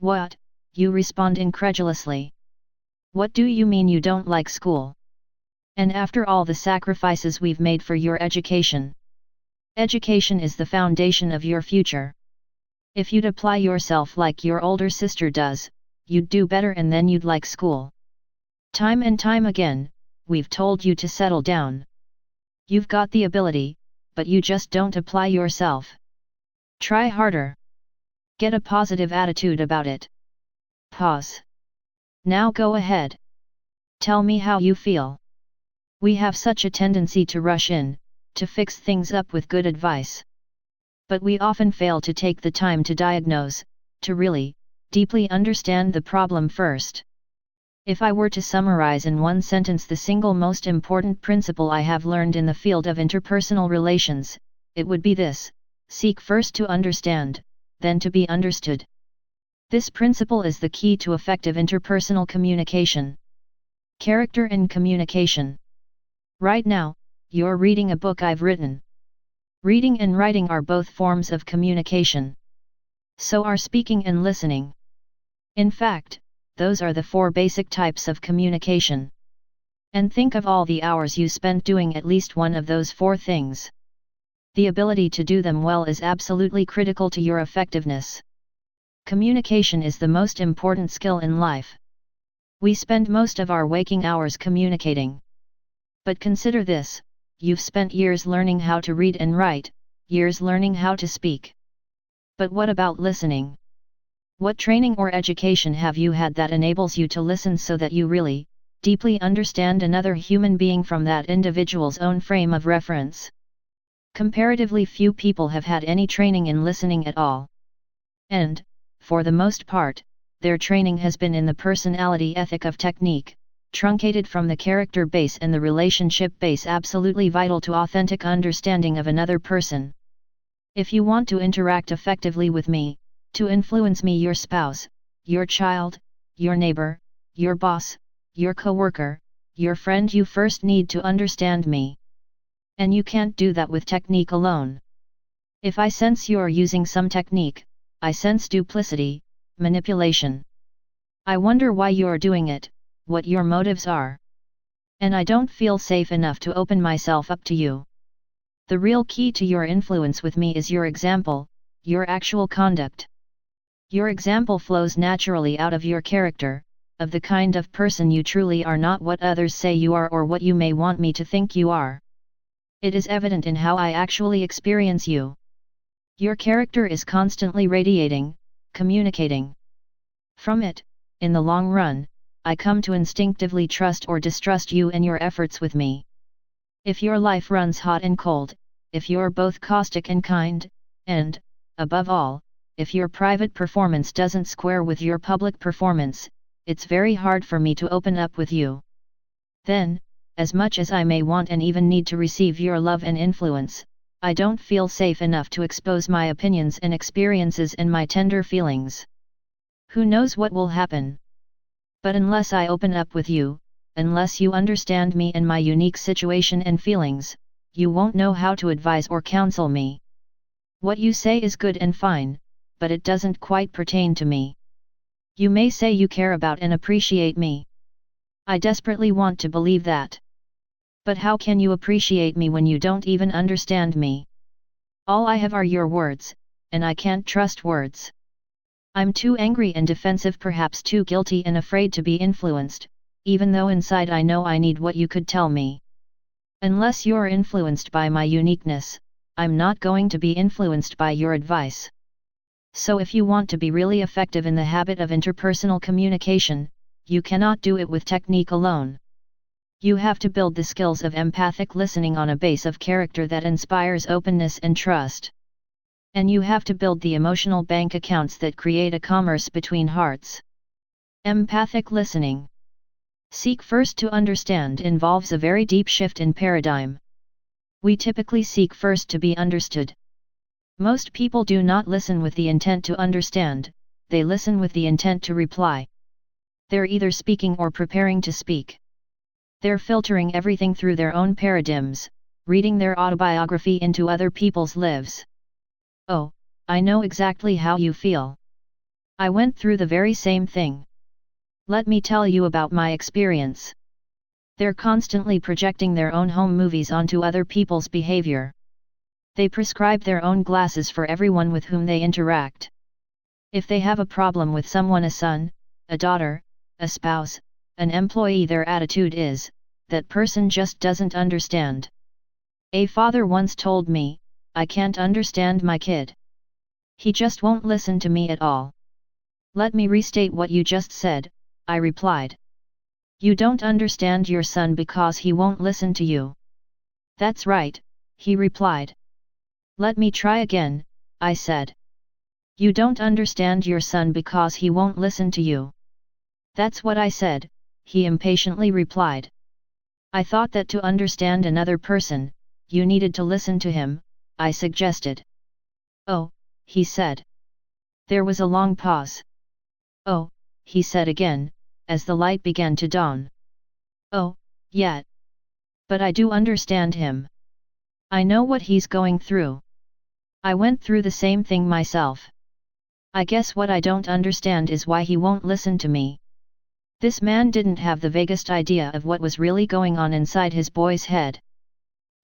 What? You respond incredulously. What do you mean you don't like school? And after all the sacrifices we've made for your education. Education is the foundation of your future. If you'd apply yourself like your older sister does, you'd do better and then you'd like school. Time and time again, we've told you to settle down. You've got the ability, but you just don't apply yourself. Try harder. Get a positive attitude about it. Pause. Now go ahead. Tell me how you feel. We have such a tendency to rush in, to fix things up with good advice. But we often fail to take the time to diagnose, to really, deeply understand the problem first. If I were to summarize in one sentence the single most important principle I have learned in the field of interpersonal relations, it would be this: seek first to understand, then to be understood. This principle is the key to effective interpersonal communication. Character in communication. Right now, you're reading a book I've written. Reading and writing are both forms of communication. So are speaking and listening. In fact, those are the 4 basic types of communication. And think of all the hours you spent doing at least one of those 4 things. The ability to do them well is absolutely critical to your effectiveness. Communication is the most important skill in life. We spend most of our waking hours communicating. But consider this: you've spent years learning how to read and write, years learning how to speak. But what about listening? What training or education have you had that enables you to listen so that you really, deeply understand another human being from that individual's own frame of reference? Comparatively few people have had any training in listening at all. And, for the most part, their training has been in the personality ethic of technique, truncated from the character base and the relationship base absolutely vital to authentic understanding of another person. If you want to interact effectively with me, to influence me, your spouse, your child, your neighbor, your boss, your coworker, your friend, you first need to understand me. And you can't do that with technique alone. If I sense you're using some technique, I sense duplicity, manipulation. I wonder why you're doing it, what your motives are. And I don't feel safe enough to open myself up to you. The real key to your influence with me is your example, your actual conduct. Your example flows naturally out of your character, of the kind of person you truly are, not what others say you are or what you may want me to think you are. It is evident in how I actually experience you. Your character is constantly radiating, communicating. From it, in the long run, I come to instinctively trust or distrust you and your efforts with me. If your life runs hot and cold, if you're both caustic and kind, and, above all, if your private performance doesn't square with your public performance, it's very hard for me to open up with you. Then, as much as I may want and even need to receive your love and influence, I don't feel safe enough to expose my opinions and experiences and my tender feelings. Who knows what will happen? But unless I open up with you, unless you understand me and my unique situation and feelings, you won't know how to advise or counsel me. What you say is good and fine, but it doesn't quite pertain to me. You may say you care about and appreciate me. I desperately want to believe that. But how can you appreciate me when you don't even understand me? All I have are your words, and I can't trust words. I'm too angry and defensive, perhaps too guilty and afraid to be influenced, even though inside I know I need what you could tell me. Unless you're influenced by my uniqueness, I'm not going to be influenced by your advice. So if you want to be really effective in the habit of interpersonal communication, you cannot do it with technique alone. You have to build the skills of empathic listening on a base of character that inspires openness and trust. And you have to build the emotional bank accounts that create a commerce between hearts. Empathic listening. Seek first to understand involves a very deep shift in paradigm. We typically seek first to be understood. Most people do not listen with the intent to understand, they listen with the intent to reply. They're either speaking or preparing to speak. They're filtering everything through their own paradigms, reading their autobiography into other people's lives. Oh, I know exactly how you feel. I went through the very same thing. Let me tell you about my experience. They're constantly projecting their own home movies onto other people's behavior. They prescribe their own glasses for everyone with whom they interact. If they have a problem with someone, a son, a daughter, a spouse, an employee, their attitude is, that person just doesn't understand. A father once told me, I can't understand my kid. He just won't listen to me at all. Let me restate what you just said, I replied. You don't understand your son because he won't listen to you. That's right, he replied. Let me try again, I said. You don't understand your son because he won't listen to you. That's what I said, he impatiently replied. I thought that to understand another person, you needed to listen to him, I suggested. Oh, he said. There was a long pause. Oh, he said again, as the light began to dawn. Oh, yeah. But I do understand him. I know what he's going through. I went through the same thing myself. I guess what I don't understand is why he won't listen to me. This man didn't have the vaguest idea of what was really going on inside his boy's head.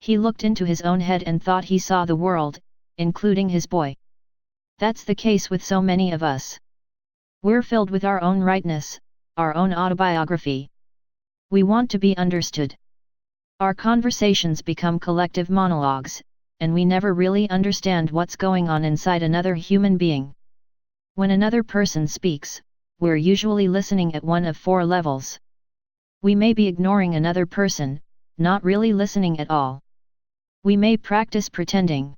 He looked into his own head and thought he saw the world, including his boy. That's the case with so many of us. We're filled with our own rightness, our own autobiography. We want to be understood. Our conversations become collective monologues, and we never really understand what's going on inside another human being. When another person speaks, we're usually listening at one of four levels. We may be ignoring another person, not really listening at all. We may practice pretending.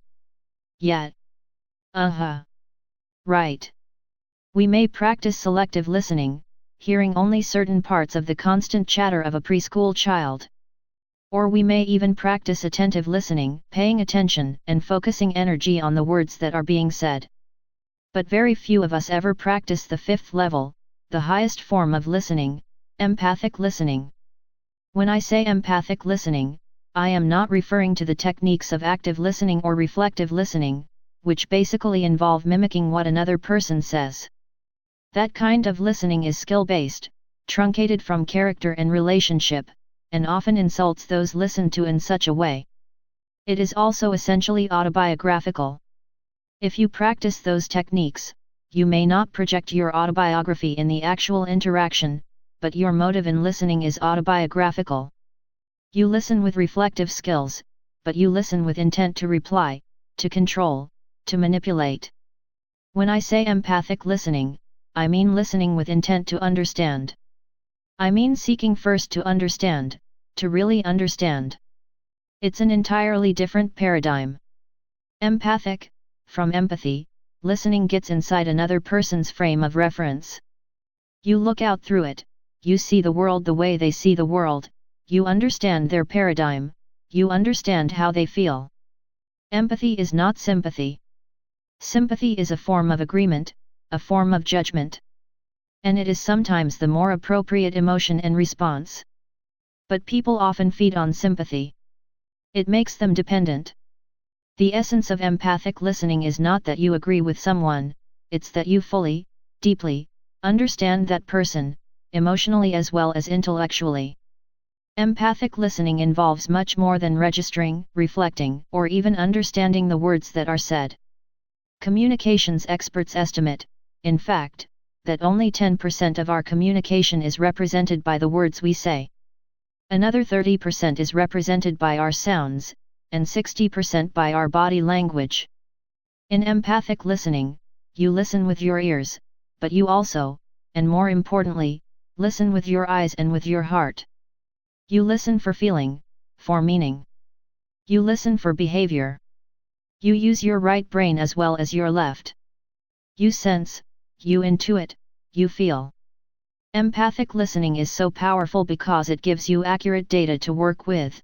Yeah. Right. We may practice selective listening, hearing only certain parts of the constant chatter of a preschool child. Or we may even practice attentive listening, paying attention and focusing energy on the words that are being said. But very few of us ever practice the fifth level, the highest form of listening, empathic listening. When I say empathic listening, I am not referring to the techniques of active listening or reflective listening, which basically involve mimicking what another person says. That kind of listening is skill-based, truncated from character and relationship, and often insults those listened to in such a way. It is also essentially autobiographical. If you practice those techniques, you may not project your autobiography in the actual interaction, but your motive in listening is autobiographical. You listen with reflective skills, but you listen with intent to reply, to control, to manipulate. When I say empathic listening, I mean listening with intent to understand. I mean seeking first to understand, to really understand. It's an entirely different paradigm. Empathic, from empathy, listening gets inside another person's frame of reference. You look out through it, you see the world the way they see the world, you understand their paradigm, you understand how they feel. Empathy is not sympathy. Sympathy is a form of agreement, a form of judgment. And it is sometimes the more appropriate emotion and response. But people often feed on sympathy. It makes them dependent. The essence of empathic listening is not that you agree with someone, it's that you fully, deeply, understand that person, emotionally as well as intellectually. Empathic listening involves much more than registering, reflecting, or even understanding the words that are said. Communications experts estimate, in fact, that only 10% of our communication is represented by the words we say. Another 30% is represented by our sounds, and 60% by our body language. In empathic listening, you listen with your ears, but you also, and more importantly, listen with your eyes and with your heart. You listen for feeling, for meaning. You listen for behavior. You use your right brain as well as your left. You sense, you intuit, you feel. Empathic listening is so powerful because it gives you accurate data to work with.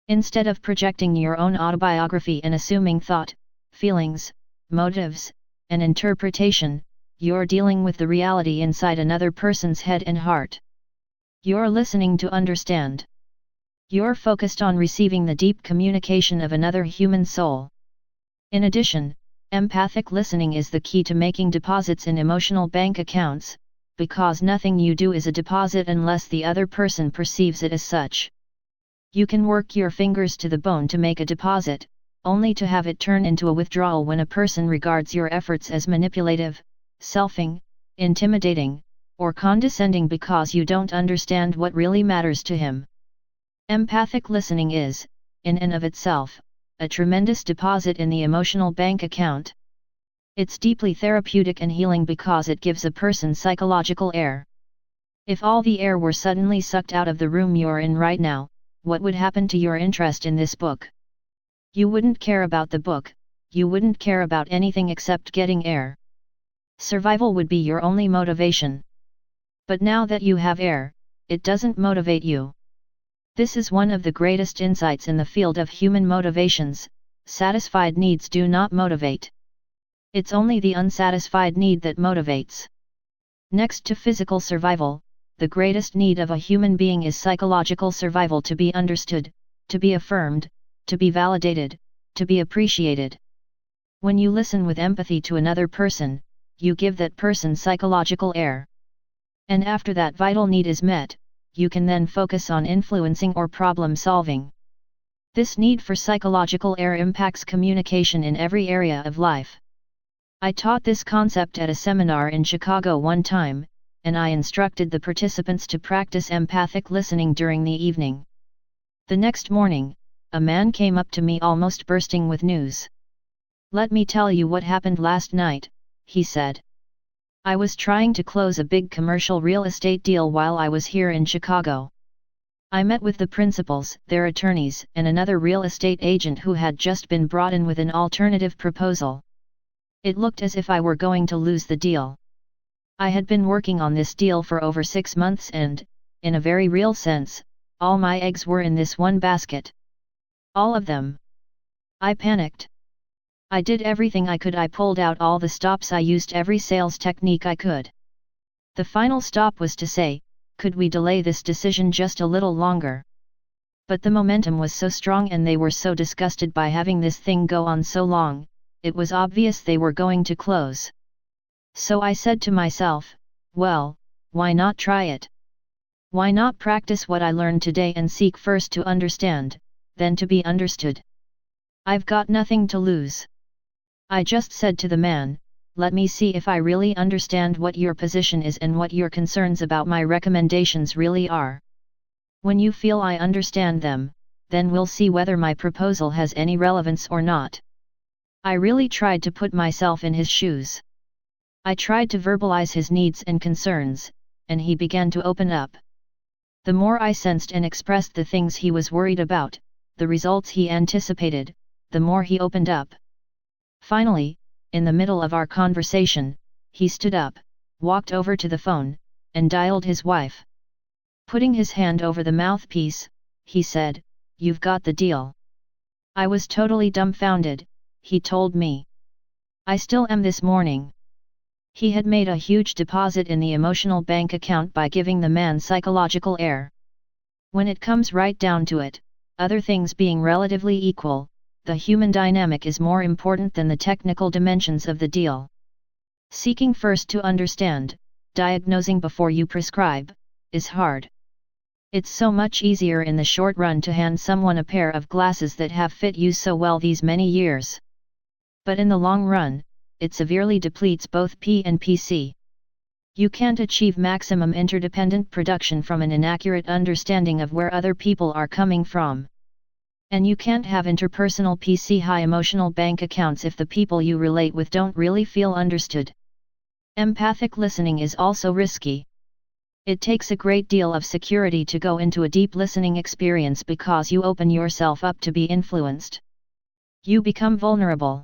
Instead of projecting your own autobiography and assuming thought, feelings, motives, and interpretation, you're dealing with the reality inside another person's head and heart. You're listening to understand. You're focused on receiving the deep communication of another human soul. In addition, Empathic listening is the key to making deposits in emotional bank accounts, because nothing you do is a deposit unless the other person perceives it as such. You can work your fingers to the bone to make a deposit, only to have it turn into a withdrawal when a person regards your efforts as manipulative, selfing, intimidating, or condescending because you don't understand what really matters to him. Empathic listening is, in and of itself, a tremendous deposit in the emotional bank account. It's deeply therapeutic and healing because it gives a person psychological air. If all the air were suddenly sucked out of the room you're in right now, what would happen to your interest in this book? You wouldn't care about the book, you wouldn't care about anything except getting air. Survival would be your only motivation. But now that you have air, it doesn't motivate you. This is one of the greatest insights in the field of human motivations: satisfied needs do not motivate. It's only the unsatisfied need that motivates. Next to physical survival, the greatest need of a human being is psychological survival: to be understood, to be affirmed, to be validated, to be appreciated. When you listen with empathy to another person, you give that person psychological air. And after that vital need is met, you can then focus on influencing or problem solving. This need for psychological air impacts communication in every area of life. I taught this concept at a seminar in Chicago one time, and I instructed the participants to practice empathic listening during the evening. The next morning, a man came up to me almost bursting with news. "Let me tell you what happened last night," he said. "I was trying to close a big commercial real estate deal while I was here in Chicago. I met with the principals, their attorneys, and another real estate agent who had just been brought in with an alternative proposal. It looked as if I were going to lose the deal. I had been working on this deal for over 6 months and, in a very real sense, all my eggs were in this one basket. All of them. I panicked. I did everything I could. I pulled out all the stops. I used every sales technique I could. The final stop was to say, could we delay this decision just a little longer? But the momentum was so strong and they were so disgusted by having this thing go on so long, it was obvious they were going to close. So I said to myself, well, why not try it? Why not practice what I learned today and seek first to understand, then to be understood? I've got nothing to lose. I just said to the man, let me see if I really understand what your position is and what your concerns about my recommendations really are. When you feel I understand them, then we'll see whether my proposal has any relevance or not. I really tried to put myself in his shoes. I tried to verbalize his needs and concerns, and he began to open up. The more I sensed and expressed the things he was worried about, the results he anticipated, the more he opened up. Finally, in the middle of our conversation, he stood up, walked over to the phone, and dialed his wife. Putting his hand over the mouthpiece, he said, "You've got the deal." I was totally dumbfounded, he told me. I still am this morning. He had made a huge deposit in the emotional bank account by giving the man psychological air. When it comes right down to it, other things being relatively equal, the human dynamic is more important than the technical dimensions of the deal. Seeking first to understand, diagnosing before you prescribe, is hard. It's so much easier in the short run to hand someone a pair of glasses that have fit you so well these many years. But in the long run, it severely depletes both P and PC. You can't achieve maximum interdependent production from an inaccurate understanding of where other people are coming from. And you can't have interpersonal PC high emotional bank accounts if the people you relate with don't really feel understood. Empathic listening is also risky. It takes a great deal of security to go into a deep listening experience because you open yourself up to be influenced. You become vulnerable.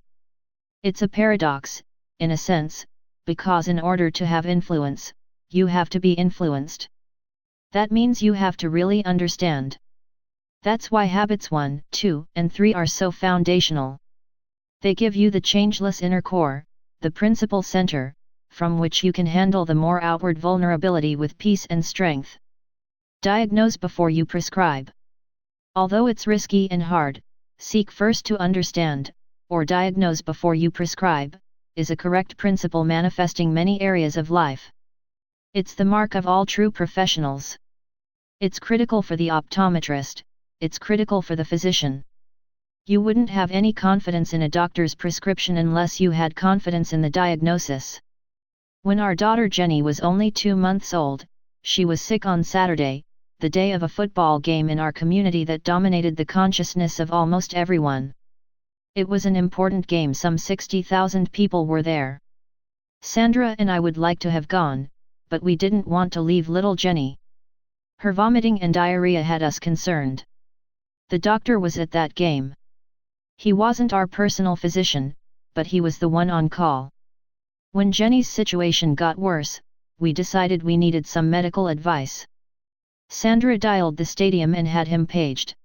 It's a paradox, in a sense, because in order to have influence, you have to be influenced. That means you have to really understand. That's why habits 1, 2, and 3 are so foundational. They give you the changeless inner core, the principal center, from which you can handle the more outward vulnerability with peace and strength. Diagnose before you prescribe. Although it's risky and hard, seek first to understand, or diagnose before you prescribe, is a correct principle manifesting many areas of life. It's the mark of all true professionals. It's critical for the optometrist, it's critical for the physician. You wouldn't have any confidence in a doctor's prescription unless you had confidence in the diagnosis. When our daughter Jenny was only 2 months old, she was sick on Saturday, the day of a football game in our community that dominated the consciousness of almost everyone. It was an important game, some 60,000 people were there. Sandra and I would like to have gone, but we didn't want to leave little Jenny. Her vomiting and diarrhea had us concerned. The doctor was at that game. He wasn't our personal physician, but he was the one on call. When Jenny's situation got worse, we decided we needed some medical advice. Sandra dialed the stadium and had him paged.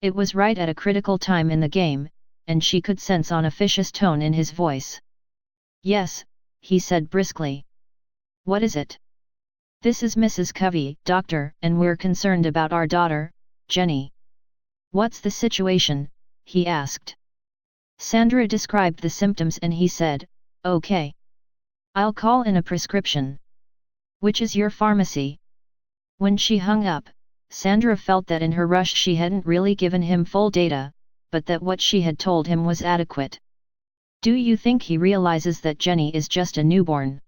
It was right at a critical time in the game, and she could sense an officious tone in his voice. "Yes," he said briskly. "What is it?" "This is Mrs. Covey, doctor, and we're concerned about our daughter, Jenny." "What's the situation?" he asked. Sandra described the symptoms and he said, "Okay. I'll call in a prescription." "Which is your pharmacy?" When she hung up, Sandra felt that in her rush she hadn't really given him full data, but that what she had told him was adequate. "Do you think he realizes that Jenny is just a newborn?"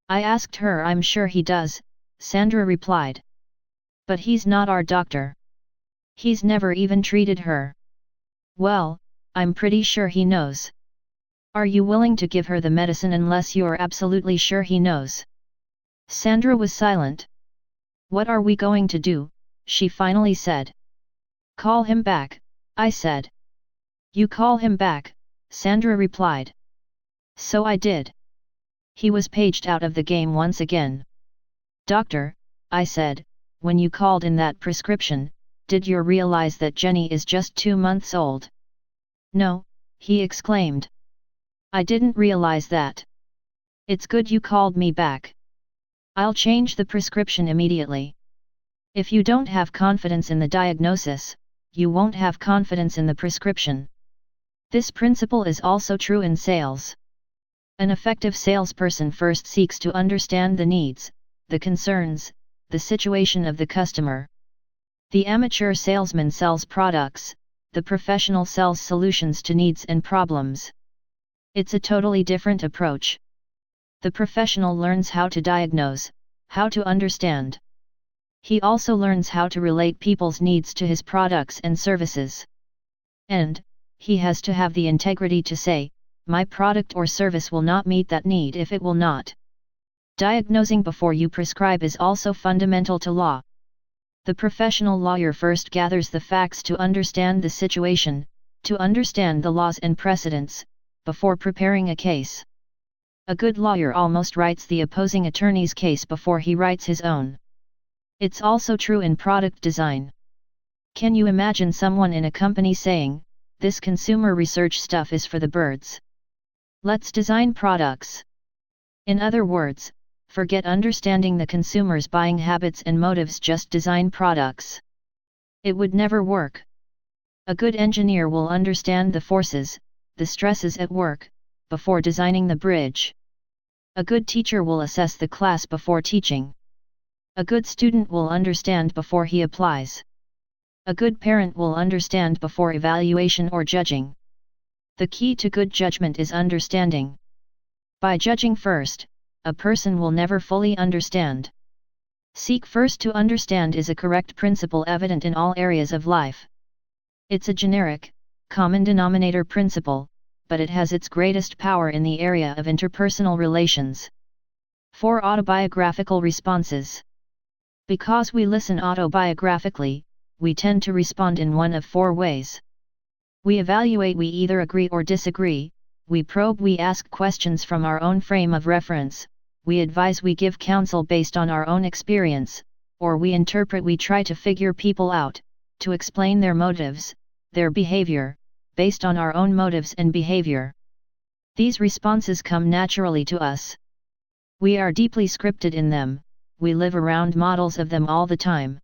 I asked her. "I'm sure he does," Sandra replied. "But he's not our doctor. He's never even treated her." "Well, I'm pretty sure he knows." "Are you willing to give her the medicine unless you're absolutely sure he knows?" Sandra was silent. "What are we going to do?" she finally said. "Call him back," I said. "You call him back," Sandra replied. So I did. He was paged out of the game once again. "Doctor," I said, "when you called in that prescription, did you realize that Jenny is just 2 months old?" "No," he exclaimed. "I didn't realize that. It's good you called me back. I'll change the prescription immediately." If you don't have confidence in the diagnosis, you won't have confidence in the prescription. This principle is also true in sales. An effective salesperson first seeks to understand the needs, the concerns, the situation of the customer. The amateur salesman sells products, the professional sells solutions to needs and problems. It's a totally different approach. The professional learns how to diagnose, how to understand. He also learns how to relate people's needs to his products and services. And, he has to have the integrity to say, "My product or service will not meet that need if it will not." Diagnosing before you prescribe is also fundamental to law. The professional lawyer first gathers the facts to understand the situation, to understand the laws and precedents, before preparing a case. A good lawyer almost writes the opposing attorney's case before he writes his own. It's also true in product design. Can you imagine someone in a company saying, "This consumer research stuff is for the birds. Let's design products"? In other words, forget understanding the consumer's buying habits and motives, just design products. It would never work. A good engineer will understand the forces, the stresses at work, before designing the bridge. A good teacher will assess the class before teaching. A good student will understand before he applies. A good parent will understand before evaluation or judging. The key to good judgment is understanding. By judging first, a person will never fully understand. Seek first to understand is a correct principle evident in all areas of life. It's a generic, common denominator principle, but it has its greatest power in the area of interpersonal relations. 4 Autobiographical responses. Because we listen autobiographically, we tend to respond in one of 4 ways. We evaluate, we either agree or disagree, we probe, we ask questions from our own frame of reference, we advise, we give counsel based on our own experience, or we interpret, we try to figure people out, to explain their motives, their behavior, based on our own motives and behavior. These responses come naturally to us. We are deeply scripted in them, we live around models of them all the time.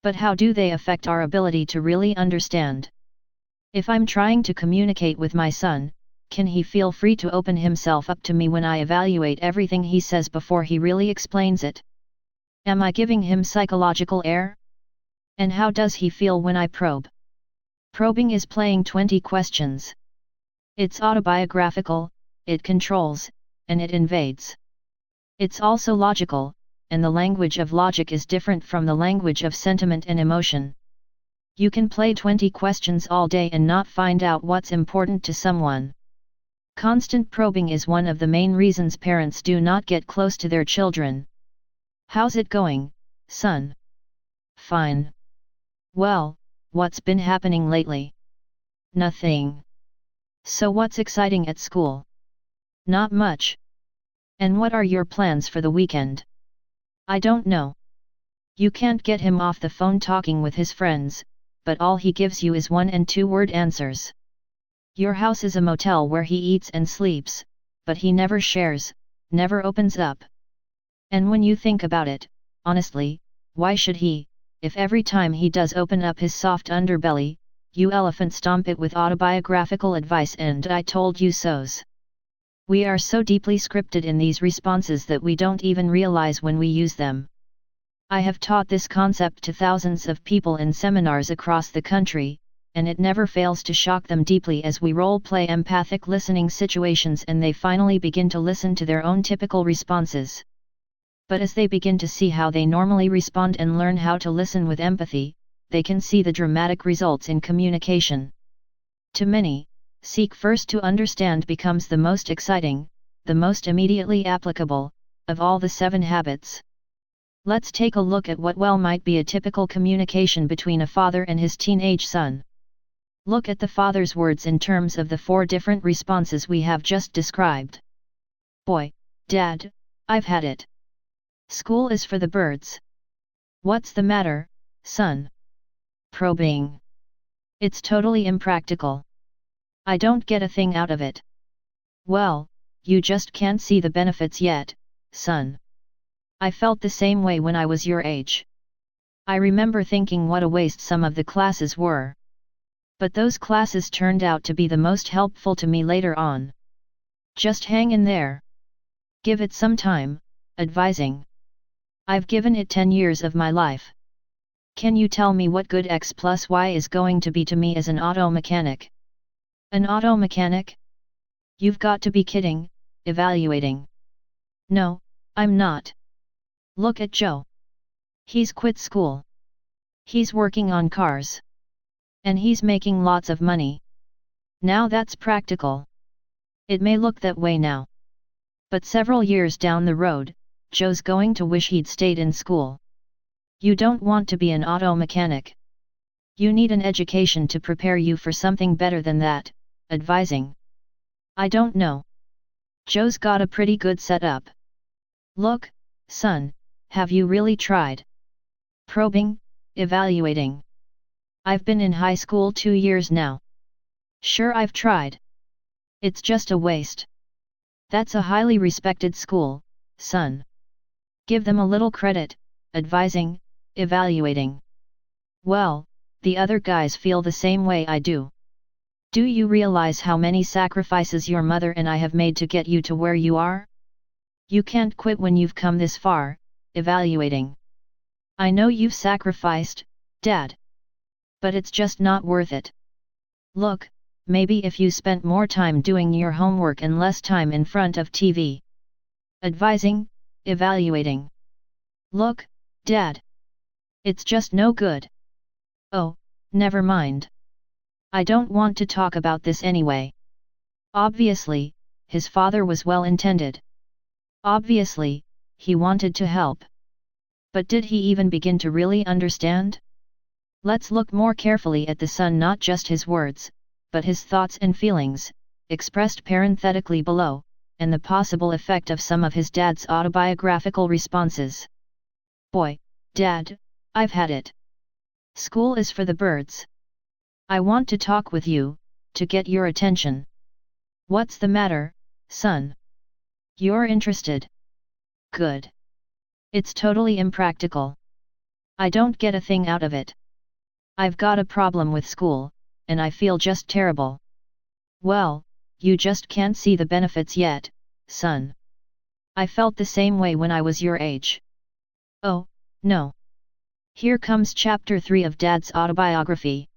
But how do they affect our ability to really understand? If I'm trying to communicate with my son, can he feel free to open himself up to me when I evaluate everything he says before he really explains it? Am I giving him psychological air? And how does he feel when I probe? Probing is playing 20 questions. It's autobiographical, it controls, and it invades. It's also logical, and the language of logic is different from the language of sentiment and emotion. You can play 20 questions all day and not find out what's important to someone. Constant probing is one of the main reasons parents do not get close to their children. How's it going, son? Fine. Well, what's been happening lately? Nothing. So what's exciting at school? Not much. And what are your plans for the weekend? I don't know. You can't get him off the phone talking with his friends, but all he gives you is 1- and 2-word answers. Your house is a motel where he eats and sleeps, but he never shares, never opens up. And when you think about it, honestly, why should he, if every time he does open up his soft underbelly, you elephant stomp it with autobiographical advice and I told you so's? We are so deeply scripted in these responses that we don't even realize when we use them. I have taught this concept to thousands of people in seminars across the country, and it never fails to shock them deeply as we role-play empathic listening situations and they finally begin to listen to their own typical responses. But as they begin to see how they normally respond and learn how to listen with empathy, they can see the dramatic results in communication. To many, seek first to understand becomes the most exciting, the most immediately applicable, of all the 7 habits. Let's take a look at what might be a typical communication between a father and his teenage son. Look at the father's words in terms of the 4 different responses we have just described. Boy, Dad, I've had it. School is for the birds. What's the matter, son? Probing. It's totally impractical. I don't get a thing out of it. Well, you just can't see the benefits yet, son. I felt the same way when I was your age. I remember thinking what a waste some of the classes were. But those classes turned out to be the most helpful to me later on. Just hang in there. Give it some time, advising. I've given it 10 years of my life. Can you tell me what good X plus Y is going to be to me as an auto mechanic? An auto mechanic? You've got to be kidding, evaluating. No, I'm not. Look at Joe. He's quit school. He's working on cars. And he's making lots of money. Now that's practical. It may look that way now. But several years down the road, Joe's going to wish he'd stayed in school. You don't want to be an auto mechanic. You need an education to prepare you for something better than that, advising. I don't know. Joe's got a pretty good setup. Look, son, have you really tried? Probing, evaluating. I've been in high school 2 years now. Sure, I've tried. It's just a waste. That's a highly respected school, son. Give them a little credit, advising, evaluating. Well, the other guys feel the same way I do. Do you realize how many sacrifices your mother and I have made to get you to where you are? You can't quit when you've come this far, evaluating. I know you've sacrificed, Dad. But it's just not worth it. Look, maybe if you spent more time doing your homework and less time in front of TV. Advising, evaluating. Look, Dad. It's just no good. Oh, never mind. I don't want to talk about this anyway. Obviously, his father was well-intended. Obviously, he wanted to help. But did he even begin to really understand? Let's look more carefully at the son, not just his words, but his thoughts and feelings, expressed parenthetically below, and the possible effect of some of his dad's autobiographical responses. Boy, Dad, I've had it. School is for the birds. I want to talk with you, to get your attention. What's the matter, son? You're interested. Good. It's totally impractical. I don't get a thing out of it. I've got a problem with school, and I feel just terrible. Well, you just can't see the benefits yet, son. I felt the same way when I was your age. Oh, no. Here comes chapter 3 of Dad's autobiography.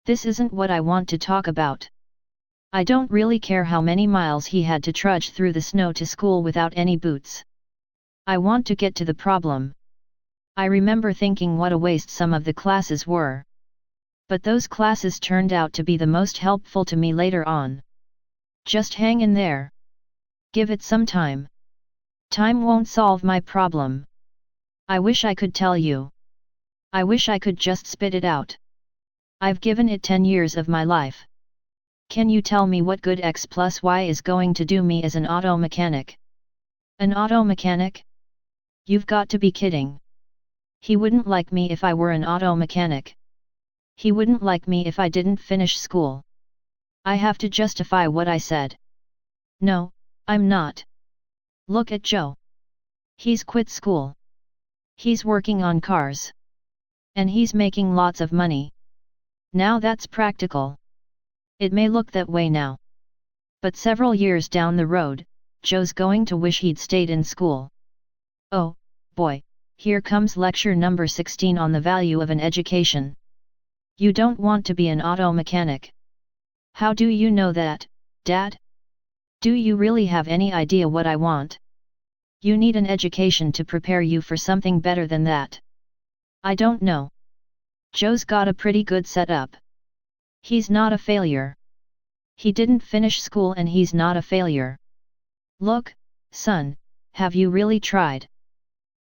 This isn't what I want to talk about. I don't really care how many miles he had to trudge through the snow to school without any boots. I want to get to the problem. I remember thinking what a waste some of the classes were. But those classes turned out to be the most helpful to me later on. Just hang in there. Give it some time. Time won't solve my problem. I wish I could tell you. I wish I could just spit it out. I've given it 10 years of my life. Can you tell me what good X plus Y is going to do me as an auto mechanic? An auto mechanic? You've got to be kidding. He wouldn't like me if I were an auto mechanic. He wouldn't like me if I didn't finish school. I have to justify what I said. No, I'm not. Look at Joe. He's quit school. He's working on cars. And he's making lots of money. Now that's practical. It may look that way now. But several years down the road, Joe's going to wish he'd stayed in school. Oh, boy, here comes lecture number 16 on the value of an education. You don't want to be an auto mechanic. How do you know that, Dad? Do you really have any idea what I want? You need an education to prepare you for something better than that. I don't know. Joe's got a pretty good setup. He's not a failure. He didn't finish school and he's not a failure. Look, son, have you really tried?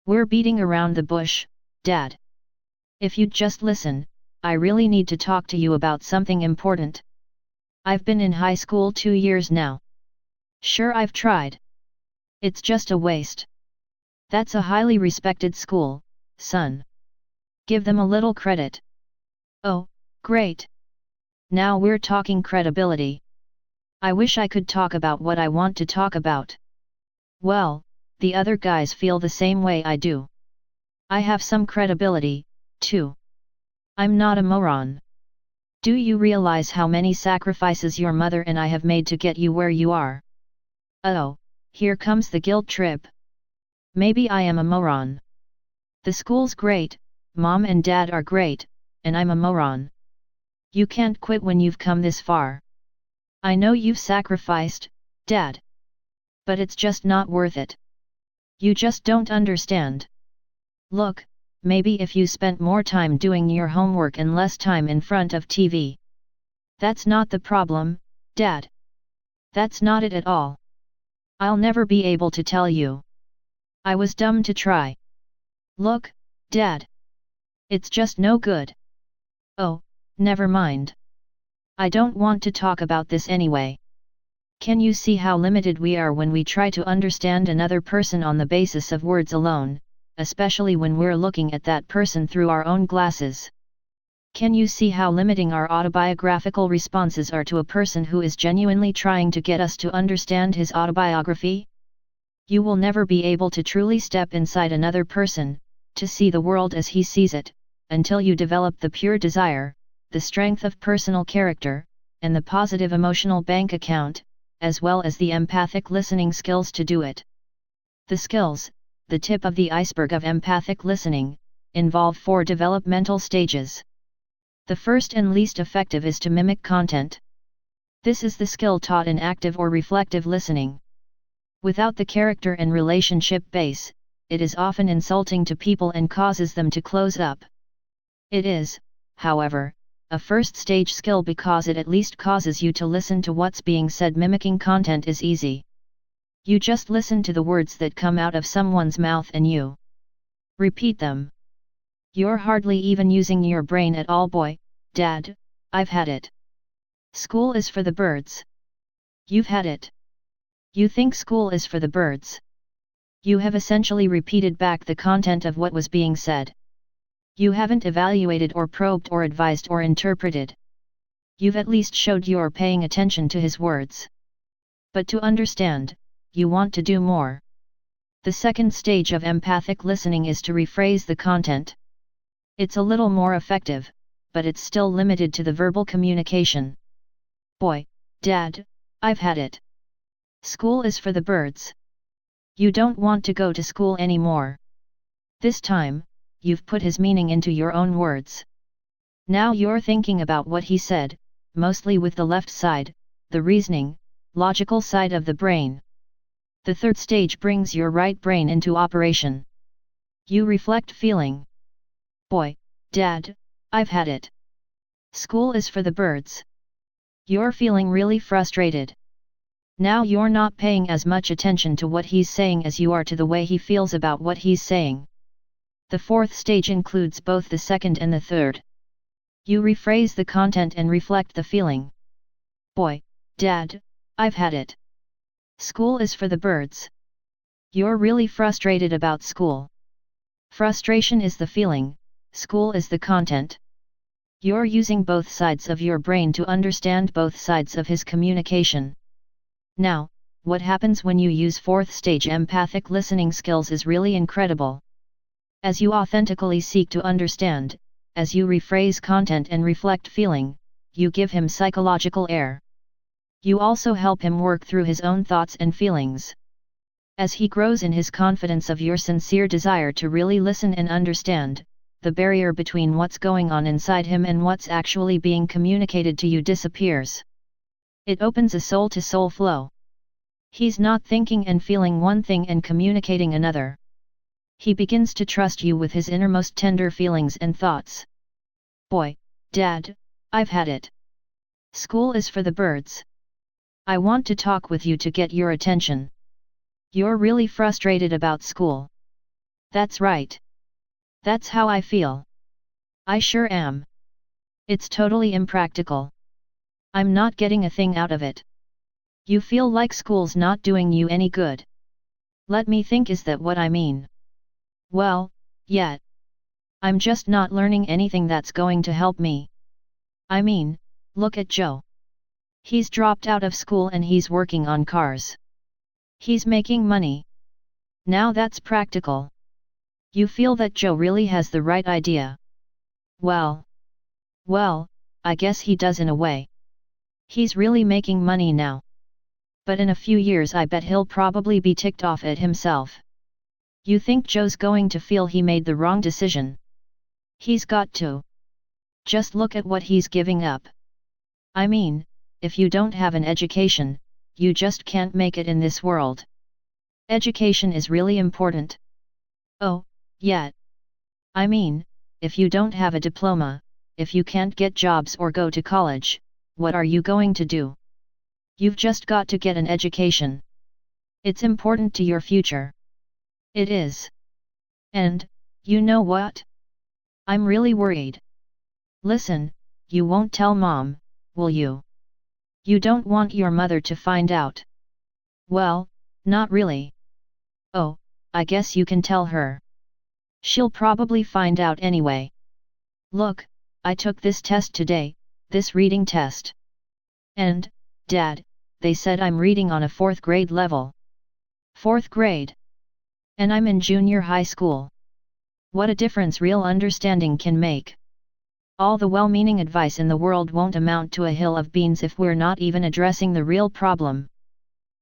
We're beating around the bush, Dad. If you'd just listen, I really need to talk to you about something important. I've been in high school 2 years now. Sure, I've tried. It's just a waste. That's a highly respected school, son. Give them a little credit. Oh, great. Now we're talking credibility. I wish I could talk about what I want to talk about. Well, the other guys feel the same way I do. I have some credibility, too. I'm not a moron. Do you realize how many sacrifices your mother and I have made to get you where you are? Oh, here comes the guilt trip. Maybe I am a moron. The school's great, Mom and Dad are great, and I'm a moron. You can't quit when you've come this far. I know you've sacrificed, Dad. But it's just not worth it. You just don't understand. Look, maybe if you spent more time doing your homework and less time in front of TV. That's not the problem, Dad. That's not it at all. I'll never be able to tell you. I was dumb to try. Look, Dad. It's just no good. Oh, never mind. I don't want to talk about this anyway. Can you see how limited we are when we try to understand another person on the basis of words alone, especially when we're looking at that person through our own glasses? Can you see how limiting our autobiographical responses are to a person who is genuinely trying to get us to understand his autobiography? You will never be able to truly step inside another person, to see the world as he sees it, until you develop the pure desire, the strength of personal character, and the positive emotional bank account, as well as the empathic listening skills to do it. The skills, the tip of the iceberg of empathic listening, involve 4 developmental stages. The first and least effective is to mimic content. This is the skill taught in active or reflective listening. Without the character and relationship base, it is often insulting to people and causes them to close up. It is, however, a first stage skill because it at least causes you to listen to what's being said. Mimicking content is easy. You just listen to the words that come out of someone's mouth and you repeat them. You're hardly even using your brain at all. Boy, Dad, I've had it. School is for the birds. You've had it. You think school is for the birds. You have essentially repeated back the content of what was being said. You haven't evaluated or probed or advised or interpreted. You've at least showed you're paying attention to his words. But to understand, you want to do more. The second stage of empathic listening is to rephrase the content. It's a little more effective, but it's still limited to the verbal communication. Boy, Dad, I've had it. School is for the birds. You don't want to go to school anymore. This time, you've put his meaning into your own words. Now you're thinking about what he said, mostly with the left side, the reasoning, logical side of the brain. The third stage brings your right brain into operation. You reflect feeling. Boy, Dad, I've had it. School is for the birds. You're feeling really frustrated. Now you're not paying as much attention to what he's saying as you are to the way he feels about what he's saying. The fourth stage includes both the second and the third. You rephrase the content and reflect the feeling. Boy, Dad, I've had it. School is for the birds. You're really frustrated about school. Frustration is the feeling, school is the content. You're using both sides of your brain to understand both sides of his communication. Now, what happens when you use fourth stage empathic listening skills is really incredible. As you authentically seek to understand, as you rephrase content and reflect feeling, you give him psychological air. You also help him work through his own thoughts and feelings. As he grows in his confidence of your sincere desire to really listen and understand, the barrier between what's going on inside him and what's actually being communicated to you disappears. It opens a soul-to-soul flow. He's not thinking and feeling one thing and communicating another. He begins to trust you with his innermost tender feelings and thoughts. Boy, Dad, I've had it. School is for the birds. I want to talk with you to get your attention. You're really frustrated about school. That's right. That's how I feel. I sure am. It's totally impractical. I'm not getting a thing out of it. You feel like school's not doing you any good. Let me think, is that what I mean? Well, yeah. I'm just not learning anything that's going to help me. I mean, look at Joe. He's dropped out of school and he's working on cars. He's making money. Now that's practical. You feel that Joe really has the right idea. Well, I guess he does in a way. He's really making money now. But in a few years I bet he'll probably be ticked off at himself. You think Joe's going to feel he made the wrong decision? He's got to. Just look at what he's giving up. I mean, if you don't have an education, you just can't make it in this world. Education is really important. Oh, yeah. I mean, if you don't have a diploma, if you can't get jobs or go to college, what are you going to do? You've just got to get an education. It's important to your future. It is. And, you know what? I'm really worried. Listen, you won't tell Mom, will you? You don't want your mother to find out. Well, not really. Oh, I guess you can tell her. She'll probably find out anyway. Look, I took this test today, this reading test. And, Dad, they said I'm reading on a 4th grade level. 4th grade? And I'm in junior high school. What a difference real understanding can make. All the well-meaning advice in the world won't amount to a hill of beans if we're not even addressing the real problem.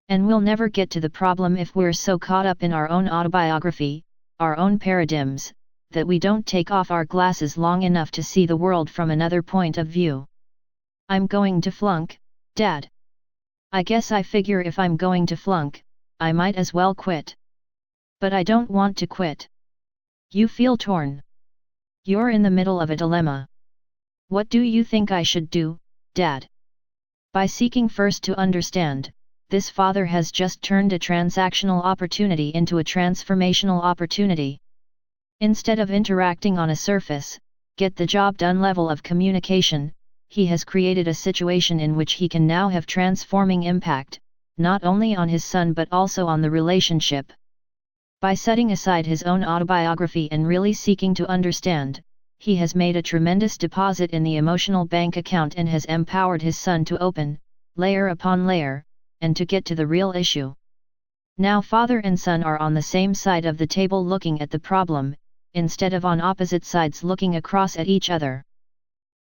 And we'll never get to the problem if we're so caught up in our own autobiography, our own paradigms, that we don't take off our glasses long enough to see the world from another point of view. I'm going to flunk, Dad. I guess I figure if I'm going to flunk, I might as well quit. But I don't want to quit. You feel torn. You're in the middle of a dilemma. What do you think I should do, Dad? By seeking first to understand, this father has just turned a transactional opportunity into a transformational opportunity. Instead of interacting on a surface, get the job done level of communication, he has created a situation in which he can now have transforming impact, not only on his son but also on the relationship. By setting aside his own autobiography and really seeking to understand, he has made a tremendous deposit in the emotional bank account and has empowered his son to open, layer upon layer, and to get to the real issue. Now father and son are on the same side of the table looking at the problem, instead of on opposite sides looking across at each other.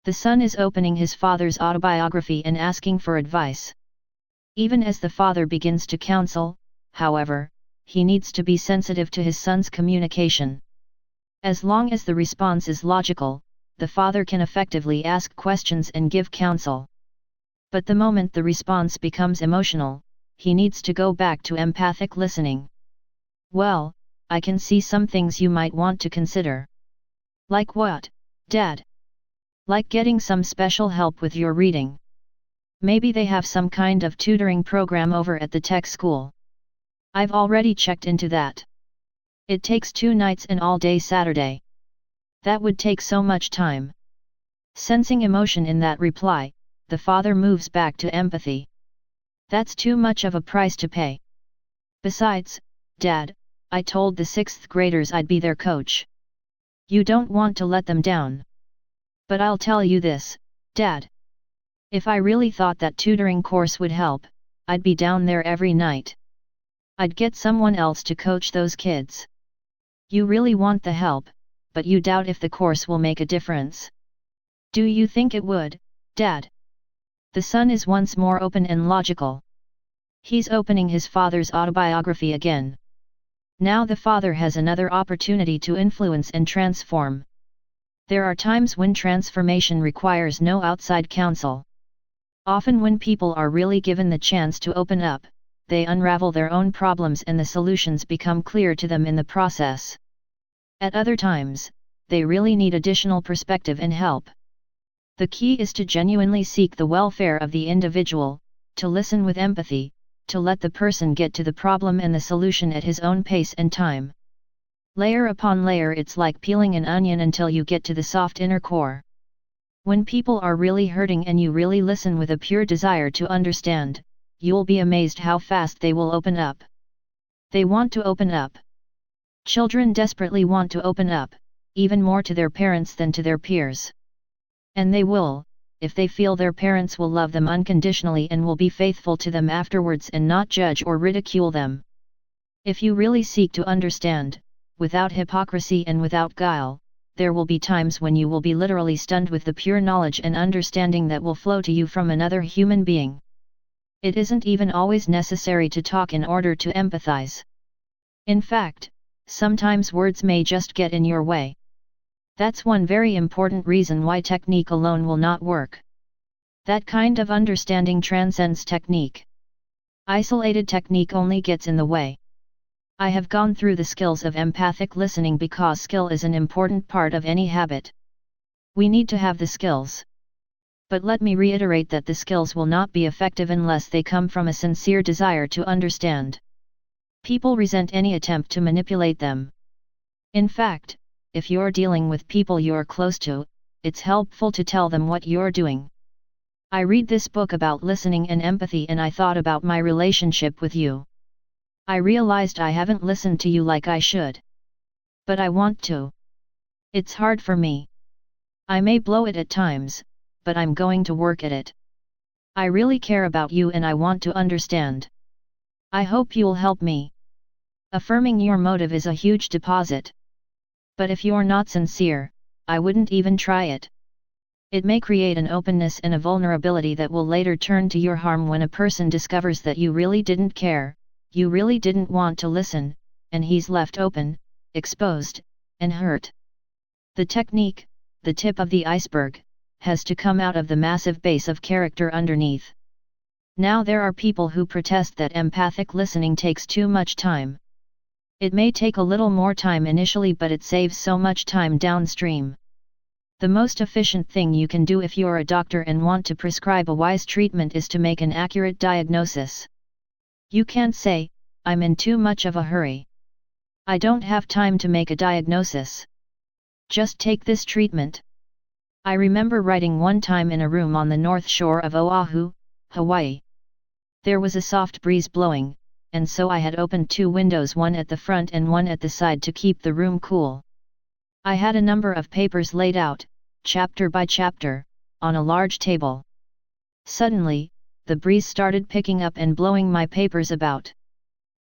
The son is opening his father's autobiography and asking for advice. Even as the father begins to counsel, however, he needs to be sensitive to his son's communication. As long as the response is logical, the father can effectively ask questions and give counsel. But the moment the response becomes emotional, he needs to go back to empathic listening. Well, I can see some things you might want to consider. Like what, Dad? Like getting some special help with your reading. Maybe they have some kind of tutoring program over at the tech school. I've already checked into that. It takes 2 nights and all day Saturday. That would take so much time. Sensing emotion in that reply, the father moves back to empathy. That's too much of a price to pay. Besides, Dad, I told the 6th graders I'd be their coach. You don't want to let them down. But I'll tell you this, Dad. If I really thought that tutoring course would help, I'd be down there every night. I'd get someone else to coach those kids. You really want the help, but you doubt if the course will make a difference. Do you think it would, Dad? The son is once more open and logical. He's opening his father's autobiography again. Now the father has another opportunity to influence and transform. There are times when transformation requires no outside counsel. Often when people are really given the chance to open up, they unravel their own problems and the solutions become clear to them in the process. At other times, they really need additional perspective and help. The key is to genuinely seek the welfare of the individual, to listen with empathy, to let the person get to the problem and the solution at his own pace and time. Layer upon layer, it's like peeling an onion until you get to the soft inner core. When people are really hurting and you really listen with a pure desire to understand, you'll be amazed how fast they will open up. They want to open up. Children desperately want to open up, even more to their parents than to their peers. And they will, if they feel their parents will love them unconditionally and will be faithful to them afterwards and not judge or ridicule them. If you really seek to understand, without hypocrisy and without guile, there will be times when you will be literally stunned with the pure knowledge and understanding that will flow to you from another human being. It isn't even always necessary to talk in order to empathize. In fact, sometimes words may just get in your way. That's one very important reason why technique alone will not work. That kind of understanding transcends technique. Isolated technique only gets in the way. I have gone through the skills of empathic listening because skill is an important part of any habit. We need to have the skills. But let me reiterate that the skills will not be effective unless they come from a sincere desire to understand. People resent any attempt to manipulate them. In fact, if you're dealing with people you're close to, it's helpful to tell them what you're doing. I read this book about listening and empathy and I thought about my relationship with you. I realized I haven't listened to you like I should. But I want to. It's hard for me. I may blow it at times, but I'm going to work at it. I really care about you and I want to understand. I hope you'll help me. Affirming your motive is a huge deposit. But if you're not sincere, I wouldn't even try it. It may create an openness and a vulnerability that will later turn to your harm when a person discovers that you really didn't care, you really didn't want to listen, and he's left open, exposed, and hurt. The technique, the tip of the iceberg, has to come out of the massive base of character underneath. Now there are people who protest that empathic listening takes too much time. It may take a little more time initially, but it saves so much time downstream. The most efficient thing you can do if you're a doctor and want to prescribe a wise treatment is to make an accurate diagnosis. You can't say, "I'm in too much of a hurry. I don't have time to make a diagnosis. Just take this treatment." I remember writing one time in a room on the north shore of Oahu, Hawaii. There was a soft breeze blowing, and so I had opened 2 windows, one at the front and one at the side to keep the room cool. I had a number of papers laid out, chapter by chapter, on a large table. Suddenly, the breeze started picking up and blowing my papers about.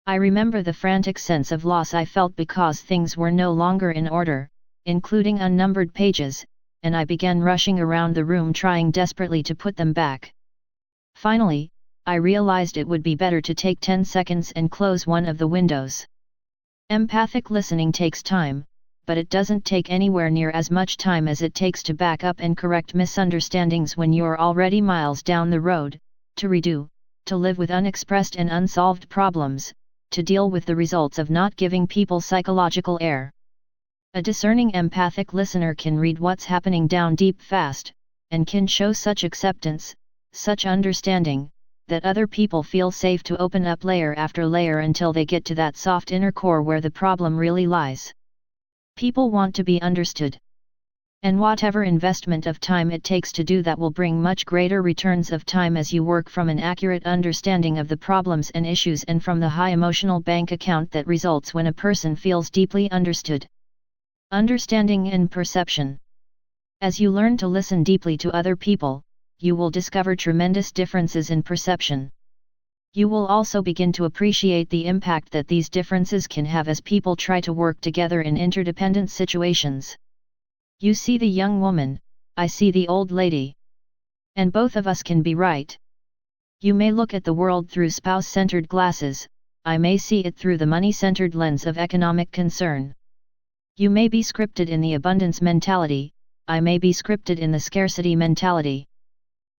I remember the frantic sense of loss I felt because things were no longer in order, including unnumbered pages, and I began rushing around the room trying desperately to put them back. Finally, I realized it would be better to take 10 seconds and close one of the windows. Empathic listening takes time, but it doesn't take anywhere near as much time as it takes to back up and correct misunderstandings when you're already miles down the road, to redo, to live with unexpressed and unsolved problems, to deal with the results of not giving people psychological air. A discerning empathic listener can read what's happening down deep fast, and can show such acceptance, such understanding, that other people feel safe to open up layer after layer until they get to that soft inner core where the problem really lies. People want to be understood. And whatever investment of time it takes to do that will bring much greater returns of time as you work from an accurate understanding of the problems and issues and from the high emotional bank account that results when a person feels deeply understood. Understanding and perception. As you learn to listen deeply to other people, you will discover tremendous differences in perception. You will also begin to appreciate the impact that these differences can have as people try to work together in interdependent situations. You see the young woman, I see the old lady. And both of us can be right. You may look at the world through spouse-centered glasses, I may see it through the money-centered lens of economic concern. You may be scripted in the abundance mentality, I may be scripted in the scarcity mentality.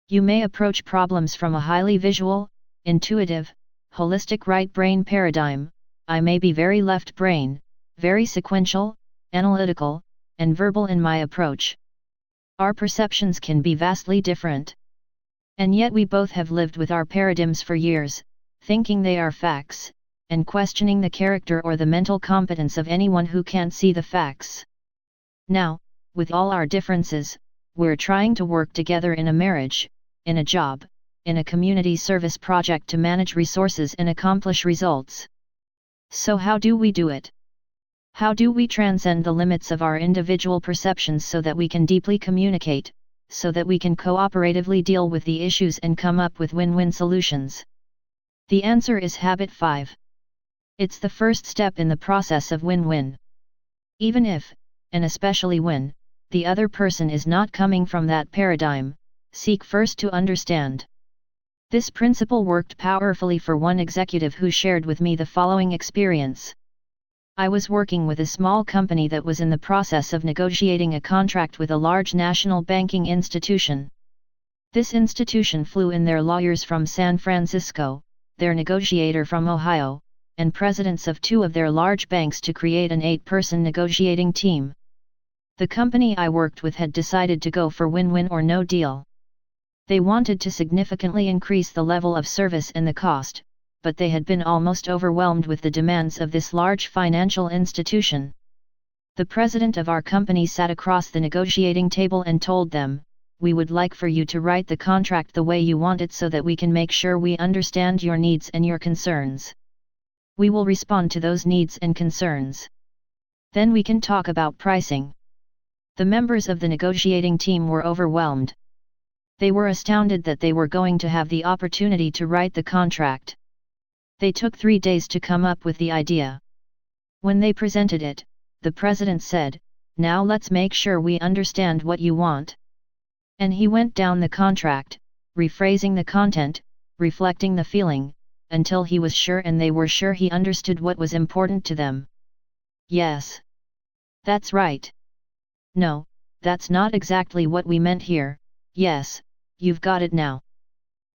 You may approach problems from a highly visual, intuitive, holistic right brain paradigm, I may be very left brain, very sequential, analytical, and verbal in my approach. Our perceptions can be vastly different. And yet we both have lived with our paradigms for years, thinking they are facts, and questioning the character or the mental competence of anyone who can't see the facts. Now, with all our differences, we're trying to work together in a marriage, in a job, in a community service project to manage resources and accomplish results. So how do we do it? How do we transcend the limits of our individual perceptions so that we can deeply communicate, so that we can cooperatively deal with the issues and come up with win-win solutions? The answer is Habit 5. It's the first step in the process of win-win. Even if, and especially when, the other person is not coming from that paradigm, seek first to understand. This principle worked powerfully for one executive who shared with me the following experience. I was working with a small company that was in the process of negotiating a contract with a large national banking institution. This institution flew in their lawyers from San Francisco, their negotiator from Ohio, and presidents of two of their large banks to create an 8-person negotiating team. The company I worked with had decided to go for win-win or no deal. They wanted to significantly increase the level of service and the cost, but they had been almost overwhelmed with the demands of this large financial institution. The president of our company sat across the negotiating table and told them, "We would like for you to write the contract the way you want it so that we can make sure we understand your needs and your concerns. We will respond to those needs and concerns. Then we can talk about pricing." The members of the negotiating team were overwhelmed. They were astounded that they were going to have the opportunity to write the contract. They took 3 days to come up with the idea. When they presented it, the president said, "Now let's make sure we understand what you want." And he went down the contract, rephrasing the content, reflecting the feeling, until he was sure and they were sure he understood what was important to them. "Yes. That's right. No, that's not exactly what we meant here. Yes, you've got it now."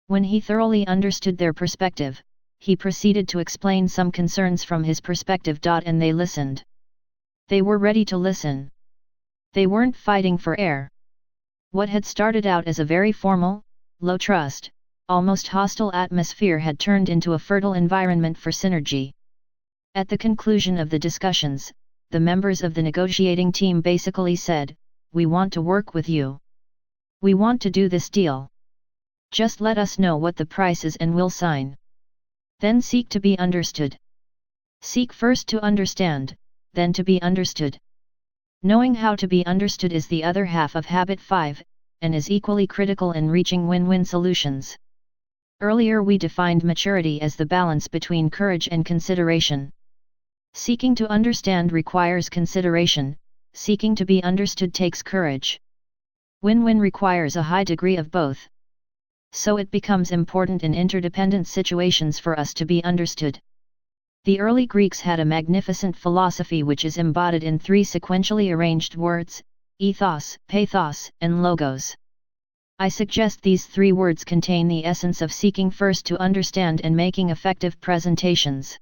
When he thoroughly understood their perspective, he proceeded to explain some concerns from his perspective. And they listened. They were ready to listen. They weren't fighting for air. What had started out as a very formal, low trust, almost hostile atmosphere had turned into a fertile environment for synergy. At the conclusion of the discussions, the members of the negotiating team basically said, "We want to work with you. We want to do this deal. Just let us know what the price is and we'll sign." Then seek to be understood. Seek first to understand, then to be understood. Knowing how to be understood is the other half of Habit 5, and is equally critical in reaching win-win solutions. Earlier we defined maturity as the balance between courage and consideration. Seeking to understand requires consideration, seeking to be understood takes courage. Win-win requires a high degree of both. So it becomes important in interdependent situations for us to be understood. The early Greeks had a magnificent philosophy which is embodied in three sequentially arranged words: ethos, pathos, and logos. I suggest these three words contain the essence of seeking first to understand and making effective presentations.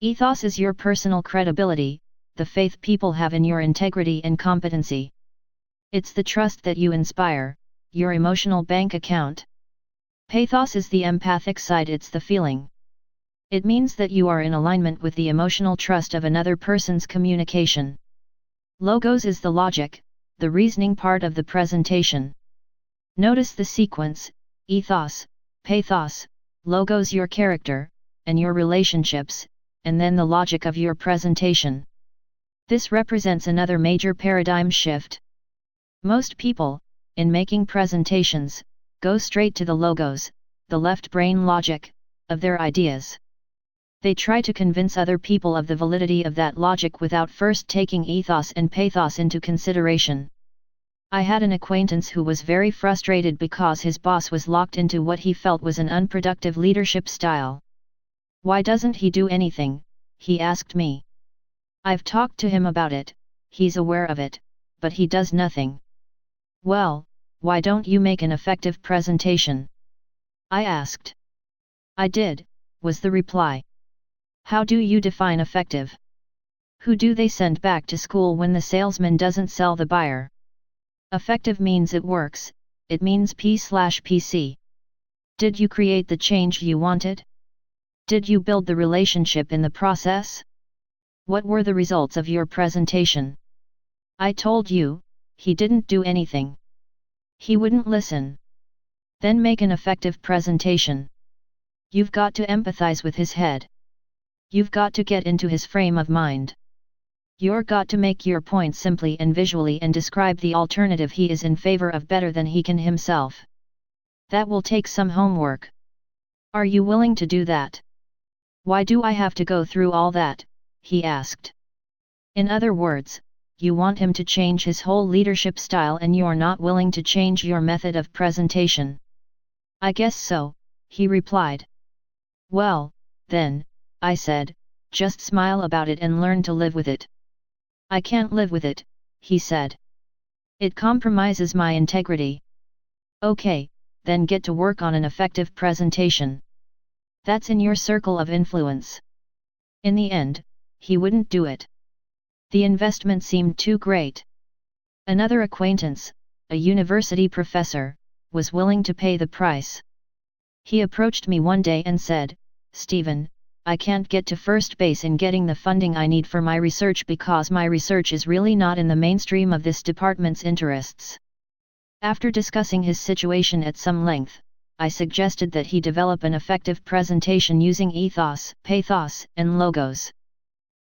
Ethos is your personal credibility, the faith people have in your integrity and competency. It's the trust that you inspire, your emotional bank account. Pathos is the empathic side, it's the feeling. It means that you are in alignment with the emotional trust of another person's communication. Logos is the logic, the reasoning part of the presentation. Notice the sequence: ethos, pathos, logos, your character, and your relationships, and then the logic of your presentation. This represents another major paradigm shift. Most people, in making presentations, go straight to the logos, the left brain logic, of their ideas. They try to convince other people of the validity of that logic without first taking ethos and pathos into consideration. I had an acquaintance who was very frustrated because his boss was locked into what he felt was an unproductive leadership style. "Why doesn't he do anything?" he asked me. "I've talked to him about it, he's aware of it, but he does nothing." "Well, why don't you make an effective presentation?" I asked. "I did," was the reply. "How do you define effective? Who do they send back to school when the salesman doesn't sell the buyer? Effective means it works, it means P/PC. Did you create the change you wanted? Did you build the relationship in the process? What were the results of your presentation?" "I told you, he didn't do anything. He wouldn't listen." Then make an effective presentation. You've got to empathize with his head. You've got to get into his frame of mind. You're got to make your point simply and visually and describe the alternative he is in favor of better than he can himself. That will take some homework. Are you willing to do that? "Why do I have to go through all that?" he asked. In other words, you want him to change his whole leadership style and you're not willing to change your method of presentation. "I guess so," he replied. "Well, then," I said, "just smile about it and learn to live with it." "I can't live with it," he said. "It compromises my integrity." "Okay, then get to work on an effective presentation. That's in your circle of influence." In the end, he wouldn't do it. The investment seemed too great. Another acquaintance, a university professor, was willing to pay the price. He approached me one day and said, "Stephen, I can't get to first base in getting the funding I need for my research because my research is really not in the mainstream of this department's interests." After discussing his situation at some length, I suggested that he develop an effective presentation using ethos, pathos, and logos.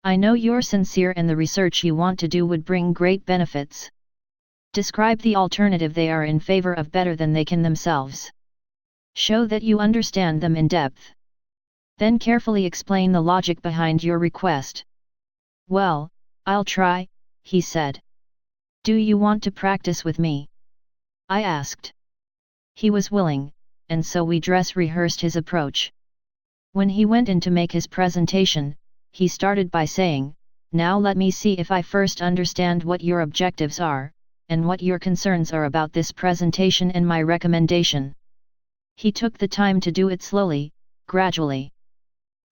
"I know you're sincere and the research you want to do would bring great benefits. Describe the alternative they are in favor of better than they can themselves. Show that you understand them in depth. Then carefully explain the logic behind your request." "Well, I'll try," he said. "Do you want to practice with me?" I asked. He was willing, and so we dress rehearsed his approach. When he went in to make his presentation, he started by saying, "Now let me see if I first understand what your objectives are, and what your concerns are about this presentation and my recommendation." He took the time to do it slowly, gradually.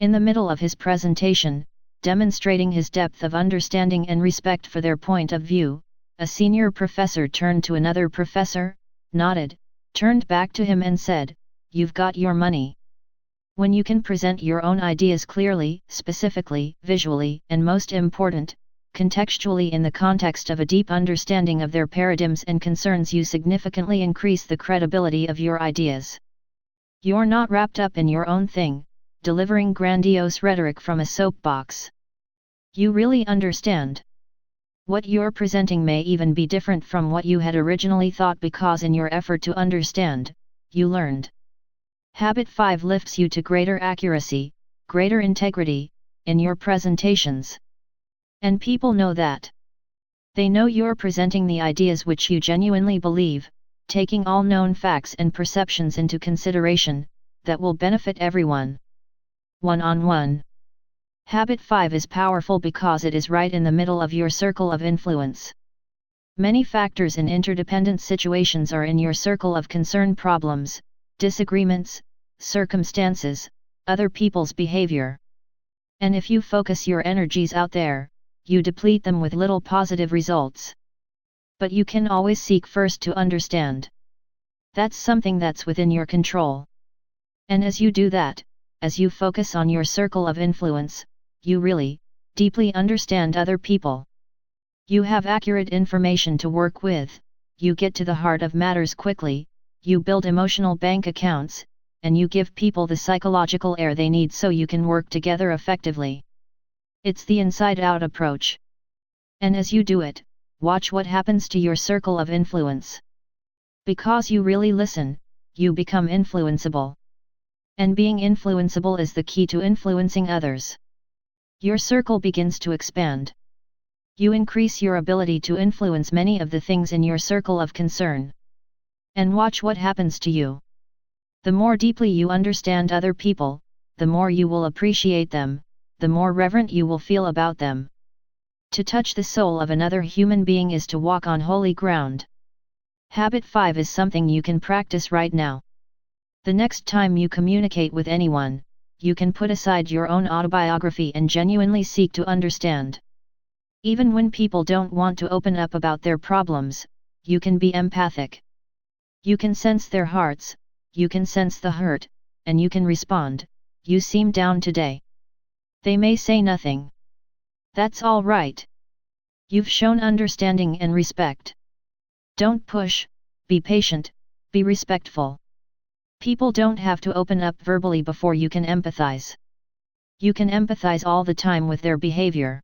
In the middle of his presentation, demonstrating his depth of understanding and respect for their point of view, a senior professor turned to another professor, nodded, turned back to him and said, "You've got your money. When you can present your own ideas clearly, specifically, visually, and most important, contextually in the context of a deep understanding of their paradigms and concerns, you significantly increase the credibility of your ideas. You're not wrapped up in your own thing, delivering grandiose rhetoric from a soapbox. You really understand. What you're presenting may even be different from what you had originally thought because in your effort to understand, you learned. Habit 5 lifts you to greater accuracy, greater integrity, in your presentations. And people know that. They know you're presenting the ideas which you genuinely believe, taking all known facts and perceptions into consideration, that will benefit everyone. One-on-one. Habit 5 is powerful because it is right in the middle of your circle of influence. Many factors in interdependent situations are in your circle of concern: problems, disagreements, circumstances, other people's behavior. And if you focus your energies out there, you deplete them with little positive results. But you can always seek first to understand. That's something that's within your control. And as you do that, as you focus on your circle of influence, you really, deeply understand other people. You have accurate information to work with, you get to the heart of matters quickly, you build emotional bank accounts, and you give people the psychological air they need so you can work together effectively. It's the inside-out approach. And as you do it, watch what happens to your circle of influence. Because you really listen, you become influenceable. And being influenceable is the key to influencing others. Your circle begins to expand. You increase your ability to influence many of the things in your circle of concern. And watch what happens to you. The more deeply you understand other people, the more you will appreciate them, the more reverent you will feel about them. To touch the soul of another human being is to walk on holy ground. Habit 5 is something you can practice right now. The next time you communicate with anyone, you can put aside your own autobiography and genuinely seek to understand. Even when people don't want to open up about their problems, you can be empathic. You can sense their hearts, you can sense the hurt, and you can respond, "You seem down today." They may say nothing. That's all right. You've shown understanding and respect. Don't push, be patient, be respectful. People don't have to open up verbally before you can empathize. You can empathize all the time with their behavior.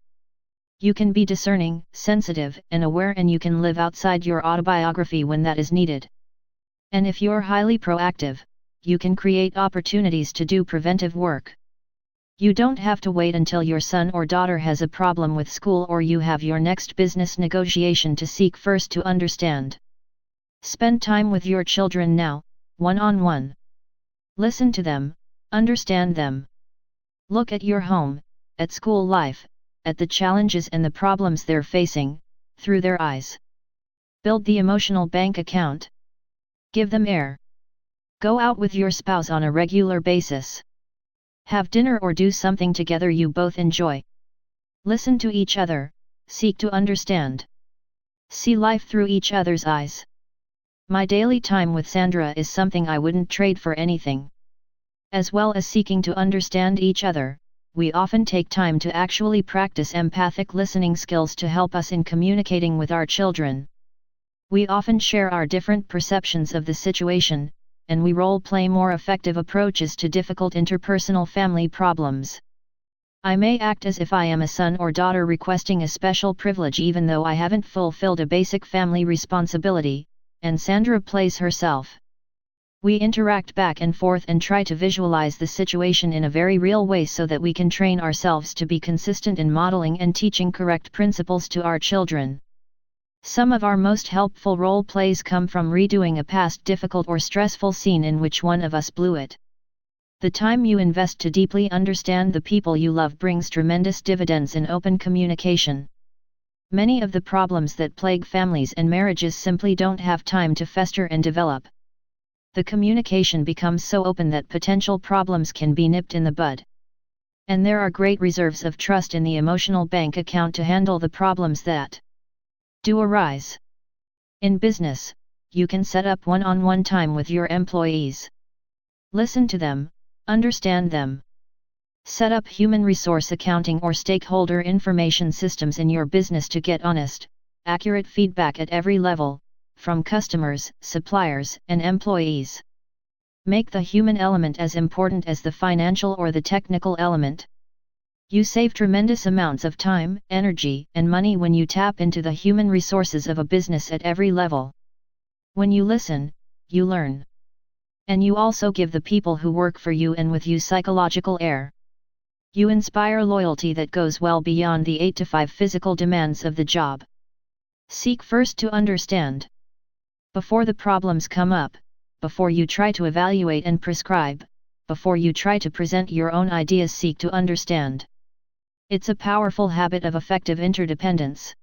You can be discerning, sensitive, and aware, and you can live outside your autobiography when that is needed. And if you're highly proactive, you can create opportunities to do preventive work. You don't have to wait until your son or daughter has a problem with school or you have your next business negotiation to seek first to understand. Spend time with your children now, one-on-one. Listen to them, understand them. Look at your home, at school life, at the challenges and the problems they're facing, through their eyes. Build the emotional bank account. Give them air. Go out with your spouse on a regular basis. Have dinner or do something together you both enjoy. Listen to each other, seek to understand. See life through each other's eyes. My daily time with Sandra is something I wouldn't trade for anything. As well as seeking to understand each other, we often take time to actually practice empathic listening skills to help us in communicating with our children. We often share our different perceptions of the situation, and we role-play more effective approaches to difficult interpersonal family problems. I may act as if I am a son or daughter requesting a special privilege even though I haven't fulfilled a basic family responsibility, and Sandra plays herself. We interact back and forth and try to visualize the situation in a very real way so that we can train ourselves to be consistent in modeling and teaching correct principles to our children. Some of our most helpful role plays come from redoing a past difficult or stressful scene in which one of us blew it. The time you invest to deeply understand the people you love brings tremendous dividends in open communication. Many of the problems that plague families and marriages simply don't have time to fester and develop. The communication becomes so open that potential problems can be nipped in the bud. And there are great reserves of trust in the emotional bank account to handle the problems that do arise. In business, you can set up one-on-one time with your employees. Listen to them, understand them. Set up human resource accounting or stakeholder information systems in your business to get honest, accurate feedback at every level, from customers, suppliers, and employees. Make the human element as important as the financial or the technical element. You save tremendous amounts of time, energy, and money when you tap into the human resources of a business at every level. When you listen, you learn. And you also give the people who work for you and with you psychological air. You inspire loyalty that goes well beyond the 8 to 5 physical demands of the job. Seek first to understand. Before the problems come up, before you try to evaluate and prescribe, before you try to present your own ideas, seek to understand. It's a powerful habit of effective interdependence.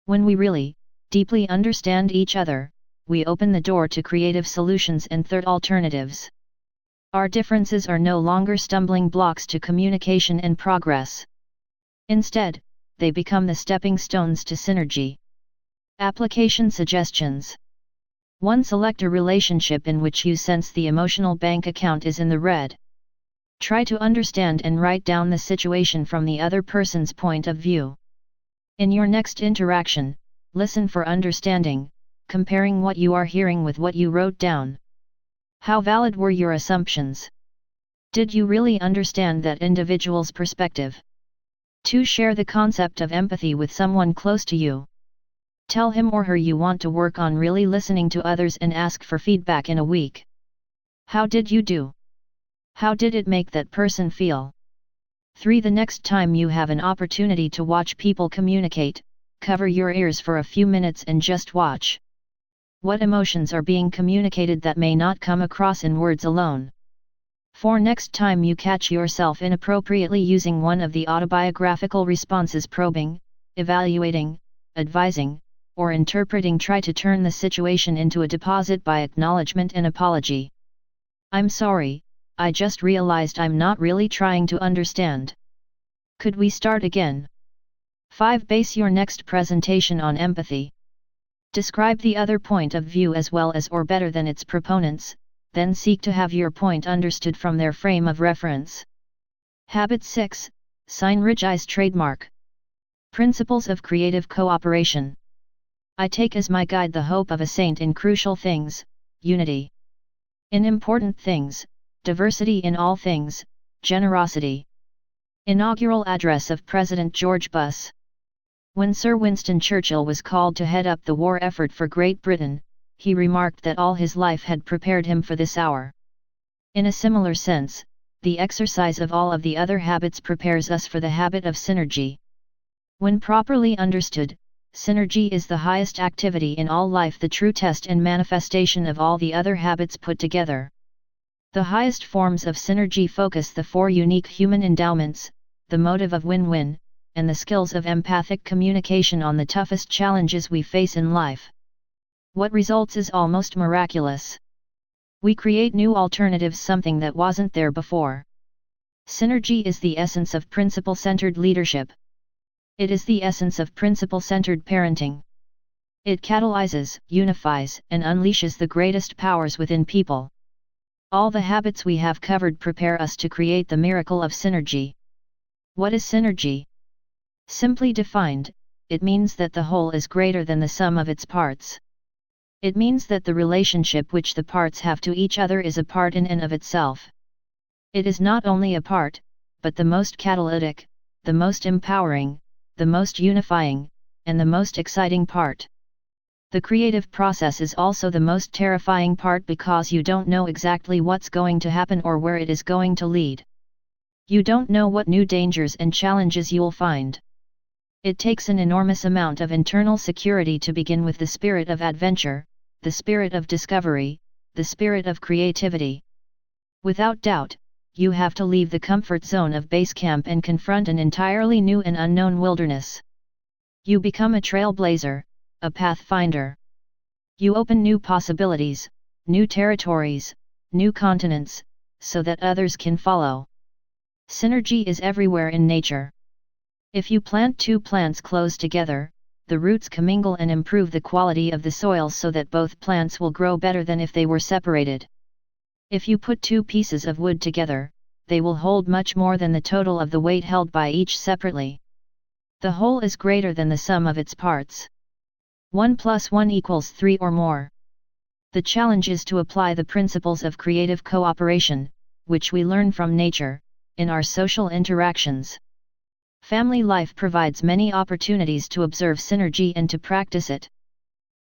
When we really, deeply understand each other, we open the door to creative solutions and third alternatives. Our differences are no longer stumbling blocks to communication and progress. Instead, they become the stepping stones to synergy. Application suggestions. 1. Select a relationship in which you sense the emotional bank account is in the red. Try to understand and write down the situation from the other person's point of view. In your next interaction, listen for understanding, comparing what you are hearing with what you wrote down. How valid were your assumptions? Did you really understand that individual's perspective? 2. Share the concept of empathy with someone close to you. Tell him or her you want to work on really listening to others and ask for feedback in a week. How did you do? How did it make that person feel? 3. The next time you have an opportunity to watch people communicate, cover your ears for a few minutes and just watch. What emotions are being communicated that may not come across in words alone? 4. Next time you catch yourself inappropriately using one of the autobiographical responses, probing, evaluating, advising, or interpreting, try to turn the situation into a deposit by acknowledgement and apology. I'm sorry, I just realized I'm not really trying to understand. Could we start again? 5. Base your next presentation on empathy. Describe the other point of view as well as or better than its proponents, then seek to have your point understood from their frame of reference. Habit 6. Synergize trademark. Principles of creative cooperation. I take as my guide the hope of a saint in crucial things, unity. In important things, diversity. In all things, generosity. Inaugural address of President George Bush. When Sir Winston Churchill was called to head up the war effort for Great Britain, he remarked that all his life had prepared him for this hour. In a similar sense, the exercise of all of the other habits prepares us for the habit of synergy. When properly understood, synergy is the highest activity in all life, the true test and manifestation of all the other habits put together. The highest forms of synergy focus the 4 unique human endowments, the motive of win-win, and the skills of empathic communication on the toughest challenges we face in life. What results is almost miraculous. We create new alternatives, something that wasn't there before. Synergy is the essence of principle-centered leadership. It is the essence of principle-centered parenting. It catalyzes, unifies, and unleashes the greatest powers within people. All the habits we have covered prepare us to create the miracle of synergy. What is synergy? Simply defined, it means that the whole is greater than the sum of its parts. It means that the relationship which the parts have to each other is a part in and of itself. It is not only a part, but the most catalytic, the most empowering, the most unifying, and the most exciting part. The creative process is also the most terrifying part because you don't know exactly what's going to happen or where it is going to lead. You don't know what new dangers and challenges you'll find. It takes an enormous amount of internal security to begin with, the spirit of adventure, the spirit of discovery, the spirit of creativity. Without doubt, you have to leave the comfort zone of base camp and confront an entirely new and unknown wilderness. You become a trailblazer, a pathfinder. You open new possibilities, new territories, new continents, so that others can follow. Synergy is everywhere in nature. If you plant 2 plants close together, the roots commingle and improve the quality of the soil so that both plants will grow better than if they were separated. If you put 2 pieces of wood together, they will hold much more than the total of the weight held by each separately. The whole is greater than the sum of its parts. 1 + 1 = 3 or more. The challenge is to apply the principles of creative cooperation, which we learn from nature, in our social interactions. Family life provides many opportunities to observe synergy and to practice it.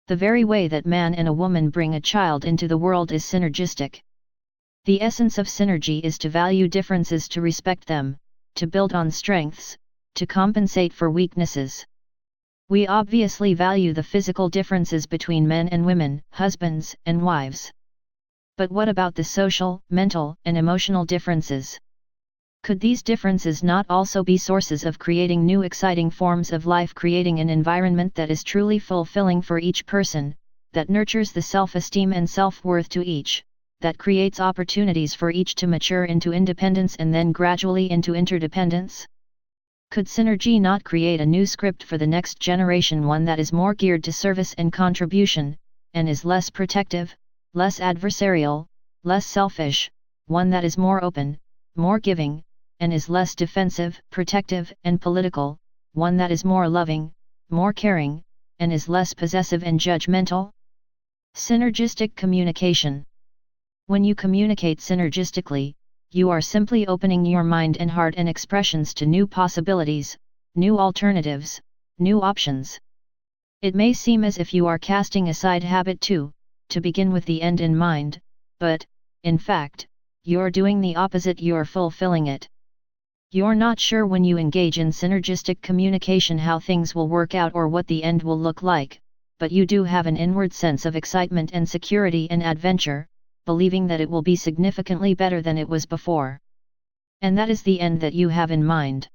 The very way that man and a woman bring a child into the world is synergistic. The essence of synergy is to value differences, to respect them, to build on strengths, to compensate for weaknesses. We obviously value the physical differences between men and women, husbands and wives. But what about the social, mental, and emotional differences? Could these differences not also be sources of creating new exciting forms of life, creating an environment that is truly fulfilling for each person, that nurtures the self-esteem and self-worth to each, that creates opportunities for each to mature into independence and then gradually into interdependence? Could synergy not create a new script for the next generation, one that is more geared to service and contribution, and is less protective, less adversarial, less selfish, one that is more open, more giving, and is less defensive, protective, and political, one that is more loving, more caring, and is less possessive and judgmental? Synergistic communication. When you communicate synergistically, you are simply opening your mind and heart and expressions to new possibilities, new alternatives, new options. It may seem as if you are casting aside habit 2, to begin with the end in mind, but, in fact, you're doing the opposite, you're fulfilling it. You're not sure when you engage in synergistic communication how things will work out or what the end will look like, but you do have an inward sense of excitement and security and adventure, believing that it will be significantly better than it was before. And that is the end that you have in mind.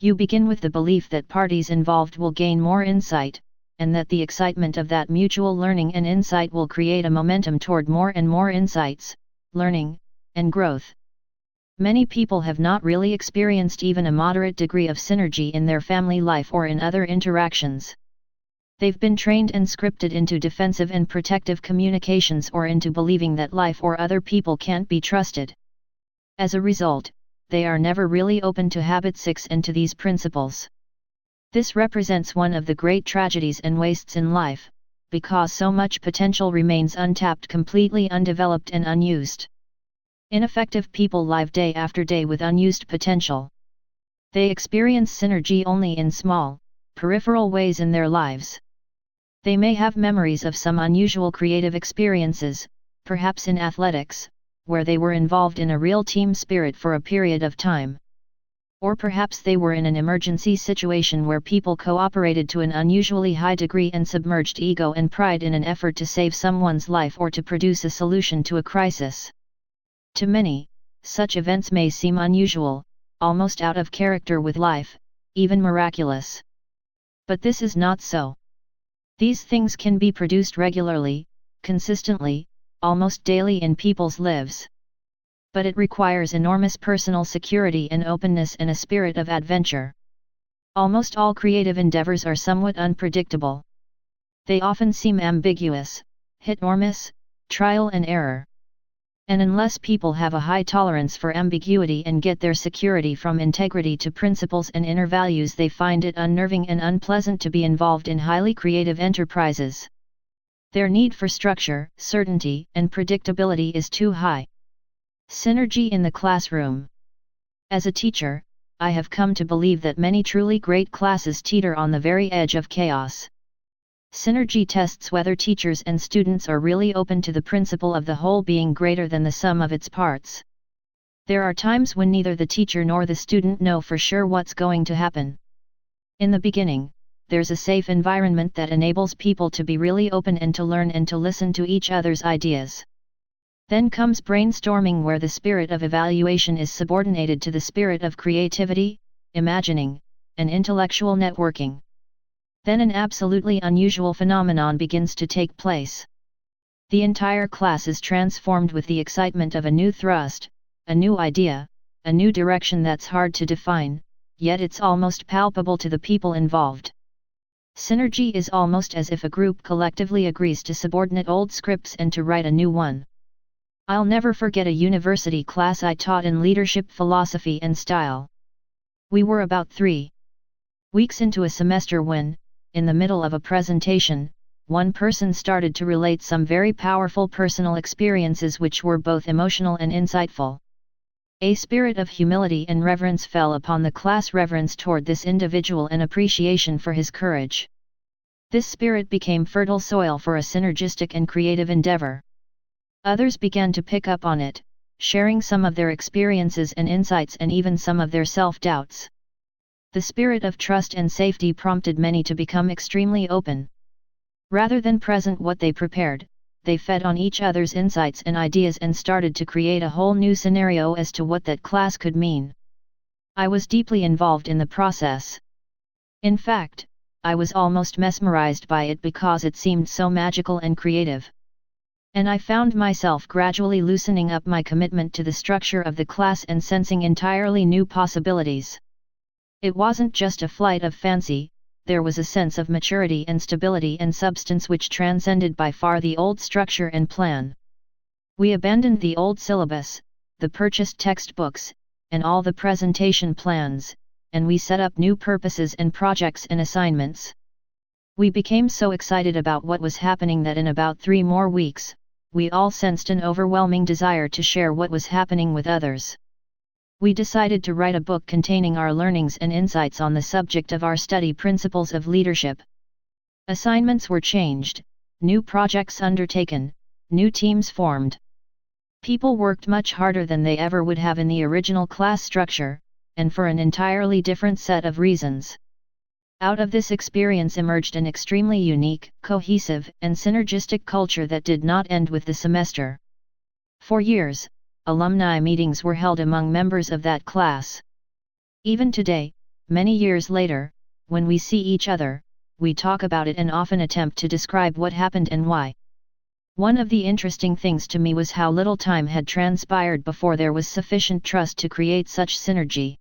You begin with the belief that parties involved will gain more insight, and that the excitement of that mutual learning and insight will create a momentum toward more and more insights, learning, and growth. Many people have not really experienced even a moderate degree of synergy in their family life or in other interactions. They've been trained and scripted into defensive and protective communications or into believing that life or other people can't be trusted. As a result, they are never really open to habit 6 and to these principles. This represents one of the great tragedies and wastes in life, because so much potential remains untapped, completely undeveloped and unused. Ineffective people live day after day with unused potential. They experience synergy only in small, peripheral ways in their lives. They may have memories of some unusual creative experiences, perhaps in athletics, where they were involved in a real team spirit for a period of time. Or perhaps they were in an emergency situation where people cooperated to an unusually high degree and submerged ego and pride in an effort to save someone's life or to produce a solution to a crisis. To many, such events may seem unusual, almost out of character with life, even miraculous. But this is not so. These things can be produced regularly, consistently, almost daily in people's lives. But it requires enormous personal security and openness and a spirit of adventure. Almost all creative endeavors are somewhat unpredictable. They often seem ambiguous, hit or miss, trial and error. And unless people have a high tolerance for ambiguity and get their security from integrity to principles and inner values, they find it unnerving and unpleasant to be involved in highly creative enterprises. Their need for structure, certainty, and predictability is too high. Synergy in the classroom. As a teacher, I have come to believe that many truly great classes teeter on the very edge of chaos. Synergy tests whether teachers and students are really open to the principle of the whole being greater than the sum of its parts. There are times when neither the teacher nor the student know for sure what's going to happen. In the beginning, there's a safe environment that enables people to be really open and to learn and to listen to each other's ideas. Then comes brainstorming, where the spirit of evaluation is subordinated to the spirit of creativity, imagining, and intellectual networking. Then an absolutely unusual phenomenon begins to take place. The entire class is transformed with the excitement of a new thrust, a new idea, a new direction that's hard to define, yet it's almost palpable to the people involved. Synergy is almost as if a group collectively agrees to subordinate old scripts and to write a new one. I'll never forget a university class I taught in leadership philosophy and style. We were about 3 weeks into a semester when, in the middle of a presentation, one person started to relate some very powerful personal experiences which were both emotional and insightful. A spirit of humility and reverence fell upon the class, reverence toward this individual and appreciation for his courage. This spirit became fertile soil for a synergistic and creative endeavor. Others began to pick up on it, sharing some of their experiences and insights and even some of their self-doubts. The spirit of trust and safety prompted many to become extremely open. Rather than present what they prepared, they fed on each other's insights and ideas and started to create a whole new scenario as to what that class could mean. I was deeply involved in the process. In fact, I was almost mesmerized by it because it seemed so magical and creative. And I found myself gradually loosening up my commitment to the structure of the class and sensing entirely new possibilities. It wasn't just a flight of fancy, there was a sense of maturity and stability and substance which transcended by far the old structure and plan. We abandoned the old syllabus, the purchased textbooks, and all the presentation plans, and we set up new purposes and projects and assignments. We became so excited about what was happening that in about 3 more weeks, we all sensed an overwhelming desire to share what was happening with others. We decided to write a book containing our learnings and insights on the subject of our study principles of leadership. Assignments were changed, new projects undertaken, new teams formed. People worked much harder than they ever would have in the original class structure, and for an entirely different set of reasons. Out of this experience emerged an extremely unique, cohesive, and synergistic culture that did not end with the semester. For years, alumni meetings were held among members of that class. Even today, many years later, when we see each other, we talk about it and often attempt to describe what happened and why. One of the interesting things to me was how little time had transpired before there was sufficient trust to create such synergy.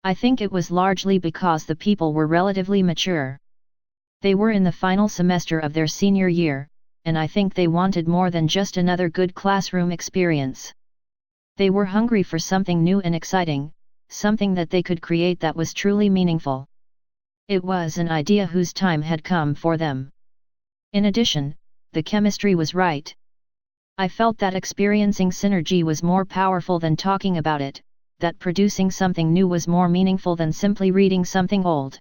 I think it was largely because the people were relatively mature. They were in the final semester of their senior year, and I think they wanted more than just another good classroom experience. They were hungry for something new and exciting, something that they could create that was truly meaningful. It was an idea whose time had come for them. In addition, the chemistry was right. I felt that experiencing synergy was more powerful than talking about it, that producing something new was more meaningful than simply reading something old.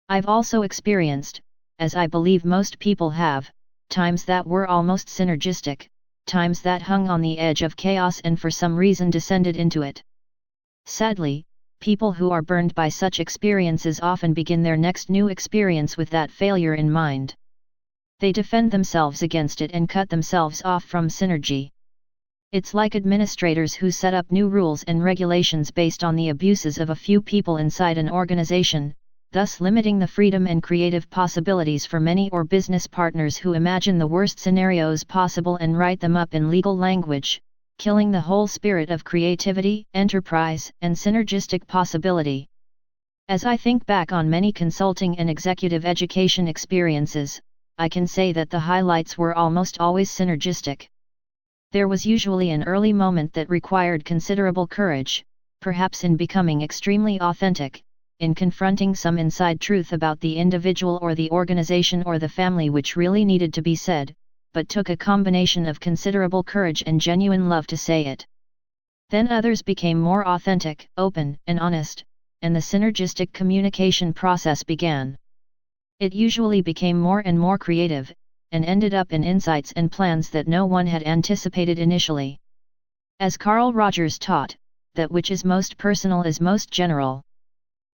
I've also experienced, as I believe most people have, times that were almost synergistic, times that hung on the edge of chaos and for some reason descended into it. Sadly, people who are burned by such experiences often begin their next new experience with that failure in mind. They defend themselves against it and cut themselves off from synergy. It's like administrators who set up new rules and regulations based on the abuses of a few people inside an organization, thus limiting the freedom and creative possibilities for many, or business partners who imagine the worst scenarios possible and write them up in legal language, killing the whole spirit of creativity, enterprise, and synergistic possibility. As I think back on many consulting and executive education experiences, I can say that the highlights were almost always synergistic. There was usually an early moment that required considerable courage, perhaps in becoming extremely authentic, in confronting some inside truth about the individual or the organization or the family which really needed to be said, but took a combination of considerable courage and genuine love to say it. Then others became more authentic, open, and honest, and the synergistic communication process began. It usually became more and more creative, and ended up in insights and plans that no one had anticipated initially. As Carl Rogers taught, that which is most personal is most general.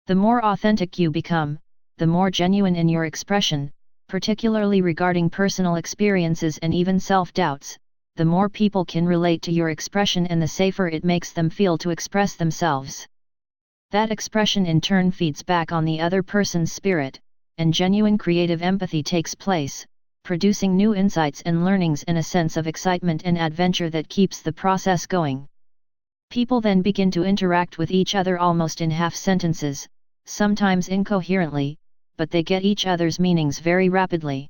The more authentic you become, the more genuine in your expression, particularly regarding personal experiences and even self-doubts, the more people can relate to your expression and the safer it makes them feel to express themselves. That expression in turn feeds back on the other person's spirit, and genuine creative empathy takes place, producing new insights and learnings and a sense of excitement and adventure that keeps the process going. People then begin to interact with each other almost in half sentences, sometimes incoherently, but they get each other's meanings very rapidly.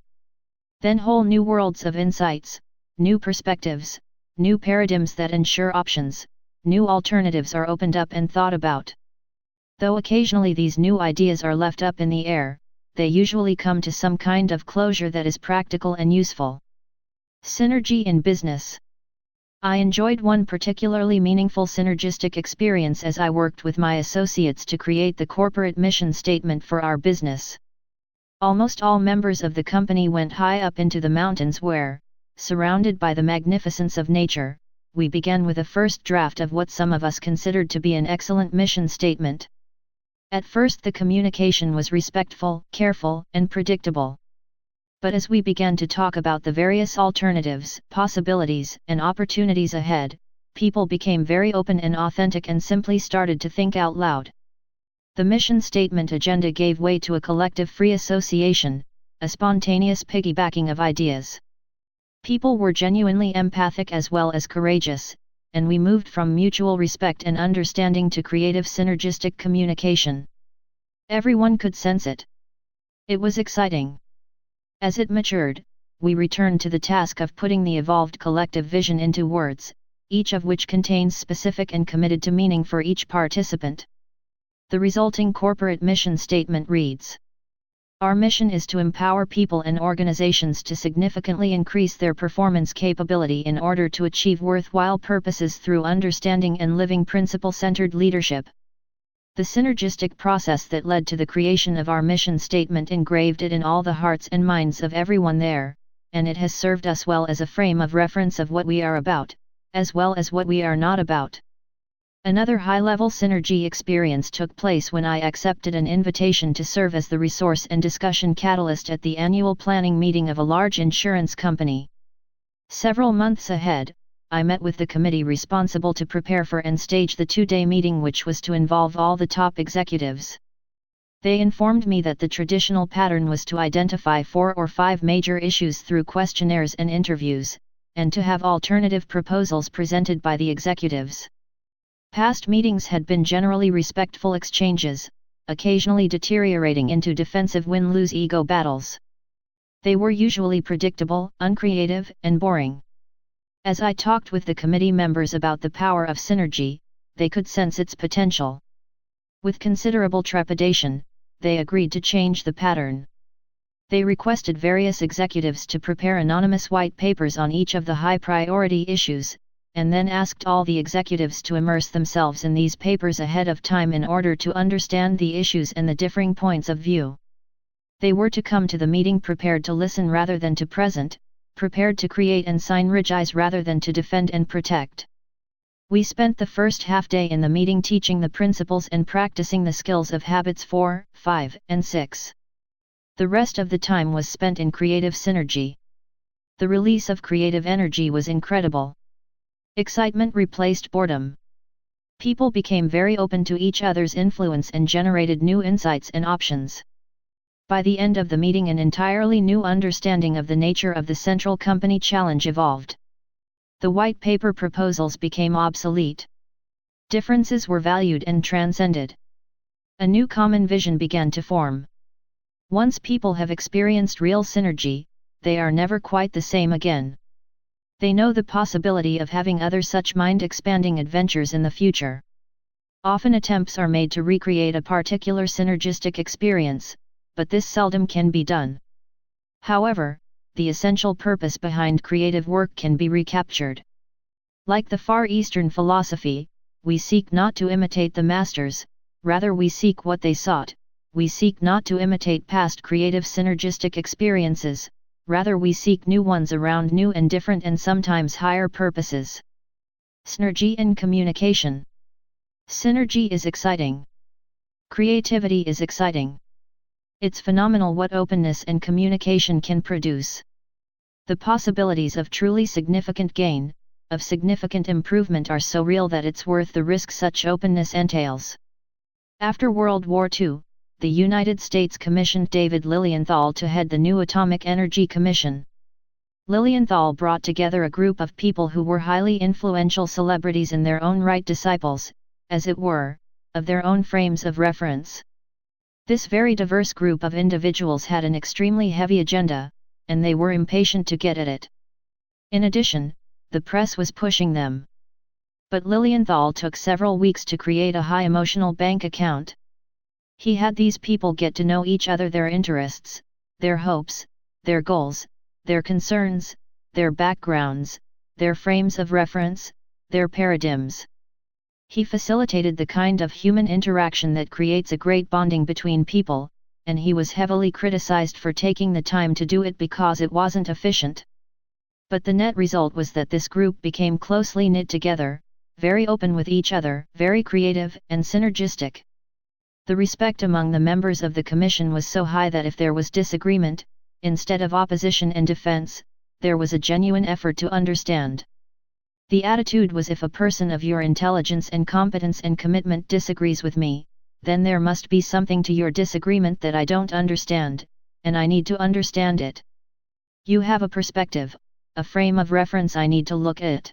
Then whole new worlds of insights, new perspectives, new paradigms that ensure options, new alternatives are opened up and thought about. Though occasionally these new ideas are left up in the air, they usually come to some kind of closure that is practical and useful. Synergy in business. I enjoyed one particularly meaningful synergistic experience as I worked with my associates to create the corporate mission statement for our business. Almost all members of the company went high up into the mountains where, surrounded by the magnificence of nature, we began with a first draft of what some of us considered to be an excellent mission statement. At first the communication was respectful, careful, and predictable. But as we began to talk about the various alternatives, possibilities, and opportunities ahead, people became very open and authentic and simply started to think out loud. The mission statement agenda gave way to a collective free association, a spontaneous piggybacking of ideas. People were genuinely empathic as well as courageous, and we moved from mutual respect and understanding to creative synergistic communication. Everyone could sense it. It was exciting. As it matured, we returned to the task of putting the evolved collective vision into words, each of which contains specific and committed to meaning for each participant. The resulting corporate mission statement reads: Our mission is to empower people and organizations to significantly increase their performance capability in order to achieve worthwhile purposes through understanding and living principle-centered leadership. The synergistic process that led to the creation of our mission statement engraved it in all the hearts and minds of everyone there, and it has served us well as a frame of reference of what we are about, as well as what we are not about. Another high-level synergy experience took place when I accepted an invitation to serve as the resource and discussion catalyst at the annual planning meeting of a large insurance company. Several months ahead, I met with the committee responsible to prepare for and stage the two-day meeting, which was to involve all the top executives. They informed me that the traditional pattern was to identify 4 or 5 major issues through questionnaires and interviews, and to have alternative proposals presented by the executives. Past meetings had been generally respectful exchanges, occasionally deteriorating into defensive win-lose ego battles. They were usually predictable, uncreative, and boring. As I talked with the committee members about the power of synergy, they could sense its potential. With considerable trepidation, they agreed to change the pattern. They requested various executives to prepare anonymous white papers on each of the high-priority issues, and then asked all the executives to immerse themselves in these papers ahead of time in order to understand the issues and the differing points of view. They were to come to the meeting prepared to listen rather than to present, prepared to create and synergize rather than to defend and protect. We spent the first half day in the meeting teaching the principles and practicing the skills of habits 4, 5, and 6. The rest of the time was spent in creative synergy. The release of creative energy was incredible. Excitement replaced boredom. People became very open to each other's influence and generated new insights and options. By the end of the meeting, an entirely new understanding of the nature of the central company challenge evolved. The white paper proposals became obsolete. Differences were valued and transcended. A new common vision began to form. Once people have experienced real synergy, they are never quite the same again. They know the possibility of having other such mind-expanding adventures in the future. Often attempts are made to recreate a particular synergistic experience, but this seldom can be done. However, the essential purpose behind creative work can be recaptured. Like the Far Eastern philosophy, we seek not to imitate the masters, rather we seek what they sought. We seek not to imitate past creative synergistic experiences, rather we seek new ones around new and different and sometimes higher purposes. Synergy in communication. Synergy is exciting. Creativity is exciting. It's phenomenal what openness and communication can produce. The possibilities of truly significant gain, of significant improvement are so real that it's worth the risk such openness entails. After World War II, the United States commissioned David Lilienthal to head the new Atomic Energy Commission. Lilienthal brought together a group of people who were highly influential celebrities in their own right, disciples, as it were, of their own frames of reference. This very diverse group of individuals had an extremely heavy agenda, and they were impatient to get at it. In addition, the press was pushing them. But Lilienthal took several weeks to create a high emotional bank account. He had these people get to know each other, their interests, their hopes, their goals, their concerns, their backgrounds, their frames of reference, their paradigms. He facilitated the kind of human interaction that creates a great bonding between people, and he was heavily criticized for taking the time to do it because it wasn't efficient. But the net result was that this group became closely knit together, very open with each other, very creative and synergistic. The respect among the members of the commission was so high that if there was disagreement, instead of opposition and defense, there was a genuine effort to understand. The attitude was, if a person of your intelligence and competence and commitment disagrees with me, then there must be something to your disagreement that I don't understand, and I need to understand it. You have a perspective, a frame of reference I need to look at.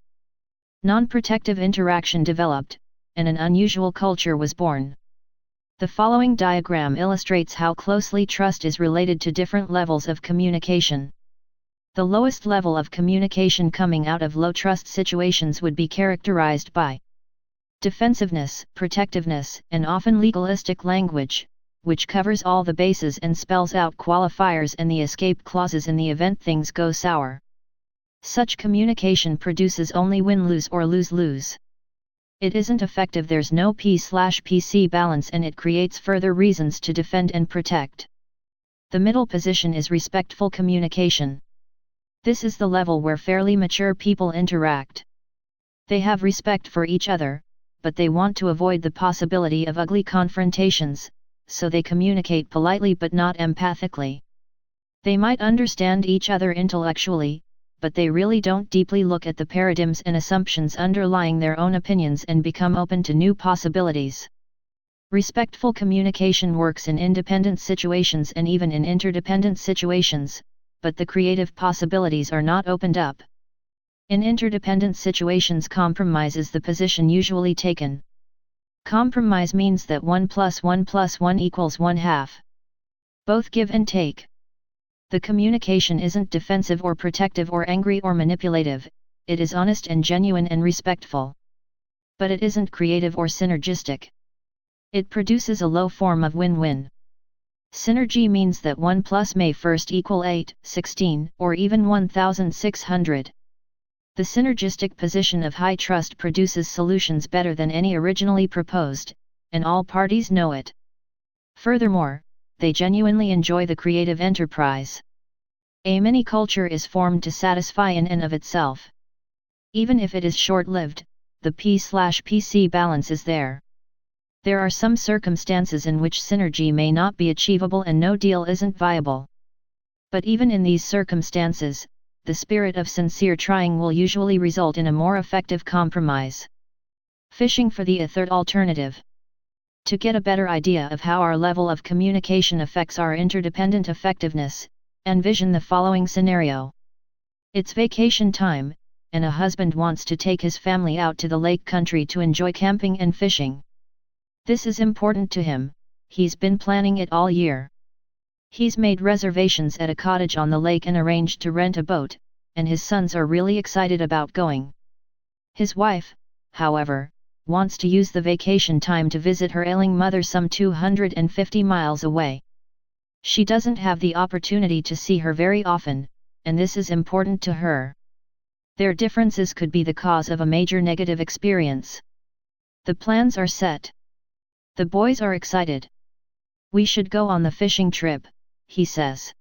Non-protective interaction developed, and an unusual culture was born. The following diagram illustrates how closely trust is related to different levels of communication. The lowest level of communication coming out of low trust situations would be characterized by defensiveness, protectiveness, and often legalistic language, which covers all the bases and spells out qualifiers and the escape clauses in the event things go sour. Such communication produces only win-lose or lose-lose. It isn't effective, there's no P/PC balance, and it creates further reasons to defend and protect. The middle position is respectful communication. This is the level where fairly mature people interact. They have respect for each other, but they want to avoid the possibility of ugly confrontations, so they communicate politely but not empathically. They might understand each other intellectually, but they really don't deeply look at the paradigms and assumptions underlying their own opinions and become open to new possibilities. Respectful communication works in independent situations and even in interdependent situations, but the creative possibilities are not opened up. In interdependent situations, compromise is the position usually taken. Compromise means that 1 + 1 + 1 = 1/2. Both give and take. The communication isn't defensive or protective or angry or manipulative, it is honest and genuine and respectful. But it isn't creative or synergistic. It produces a low form of win-win. Synergy means that 1 + may first equal 8, 16, or even 1600. The synergistic position of high trust produces solutions better than any originally proposed, and all parties know it. Furthermore, they genuinely enjoy the creative enterprise. A mini-culture is formed to satisfy in and of itself. Even if it is short-lived, the P/PC balance is there. There are some circumstances in which synergy may not be achievable and no deal isn't viable. But even in these circumstances, the spirit of sincere trying will usually result in a more effective compromise. Fishing for the third alternative. To get a better idea of how our level of communication affects our interdependent effectiveness, envision the following scenario. It's vacation time, and a husband wants to take his family out to the lake country to enjoy camping and fishing. This is important to him, he's been planning it all year. He's made reservations at a cottage on the lake and arranged to rent a boat, and his sons are really excited about going. His wife, however, wants to use the vacation time to visit her ailing mother some 250 miles away. She doesn't have the opportunity to see her very often, and this is important to her. Their differences could be the cause of a major negative experience. The plans are set. The boys are excited. We should go on the fishing trip, he says.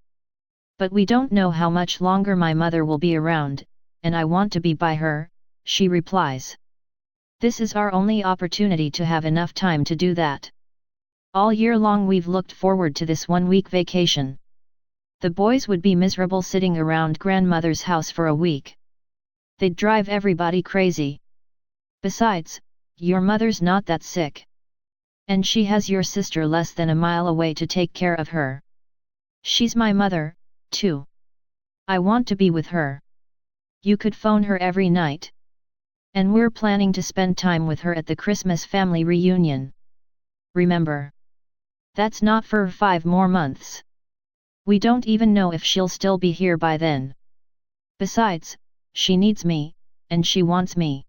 But we don't know how much longer my mother will be around, and I want to be by her, she replies. This is our only opportunity to have enough time to do that. All year long we've looked forward to this 1-week vacation. The boys would be miserable sitting around grandmother's house for a week. They'd drive everybody crazy. Besides, your mother's not that sick. And she has your sister less than a mile away to take care of her. She's my mother, too. I want to be with her. You could phone her every night. And we're planning to spend time with her at the Christmas family reunion. Remember. That's not for 5 more months. We don't even know if she'll still be here by then. Besides, she needs me, and she wants me.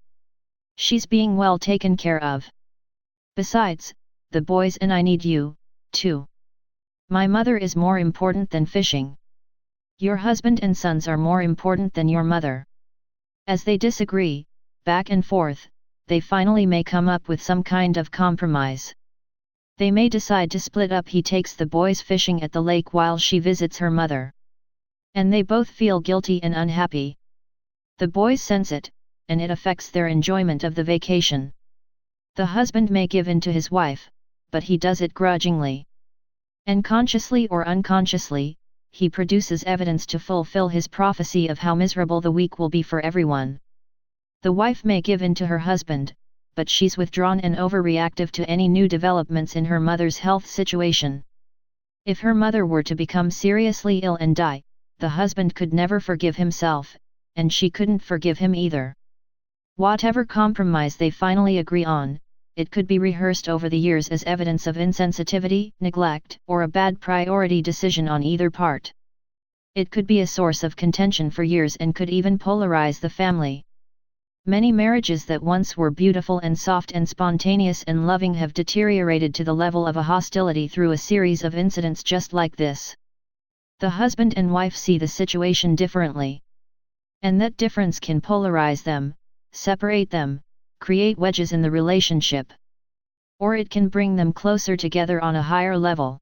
She's being well taken care of. Besides, the boys and I need you, too. My mother is more important than fishing. Your husband and sons are more important than your mother. As they disagree, back and forth, they finally may come up with some kind of compromise. They may decide to split up. He takes the boys fishing at the lake while she visits her mother. And they both feel guilty and unhappy. The boys sense it, and it affects their enjoyment of the vacation. The husband may give in to his wife, but he does it grudgingly. And consciously or unconsciously, he produces evidence to fulfill his prophecy of how miserable the week will be for everyone. The wife may give in to her husband, but she's withdrawn and overreactive to any new developments in her mother's health situation. If her mother were to become seriously ill and die, the husband could never forgive himself, and she couldn't forgive him either. Whatever compromise they finally agree on, it could be rehearsed over the years as evidence of insensitivity, neglect, or a bad priority decision on either part. It could be a source of contention for years and could even polarize the family. Many marriages that once were beautiful and soft and spontaneous and loving have deteriorated to the level of a hostility through a series of incidents just like this. The husband and wife see the situation differently. And that difference can polarize them, separate them, create wedges in the relationship. Or it can bring them closer together on a higher level.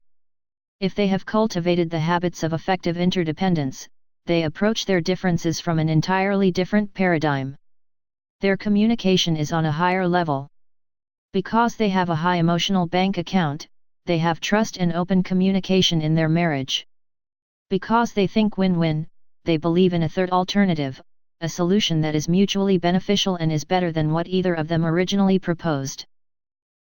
If they have cultivated the habits of effective interdependence, they approach their differences from an entirely different paradigm. Their communication is on a higher level. Because they have a high emotional bank account, they have trust and open communication in their marriage. Because they think win-win, they believe in a third alternative, a solution that is mutually beneficial and is better than what either of them originally proposed.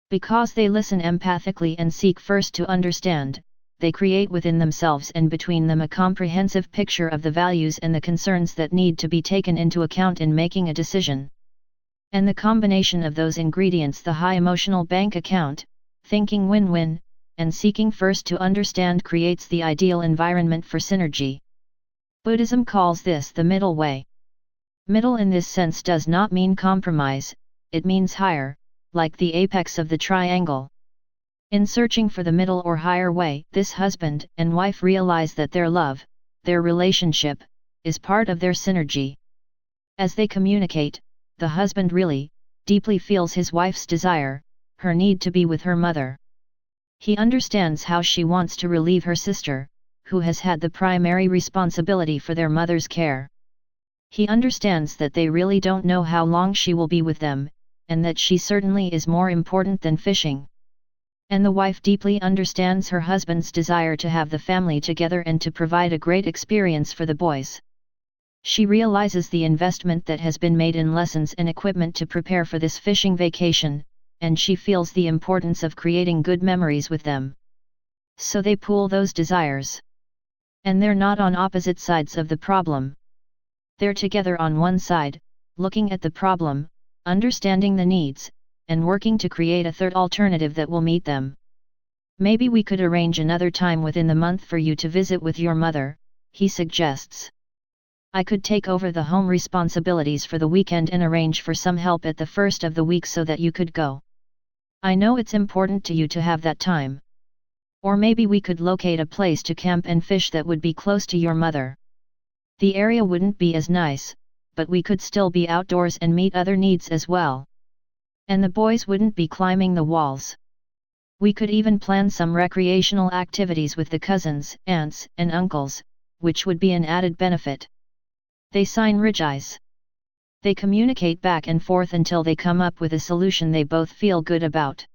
Because they listen empathically and seek first to understand, they create within themselves and between them a comprehensive picture of the values and the concerns that need to be taken into account in making a decision. And the combination of those ingredients, the high emotional bank account, thinking win-win, and seeking first to understand, creates the ideal environment for synergy. Buddhism calls this the middle way. Middle in this sense does not mean compromise, it means higher, like the apex of the triangle. In searching for the middle or higher way, this husband and wife realize that their love, their relationship, is part of their synergy. As they communicate, the husband really, deeply feels his wife's desire, her need to be with her mother. He understands how she wants to relieve her sister, who has had the primary responsibility for their mother's care. He understands that they really don't know how long she will be with them, and that she certainly is more important than fishing. And the wife deeply understands her husband's desire to have the family together and to provide a great experience for the boys. She realizes the investment that has been made in lessons and equipment to prepare for this fishing vacation, and she feels the importance of creating good memories with them. So they pool those desires. And they're not on opposite sides of the problem. They're together on one side, looking at the problem, understanding the needs, and working to create a third alternative that will meet them. Maybe we could arrange another time within the month for you to visit with your mother, he suggests. I could take over the home responsibilities for the weekend and arrange for some help at the first of the week so that you could go. I know it's important to you to have that time. Or maybe we could locate a place to camp and fish that would be close to your mother. The area wouldn't be as nice, but we could still be outdoors and meet other needs as well. And the boys wouldn't be climbing the walls. We could even plan some recreational activities with the cousins, aunts, and uncles, which would be an added benefit. They synergize. They communicate back and forth until they come up with a solution they both feel good about.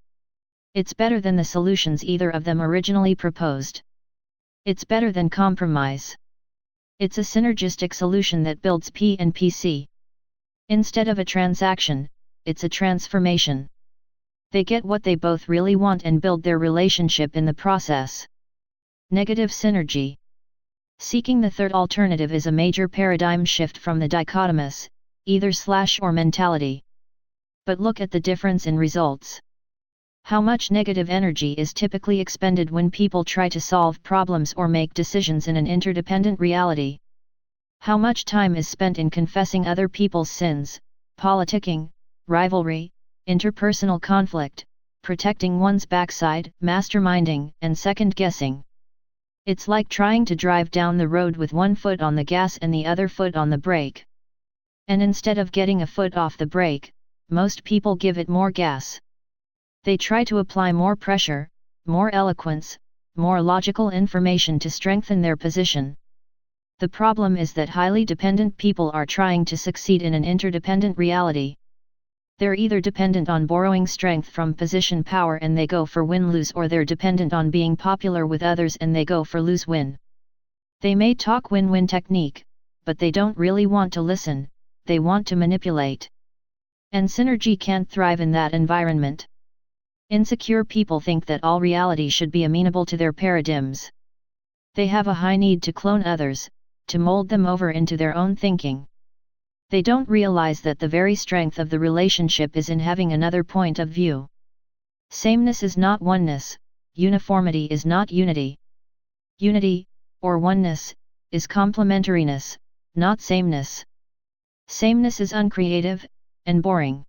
It's better than the solutions either of them originally proposed. It's better than compromise. It's a synergistic solution that builds P and PC. Instead of a transaction, it's a transformation. They get what they both really want and build their relationship in the process. Negative synergy. Seeking the third alternative is a major paradigm shift from the dichotomous, either/or mentality. But look at the difference in results. How much negative energy is typically expended when people try to solve problems or make decisions in an interdependent reality? How much time is spent in confessing other people's sins, politicking, rivalry, interpersonal conflict, protecting one's backside, masterminding, and second-guessing? It's like trying to drive down the road with one foot on the gas and the other foot on the brake. And instead of getting a foot off the brake, most people give it more gas. They try to apply more pressure, more eloquence, more logical information to strengthen their position. The problem is that highly dependent people are trying to succeed in an interdependent reality. They're either dependent on borrowing strength from position power and they go for win-lose, or they're dependent on being popular with others and they go for lose-win. They may talk win-win technique, but they don't really want to listen, they want to manipulate. And synergy can't thrive in that environment. Insecure people think that all reality should be amenable to their paradigms. They have a high need to clone others, to mold them over into their own thinking. They don't realize that the very strength of the relationship is in having another point of view. Sameness is not oneness, uniformity is not unity. Unity, or oneness, is complementariness, not sameness. Sameness is uncreative, and boring.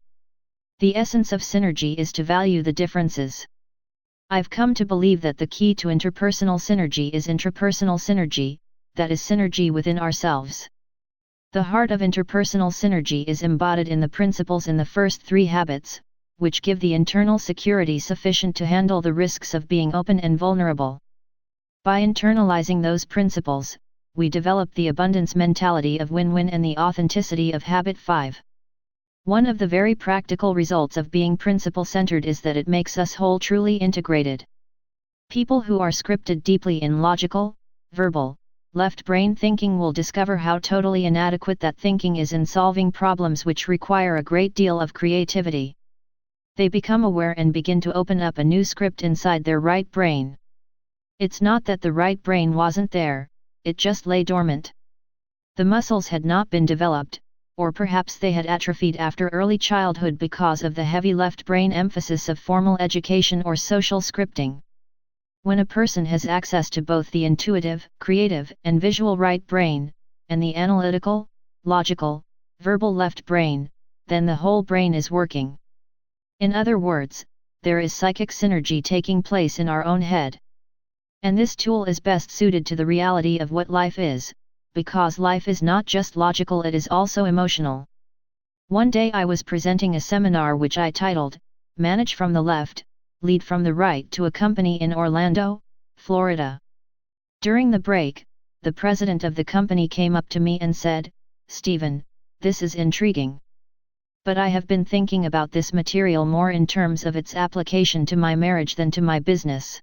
The essence of synergy is to value the differences. I've come to believe that the key to interpersonal synergy is intrapersonal synergy, that is synergy within ourselves. The heart of interpersonal synergy is embodied in the principles in the first 3 habits, which give the internal security sufficient to handle the risks of being open and vulnerable. By internalizing those principles, we develop the abundance mentality of win-win and the authenticity of habit 5. One of the very practical results of being principle-centered is that it makes us whole, truly integrated. People who are scripted deeply in logical, verbal, left-brain thinking will discover how totally inadequate that thinking is in solving problems which require a great deal of creativity. They become aware and begin to open up a new script inside their right brain. It's not that the right brain wasn't there, it just lay dormant. The muscles had not been developed, or perhaps they had atrophied after early childhood because of the heavy left brain emphasis of formal education or social scripting. When a person has access to both the intuitive, creative, and visual right brain, and the analytical, logical, verbal left brain, then the whole brain is working. In other words, there is psychic synergy taking place in our own head. And this tool is best suited to the reality of what life is, because life is not just logical, it is also emotional. One day I was presenting a seminar which I titled, Manage from the Left, Lead from the Right, to a company in Orlando, Florida. During the break, the president of the company came up to me and said, "Stephen, this is intriguing. But I have been thinking about this material more in terms of its application to my marriage than to my business.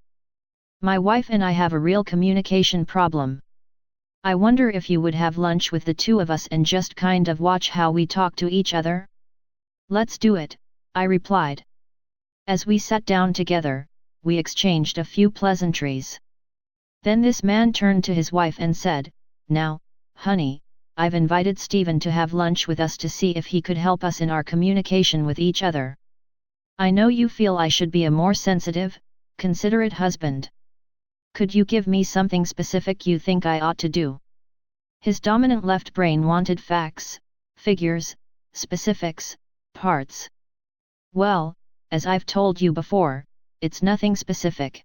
My wife and I have a real communication problem. I wonder if you would have lunch with the two of us and just kind of watch how we talk to each other?" "Let's do it," I replied. As we sat down together, we exchanged a few pleasantries. Then this man turned to his wife and said, "Now, honey, I've invited Stephen to have lunch with us to see if he could help us in our communication with each other. I know you feel I should be a more sensitive, considerate husband. Could you give me something specific you think I ought to do?" His dominant left brain wanted facts, figures, specifics, parts. "Well, as I've told you before, it's nothing specific.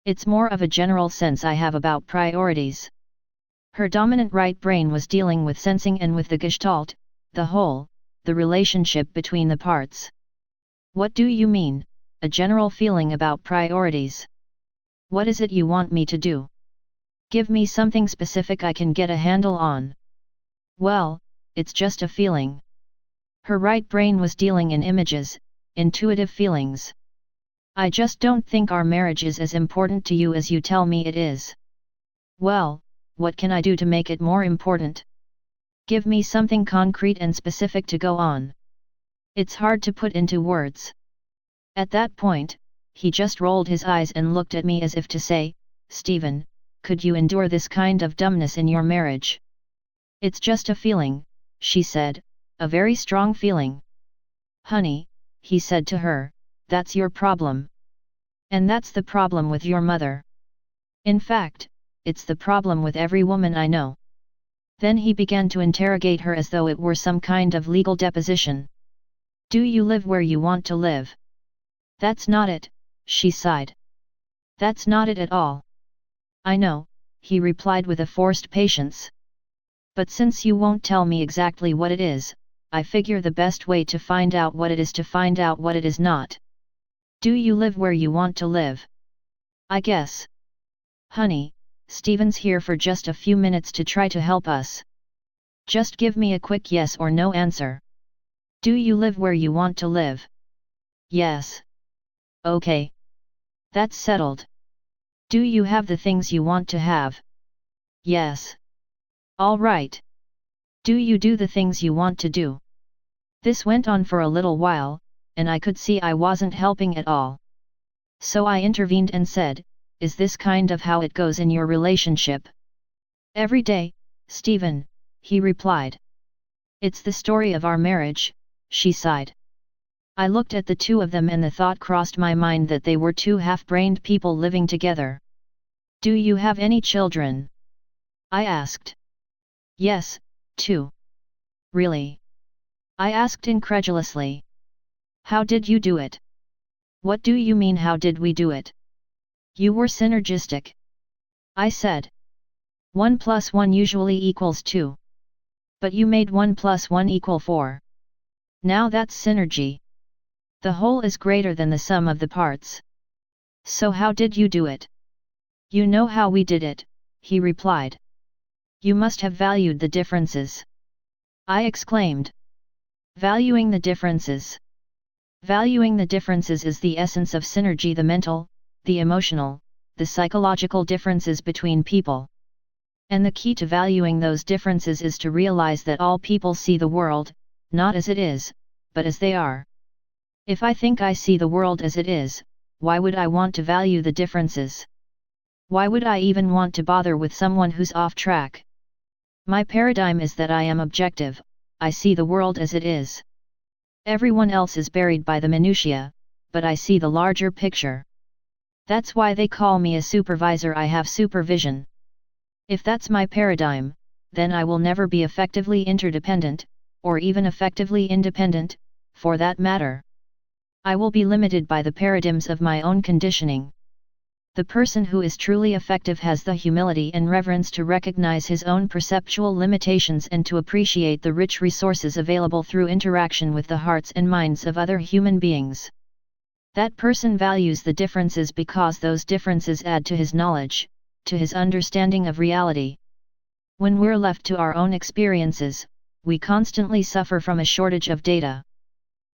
It's more of a general sense I have about priorities." Her dominant right brain was dealing with sensing and with the gestalt, the whole, the relationship between the parts. "What do you mean, a general feeling about priorities? What is it you want me to do? Give me something specific I can get a handle on." "Well, it's just a feeling." Her right brain was dealing in images, intuitive feelings. "I just don't think our marriage is as important to you as you tell me it is." "Well, what can I do to make it more important? Give me something concrete and specific to go on." "It's hard to put into words." At that point, he just rolled his eyes and looked at me as if to say, "Stephen, could you endure this kind of dumbness in your marriage?" "It's just a feeling," she said, "a very strong feeling." "Honey," he said to her, "that's your problem. And that's the problem with your mother. In fact, it's the problem with every woman I know." Then he began to interrogate her as though it were some kind of legal deposition. "Do you live where you want to live?" "That's not it," she sighed. "That's not it at all." "I know," he replied with a forced patience. "But since you won't tell me exactly what it is, I figure the best way to find out what it is to find out what it is not. Do you live where you want to live?" "I guess." "Honey, Stephen's here for just a few minutes to try to help us. Just give me a quick yes or no answer." Do you live where you want to live? Yes. Okay. That's settled. Do you have the things you want to have? Yes. All right. Do you do the things you want to do? This went on for a little while, and I could see I wasn't helping at all. So I intervened and said, "Is this kind of how it goes in your relationship?" "Every day, Stephen," he replied. "It's the story of our marriage," she sighed. I looked at the two of them and the thought crossed my mind that they were two half-brained people living together. "Do you have any children?" I asked. "Yes, two." "Really?" I asked incredulously. "How did you do it?" "What do you mean how did we do it?" "You were synergistic," I said. 1 plus 1 usually equals 2. But you made 1 plus 1 equal 4. Now that's synergy. The whole is greater than the sum of the parts. So how did you do it? "You know how we did it," he replied. "You must have valued the differences," I exclaimed. Valuing the differences. Valuing the differences is the essence of synergy, the mental, the emotional, the psychological differences between people. And the key to valuing those differences is to realize that all people see the world, not as it is, but as they are. If I think I see the world as it is, why would I want to value the differences? Why would I even want to bother with someone who's off track? My paradigm is that I am objective, I see the world as it is. Everyone else is buried by the minutiae, but I see the larger picture. That's why they call me a supervisor. I have supervision. If that's my paradigm, then I will never be effectively interdependent, or even effectively independent, for that matter. I will be limited by the paradigms of my own conditioning. The person who is truly effective has the humility and reverence to recognize his own perceptual limitations and to appreciate the rich resources available through interaction with the hearts and minds of other human beings. That person values the differences because those differences add to his knowledge, to his understanding of reality. When we're left to our own experiences, we constantly suffer from a shortage of data.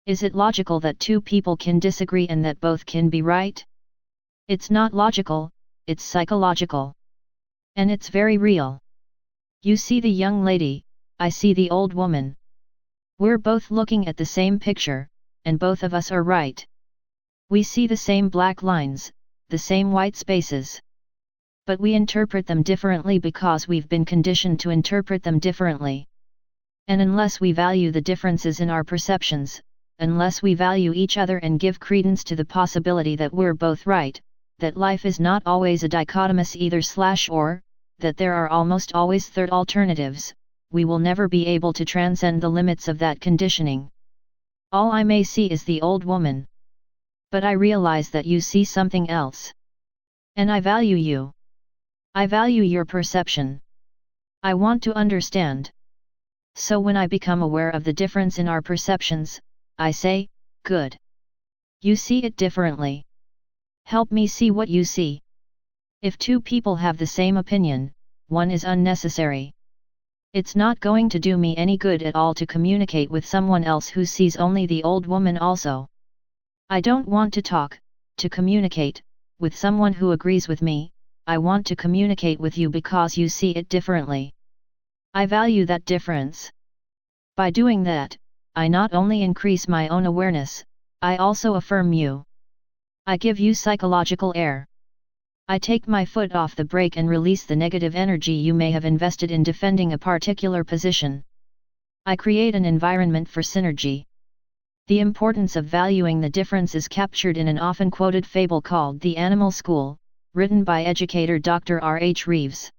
Is it logical that two people can disagree and that both can be right? It's not logical, it's psychological. And it's very real. You see the young lady, I see the old woman. We're both looking at the same picture, and both of us are right. We see the same black lines, the same white spaces. But we interpret them differently because we've been conditioned to interpret them differently. And unless we value the differences in our perceptions, unless we value each other and give credence to the possibility that we're both right, that life is not always a dichotomous either/or, that there are almost always third alternatives, we will never be able to transcend the limits of that conditioning. All I may see is the old woman. But I realize that you see something else. And I value you. I value your perception. I want to understand. So when I become aware of the difference in our perceptions, I say, good. You see it differently. Help me see what you see. If two people have the same opinion, one is unnecessary. It's not going to do me any good at all to communicate with someone else who sees only the old woman also. I don't want to talk, to communicate, with someone who agrees with me. I want to communicate with you because you see it differently. I value that difference. By doing that, I not only increase my own awareness, I also affirm you. I give you psychological air. I take my foot off the brake and release the negative energy you may have invested in defending a particular position. I create an environment for synergy. The importance of valuing the difference is captured in an often quoted fable called The Animal School, written by educator Dr. R. H. Reeves.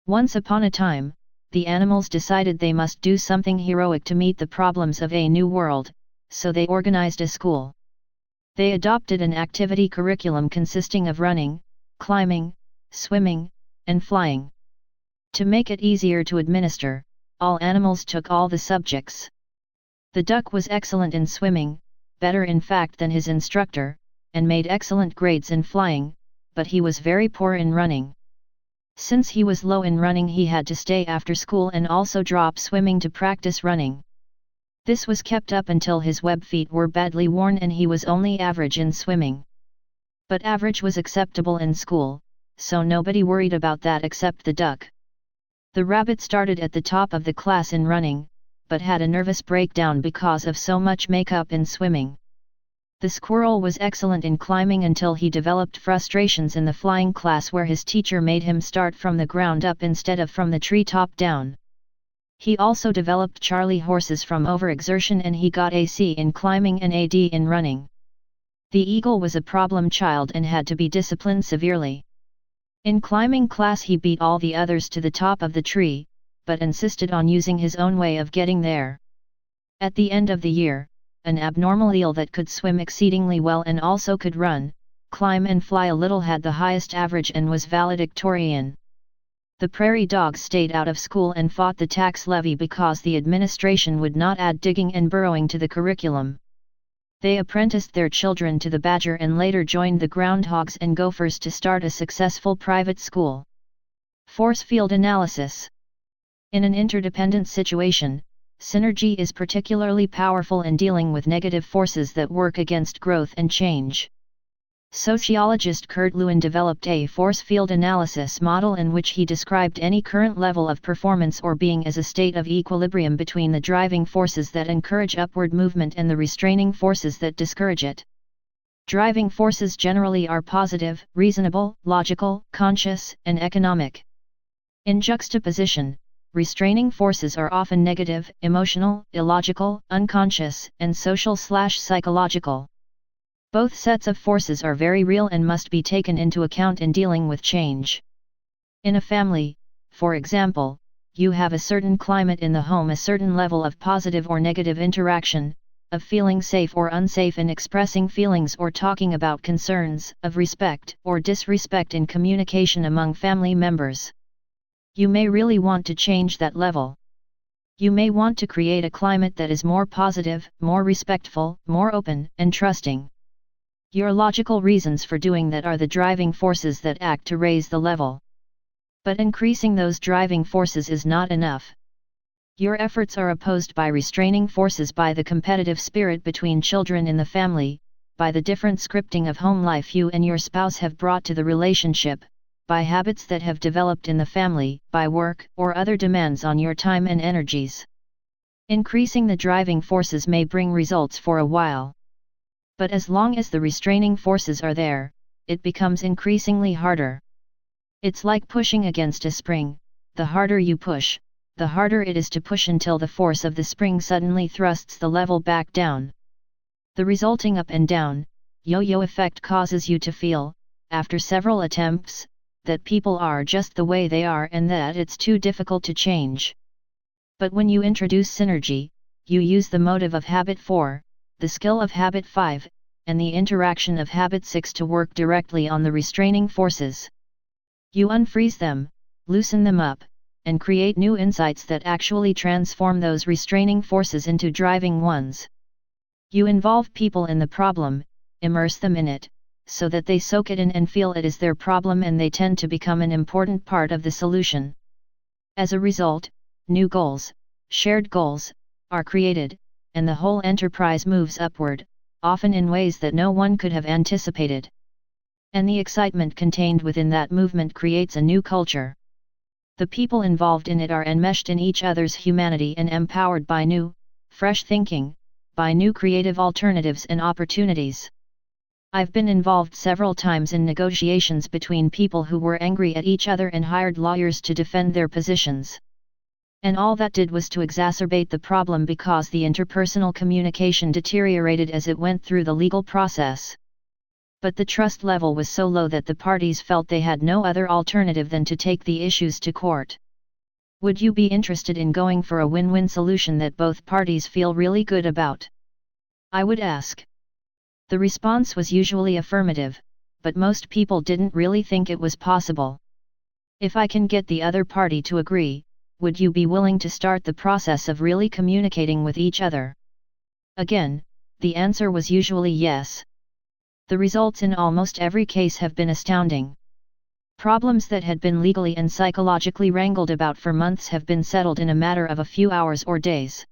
Once upon a time, the animals decided they must do something heroic to meet the problems of a new world, so they organized a school. They adopted an activity curriculum consisting of running, climbing, swimming, and flying. To make it easier to administer, all animals took all the subjects. The duck was excellent in swimming, better in fact than his instructor, and made excellent grades in flying, but he was very poor in running. Since he was low in running, he had to stay after school and also drop swimming to practice running. This was kept up until his web feet were badly worn and he was only average in swimming. But average was acceptable in school, so nobody worried about that except the duck. The rabbit started at the top of the class in running, but had a nervous breakdown because of so much makeup in swimming. The squirrel was excellent in climbing until he developed frustrations in the flying class where his teacher made him start from the ground up instead of from the treetop down. He also developed Charlie horses from overexertion and he got a C in climbing and a D in running. The eagle was a problem child and had to be disciplined severely. In climbing class he beat all the others to the top of the tree, but insisted on using his own way of getting there. At the end of the year, an abnormal eel that could swim exceedingly well and also could run, climb and fly a little had the highest average and was valedictorian. The prairie dogs stayed out of school and fought the tax levy because the administration would not add digging and burrowing to the curriculum. They apprenticed their children to the badger and later joined the groundhogs and gophers to start a successful private school. Force field analysis. In an interdependent situation, synergy is particularly powerful in dealing with negative forces that work against growth and change. Sociologist Kurt Lewin developed a force field analysis model in which he described any current level of performance or being as a state of equilibrium between the driving forces that encourage upward movement and the restraining forces that discourage it. Driving forces generally are positive, reasonable, logical, conscious, and economic. In juxtaposition, restraining forces are often negative, emotional, illogical, unconscious, and social/psychological. Both sets of forces are very real and must be taken into account in dealing with change. In a family, for example, you have a certain climate in the home, a certain level of positive or negative interaction, of feeling safe or unsafe in expressing feelings or talking about concerns, of respect or disrespect in communication among family members. You may really want to change that level. You may want to create a climate that is more positive, more respectful, more open, and trusting. Your logical reasons for doing that are the driving forces that act to raise the level. But increasing those driving forces is not enough. Your efforts are opposed by restraining forces, by the competitive spirit between children in the family, by the different scripting of home life you and your spouse have brought to the relationship, by habits that have developed in the family, by work or other demands on your time and energies. Increasing the driving forces may bring results for a while. But as long as the restraining forces are there, it becomes increasingly harder. It's like pushing against a spring. The harder you push, the harder it is to push until the force of the spring suddenly thrusts the level back down. The resulting up and down, yo-yo effect causes you to feel, after several attempts, that people are just the way they are and that it's too difficult to change. But when you introduce synergy, you use the motive of habit 4, the skill of habit 5, and the interaction of habit 6 to work directly on the restraining forces. You unfreeze them, loosen them up, and create new insights that actually transform those restraining forces into driving ones. You involve people in the problem, immerse them in it, so that they soak it in and feel it is their problem, and they tend to become an important part of the solution. As a result, new goals, shared goals, are created, and the whole enterprise moves upward, often in ways that no one could have anticipated. And the excitement contained within that movement creates a new culture. The people involved in it are enmeshed in each other's humanity and empowered by new, fresh thinking, by new creative alternatives and opportunities. I've been involved several times in negotiations between people who were angry at each other and hired lawyers to defend their positions. And all that did was to exacerbate the problem because the interpersonal communication deteriorated as it went through the legal process. But the trust level was so low that the parties felt they had no other alternative than to take the issues to court. Would you be interested in going for a win-win solution that both parties feel really good about? I would ask. The response was usually affirmative, but most people didn't really think it was possible. If I can get the other party to agree, would you be willing to start the process of really communicating with each other? Again, the answer was usually yes. The results in almost every case have been astounding. Problems that had been legally and psychologically wrangled about for months have been settled in a matter of a few hours or days.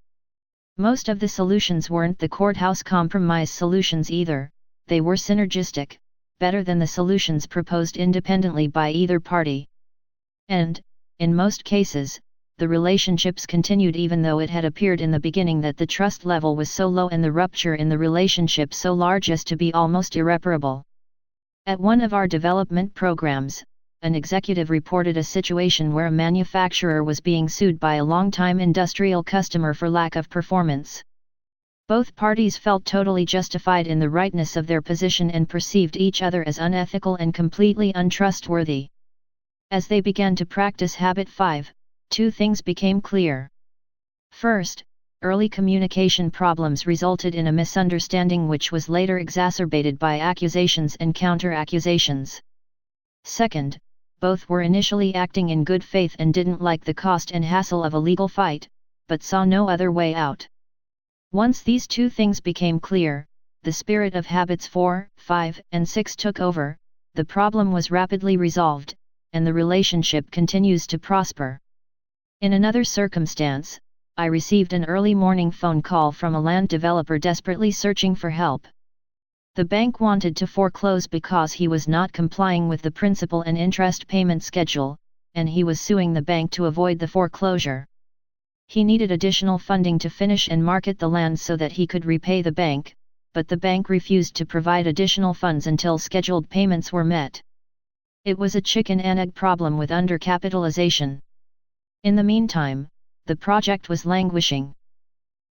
Most of the solutions weren't the courthouse compromise solutions either, they were synergistic, better than the solutions proposed independently by either party. And, in most cases, the relationships continued even though it had appeared in the beginning that the trust level was so low and the rupture in the relationship so large as to be almost irreparable. At one of our development programs, an executive reported a situation where a manufacturer was being sued by a long-time industrial customer for lack of performance. Both parties felt totally justified in the rightness of their position and perceived each other as unethical and completely untrustworthy. As they began to practice Habit 5, two things became clear. First, early communication problems resulted in a misunderstanding which was later exacerbated by accusations and counter-accusations. Second, both were initially acting in good faith and didn't like the cost and hassle of a legal fight, but saw no other way out. Once these two things became clear, the spirit of Habits 4, 5, and 6 took over, the problem was rapidly resolved, and the relationship continues to prosper. In another circumstance, I received an early morning phone call from a land developer desperately searching for help. The bank wanted to foreclose because he was not complying with the principal and interest payment schedule, and he was suing the bank to avoid the foreclosure. He needed additional funding to finish and market the land so that he could repay the bank, but the bank refused to provide additional funds until scheduled payments were met. It was a chicken and egg problem with undercapitalization. In the meantime, the project was languishing.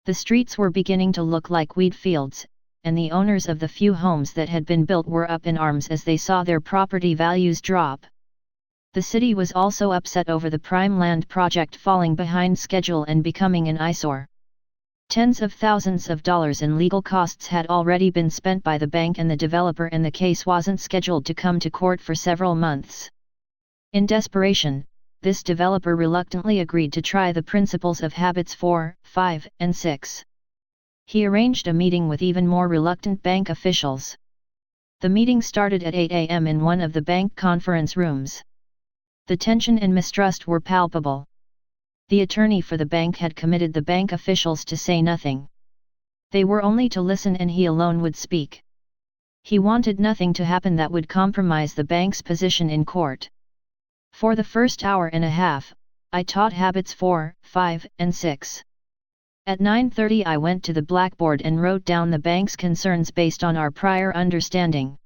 The streets were beginning to look like wheat fields, and the owners of the few homes that had been built were up in arms as they saw their property values drop. The city was also upset over the prime land project falling behind schedule and becoming an eyesore. Tens of thousands of dollars in legal costs had already been spent by the bank and the developer, and the case wasn't scheduled to come to court for several months. In desperation, this developer reluctantly agreed to try the principles of Habits 4, 5, and 6. He arranged a meeting with even more reluctant bank officials. The meeting started at 8 a.m. in one of the bank conference rooms. The tension and mistrust were palpable. The attorney for the bank had committed the bank officials to say nothing. They were only to listen and he alone would speak. He wanted nothing to happen that would compromise the bank's position in court. For the first hour and a half, I taught Habits 4, 5, and 6. At 9:30 I went to the blackboard and wrote down the bank's concerns based on our prior understanding.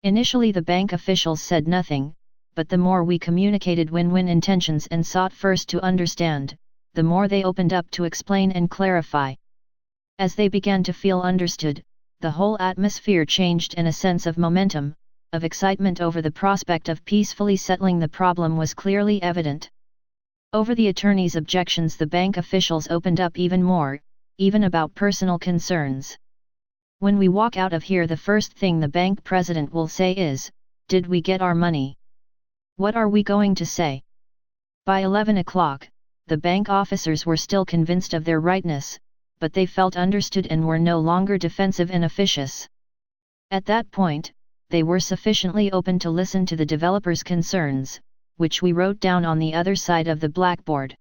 Initially the bank officials said nothing, but the more we communicated win-win intentions and sought first to understand, the more they opened up to explain and clarify. As they began to feel understood, the whole atmosphere changed and a sense of momentum, of excitement over the prospect of peacefully settling the problem was clearly evident. Over the attorney's objections the bank officials opened up even more, even about personal concerns. When we walk out of here the first thing the bank president will say is, "Did we get our money?" What are we going to say? By 11 o'clock, the bank officers were still convinced of their rightness, but they felt understood and were no longer defensive and officious. At that point, they were sufficiently open to listen to the developer's concerns, which we wrote down on the other side of the blackboard.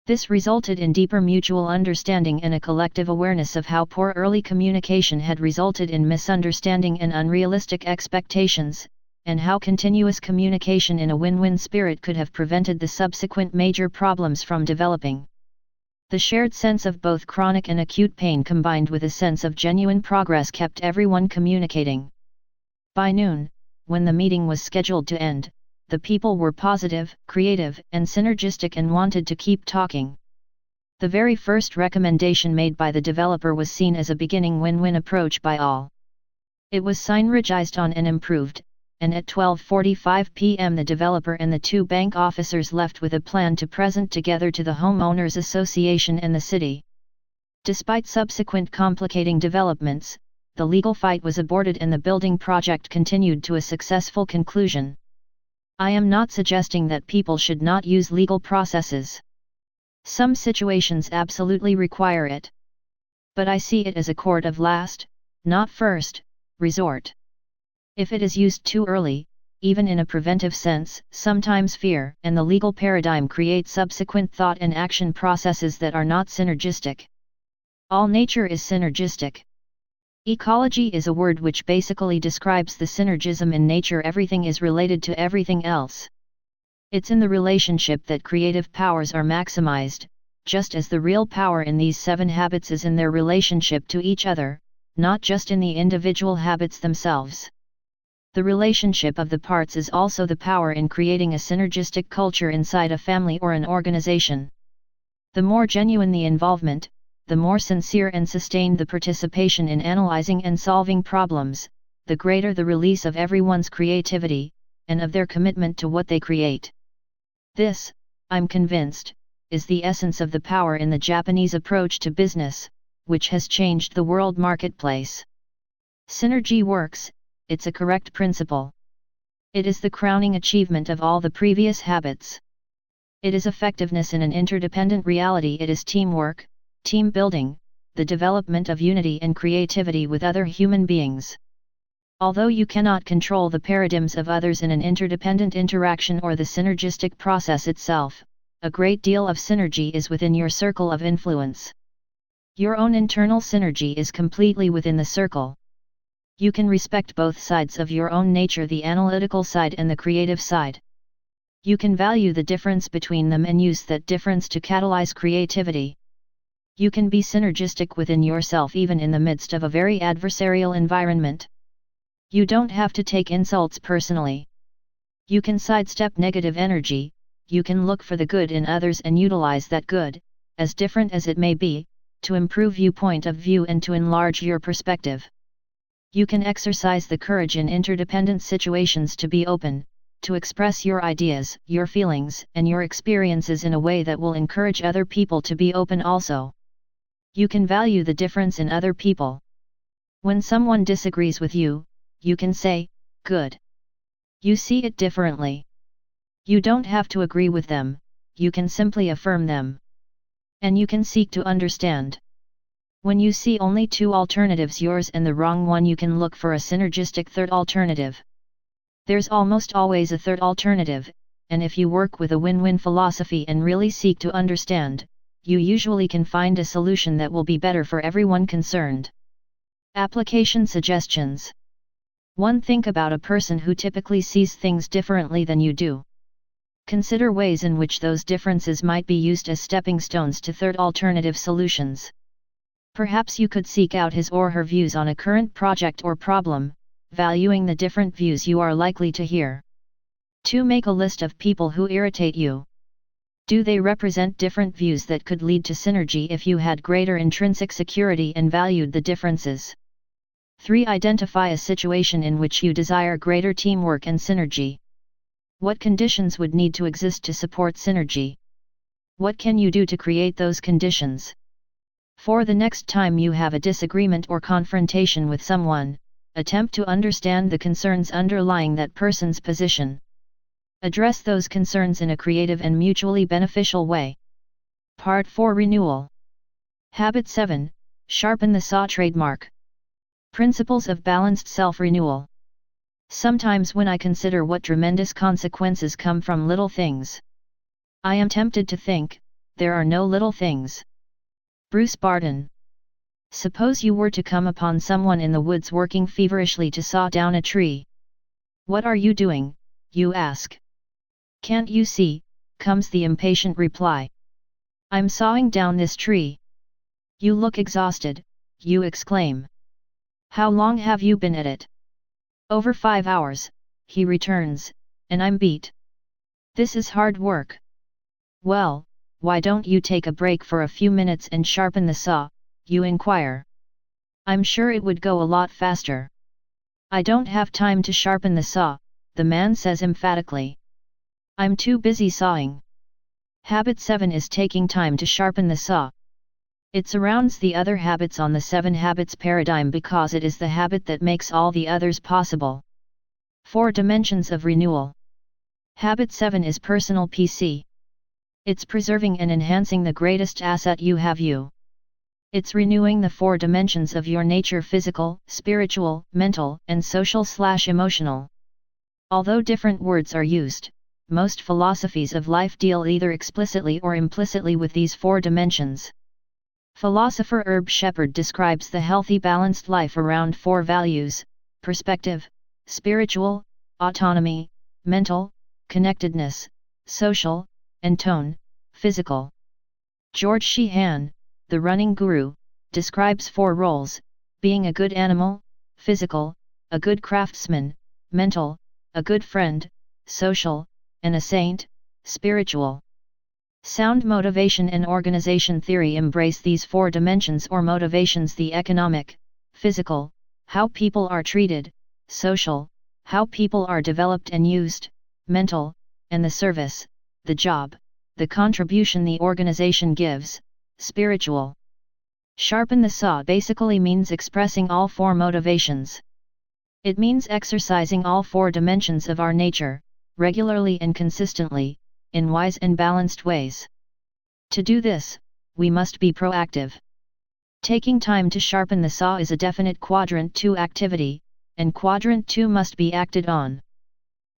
This resulted in deeper mutual understanding and a collective awareness of how poor early communication had resulted in misunderstanding and unrealistic expectations, and how continuous communication in a win-win spirit could have prevented the subsequent major problems from developing. The shared sense of both chronic and acute pain combined with a sense of genuine progress kept everyone communicating. By noon, when the meeting was scheduled to end, the people were positive, creative, and synergistic and wanted to keep talking. The very first recommendation made by the developer was seen as a beginning win-win approach by all. It was synergized on and improved, and at 12:45 p.m. the developer and the two bank officers left with a plan to present together to the Homeowners Association and the city. Despite subsequent complicating developments, the legal fight was aborted and the building project continued to a successful conclusion. I am not suggesting that people should not use legal processes. Some situations absolutely require it. But I see it as a court of last, not first, resort. If it is used too early, even in a preventive sense, sometimes fear and the legal paradigm create subsequent thought and action processes that are not synergistic. All nature is synergistic. Ecology is a word which basically describes the synergism in nature. Everything is related to everything else. It's in the relationship that creative powers are maximized, just as the real power in these 7 habits is in their relationship to each other, not just in the individual habits themselves. The relationship of the parts is also the power in creating a synergistic culture inside a family or an organization. The more genuine the involvement, the more sincere and sustained the participation in analyzing and solving problems, the greater the release of everyone's creativity, and of their commitment to what they create. This, I'm convinced, is the essence of the power in the Japanese approach to business, which has changed the world marketplace. Synergy works, it's a correct principle. It is the crowning achievement of all the previous habits. It is effectiveness in an interdependent reality. It is teamwork, team building, the development of unity and creativity with other human beings. Although you cannot control the paradigms of others in an interdependent interaction or the synergistic process itself, a great deal of synergy is within your circle of influence. Your own internal synergy is completely within the circle. You can respect both sides of your own nature, the analytical side and the creative side. You can value the difference between them and use that difference to catalyze creativity. You can be synergistic within yourself even in the midst of a very adversarial environment. You don't have to take insults personally. You can sidestep negative energy, you can look for the good in others and utilize that good, as different as it may be, to improve your point of view and to enlarge your perspective. You can exercise the courage in interdependent situations to be open, to express your ideas, your feelings, and your experiences in a way that will encourage other people to be open also. You can value the difference in other people. When someone disagrees with you, you can say, "Good. You see it differently." You don't have to agree with them, you can simply affirm them. And you can seek to understand. When you see only 2 alternatives, yours and the wrong one, you can look for a synergistic third alternative. There's almost always a third alternative, and if you work with a win-win philosophy and really seek to understand, you usually can find a solution that will be better for everyone concerned. Application suggestions. 1. Think about a person who typically sees things differently than you do. Consider ways in which those differences might be used as stepping stones to third alternative solutions. Perhaps you could seek out his or her views on a current project or problem, valuing the different views you are likely to hear. 2. Make a list of people who irritate you. Do they represent different views that could lead to synergy if you had greater intrinsic security and valued the differences? 3. Identify a situation in which you desire greater teamwork and synergy. What conditions would need to exist to support synergy? What can you do to create those conditions? 4. The next time you have a disagreement or confrontation with someone, attempt to understand the concerns underlying that person's position. Address those concerns in a creative and mutually beneficial way. Part 4. Renewal. Habit 7. Sharpen the saw. Trademark. Principles of balanced self-renewal. Sometimes when I consider what tremendous consequences come from little things, I am tempted to think, there are no little things. Bruce Barton. Suppose you were to come upon someone in the woods working feverishly to saw down a tree. "What are you doing?" you ask. "Can't you see?" comes the impatient reply. "I'm sawing down this tree." You look exhausted, you exclaim. "How long have you been at it?" "Over 5 hours, he returns, "and I'm beat." "This is hard work." "Well, why don't you take a break for a few minutes and sharpen the saw?" you inquire. "I'm sure it would go a lot faster." "I don't have time to sharpen the saw," the man says emphatically. "I'm too busy sawing." Habit 7 is taking time to sharpen the saw. It surrounds the other habits on the 7 habits paradigm because it is the habit that makes all the others possible. 4 dimensions of renewal. Habit 7 is personal PC. It's preserving and enhancing the greatest asset you have, you. It's renewing the 4 dimensions of your nature: physical, spiritual, mental, and social/emotional. Although different words are used, most philosophies of life deal either explicitly or implicitly with these 4 dimensions. Philosopher Herb Shepherd describes the healthy balanced life around 4 values: perspective, spiritual, autonomy, mental, connectedness, social, and tone, physical. George Sheehan, the running guru, describes 4 roles: being a good animal, physical, a good craftsman, mental, a good friend, social, and a saint, spiritual. Sound motivation and organization theory embrace these 4 dimensions or motivations: the economic, physical, how people are treated; social, how people are developed and used; mental, and the service, the job, the contribution the organization gives; spiritual. Sharpen the saw basically means expressing all 4 motivations. It means exercising all 4 dimensions of our nature, regularly and consistently, in wise and balanced ways. To do this, we must be proactive. Taking time to sharpen the saw is a definite Quadrant 2 activity, and Quadrant 2 must be acted on.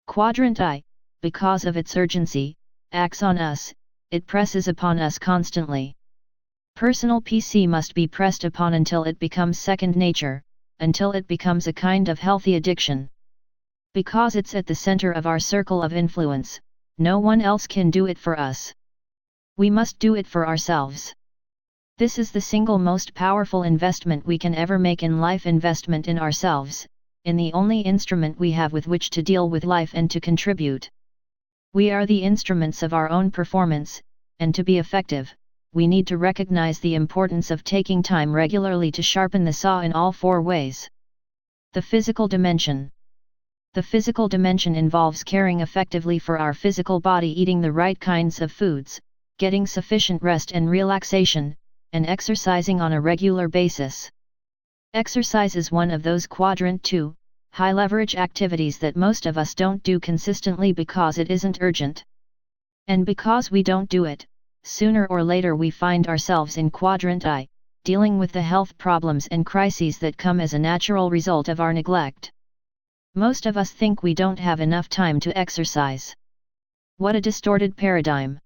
Quadrant I, because of its urgency, acts on us, it presses upon us constantly. Personal PC must be pressed upon until it becomes second nature, until it becomes a kind of healthy addiction. Because it's at the center of our circle of influence, no one else can do it for us. We must do it for ourselves. This is the single most powerful investment we can ever make in life: investment in ourselves, in the only instrument we have with which to deal with life and to contribute. We are the instruments of our own performance, and to be effective, we need to recognize the importance of taking time regularly to sharpen the saw in all 4 ways. The physical dimension. The physical dimension involves caring effectively for our physical body, eating the right kinds of foods, getting sufficient rest and relaxation, and exercising on a regular basis. Exercise is one of those Quadrant 2, high-leverage activities that most of us don't do consistently because it isn't urgent. And because we don't do it, sooner or later we find ourselves in Quadrant I, dealing with the health problems and crises that come as a natural result of our neglect. Most of us think we don't have enough time to exercise. What a distorted paradigm!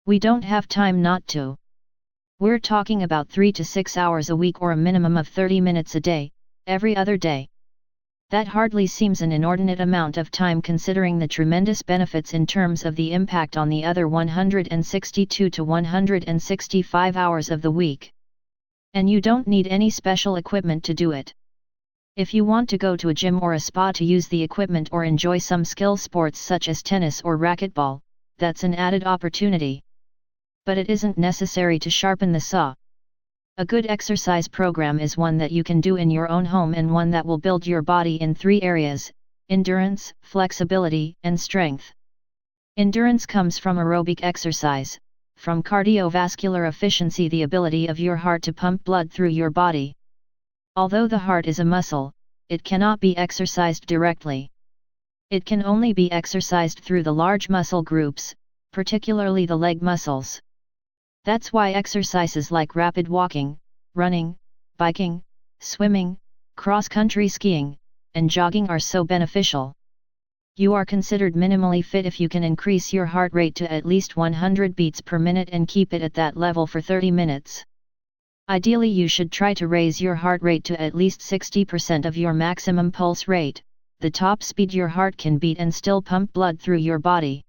We don't have time not to. We're talking about 3 to 6 hours a week, or a minimum of 30 minutes a day, every other day. That hardly seems an inordinate amount of time considering the tremendous benefits in terms of the impact on the other 162 to 165 hours of the week. And you don't need any special equipment to do it. If you want to go to a gym or a spa to use the equipment or enjoy some skill sports such as tennis or racquetball, that's an added opportunity. But it isn't necessary to sharpen the saw. A good exercise program is one that you can do in your own home, and one that will build your body in 3 areas: endurance, flexibility, and strength. Endurance comes from aerobic exercise, from cardiovascular efficiency, the ability of your heart to pump blood through your body. Although the heart is a muscle, it cannot be exercised directly. It can only be exercised through the large muscle groups, particularly the leg muscles. That's why exercises like rapid walking, running, biking, swimming, cross-country skiing, and jogging are so beneficial. You are considered minimally fit if you can increase your heart rate to at least 100 beats per minute and keep it at that level for 30 minutes. Ideally, you should try to raise your heart rate to at least 60% of your maximum pulse rate, the top speed your heart can beat and still pump blood through your body.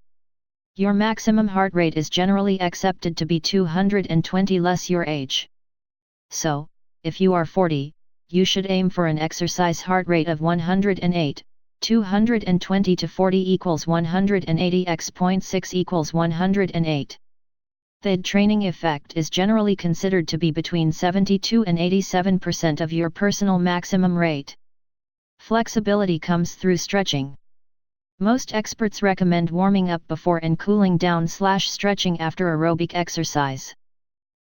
Your maximum heart rate is generally accepted to be 220 less your age. So, if you are 40, you should aim for an exercise heart rate of 108, 220 to 40 equals 180 x 0.6 equals 108. The training effect is generally considered to be between 72 and 87% of your personal maximum rate. Flexibility comes through stretching. Most experts recommend warming up before and cooling down / stretching after aerobic exercise.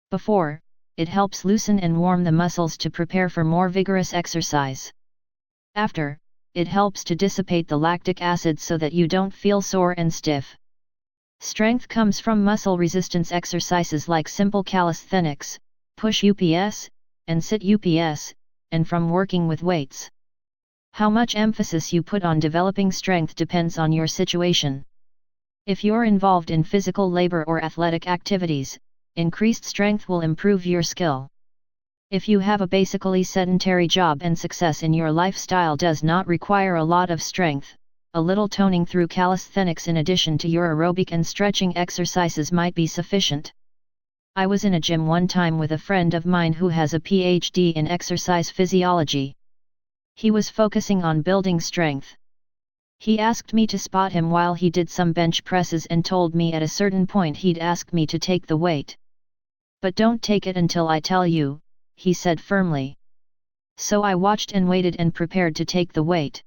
Before, it helps loosen and warm the muscles to prepare for more vigorous exercise. After, it helps to dissipate the lactic acid so that you don't feel sore and stiff. Strength comes from muscle resistance exercises like simple calisthenics, push UPS, and sit UPS, and from working with weights. How much emphasis you put on developing strength depends on your situation. If you're involved in physical labor or athletic activities, increased strength will improve your skill. If you have a basically sedentary job and success in your lifestyle does not require a lot of strength, a little toning through calisthenics in addition to your aerobic and stretching exercises might be sufficient. I was in a gym one time with a friend of mine who has a PhD in exercise physiology. He was focusing on building strength. He asked me to spot him while he did some bench presses and told me at a certain point he'd ask me to take the weight. "But don't take it until I tell you," he said firmly. So I watched and waited and prepared to take the weight.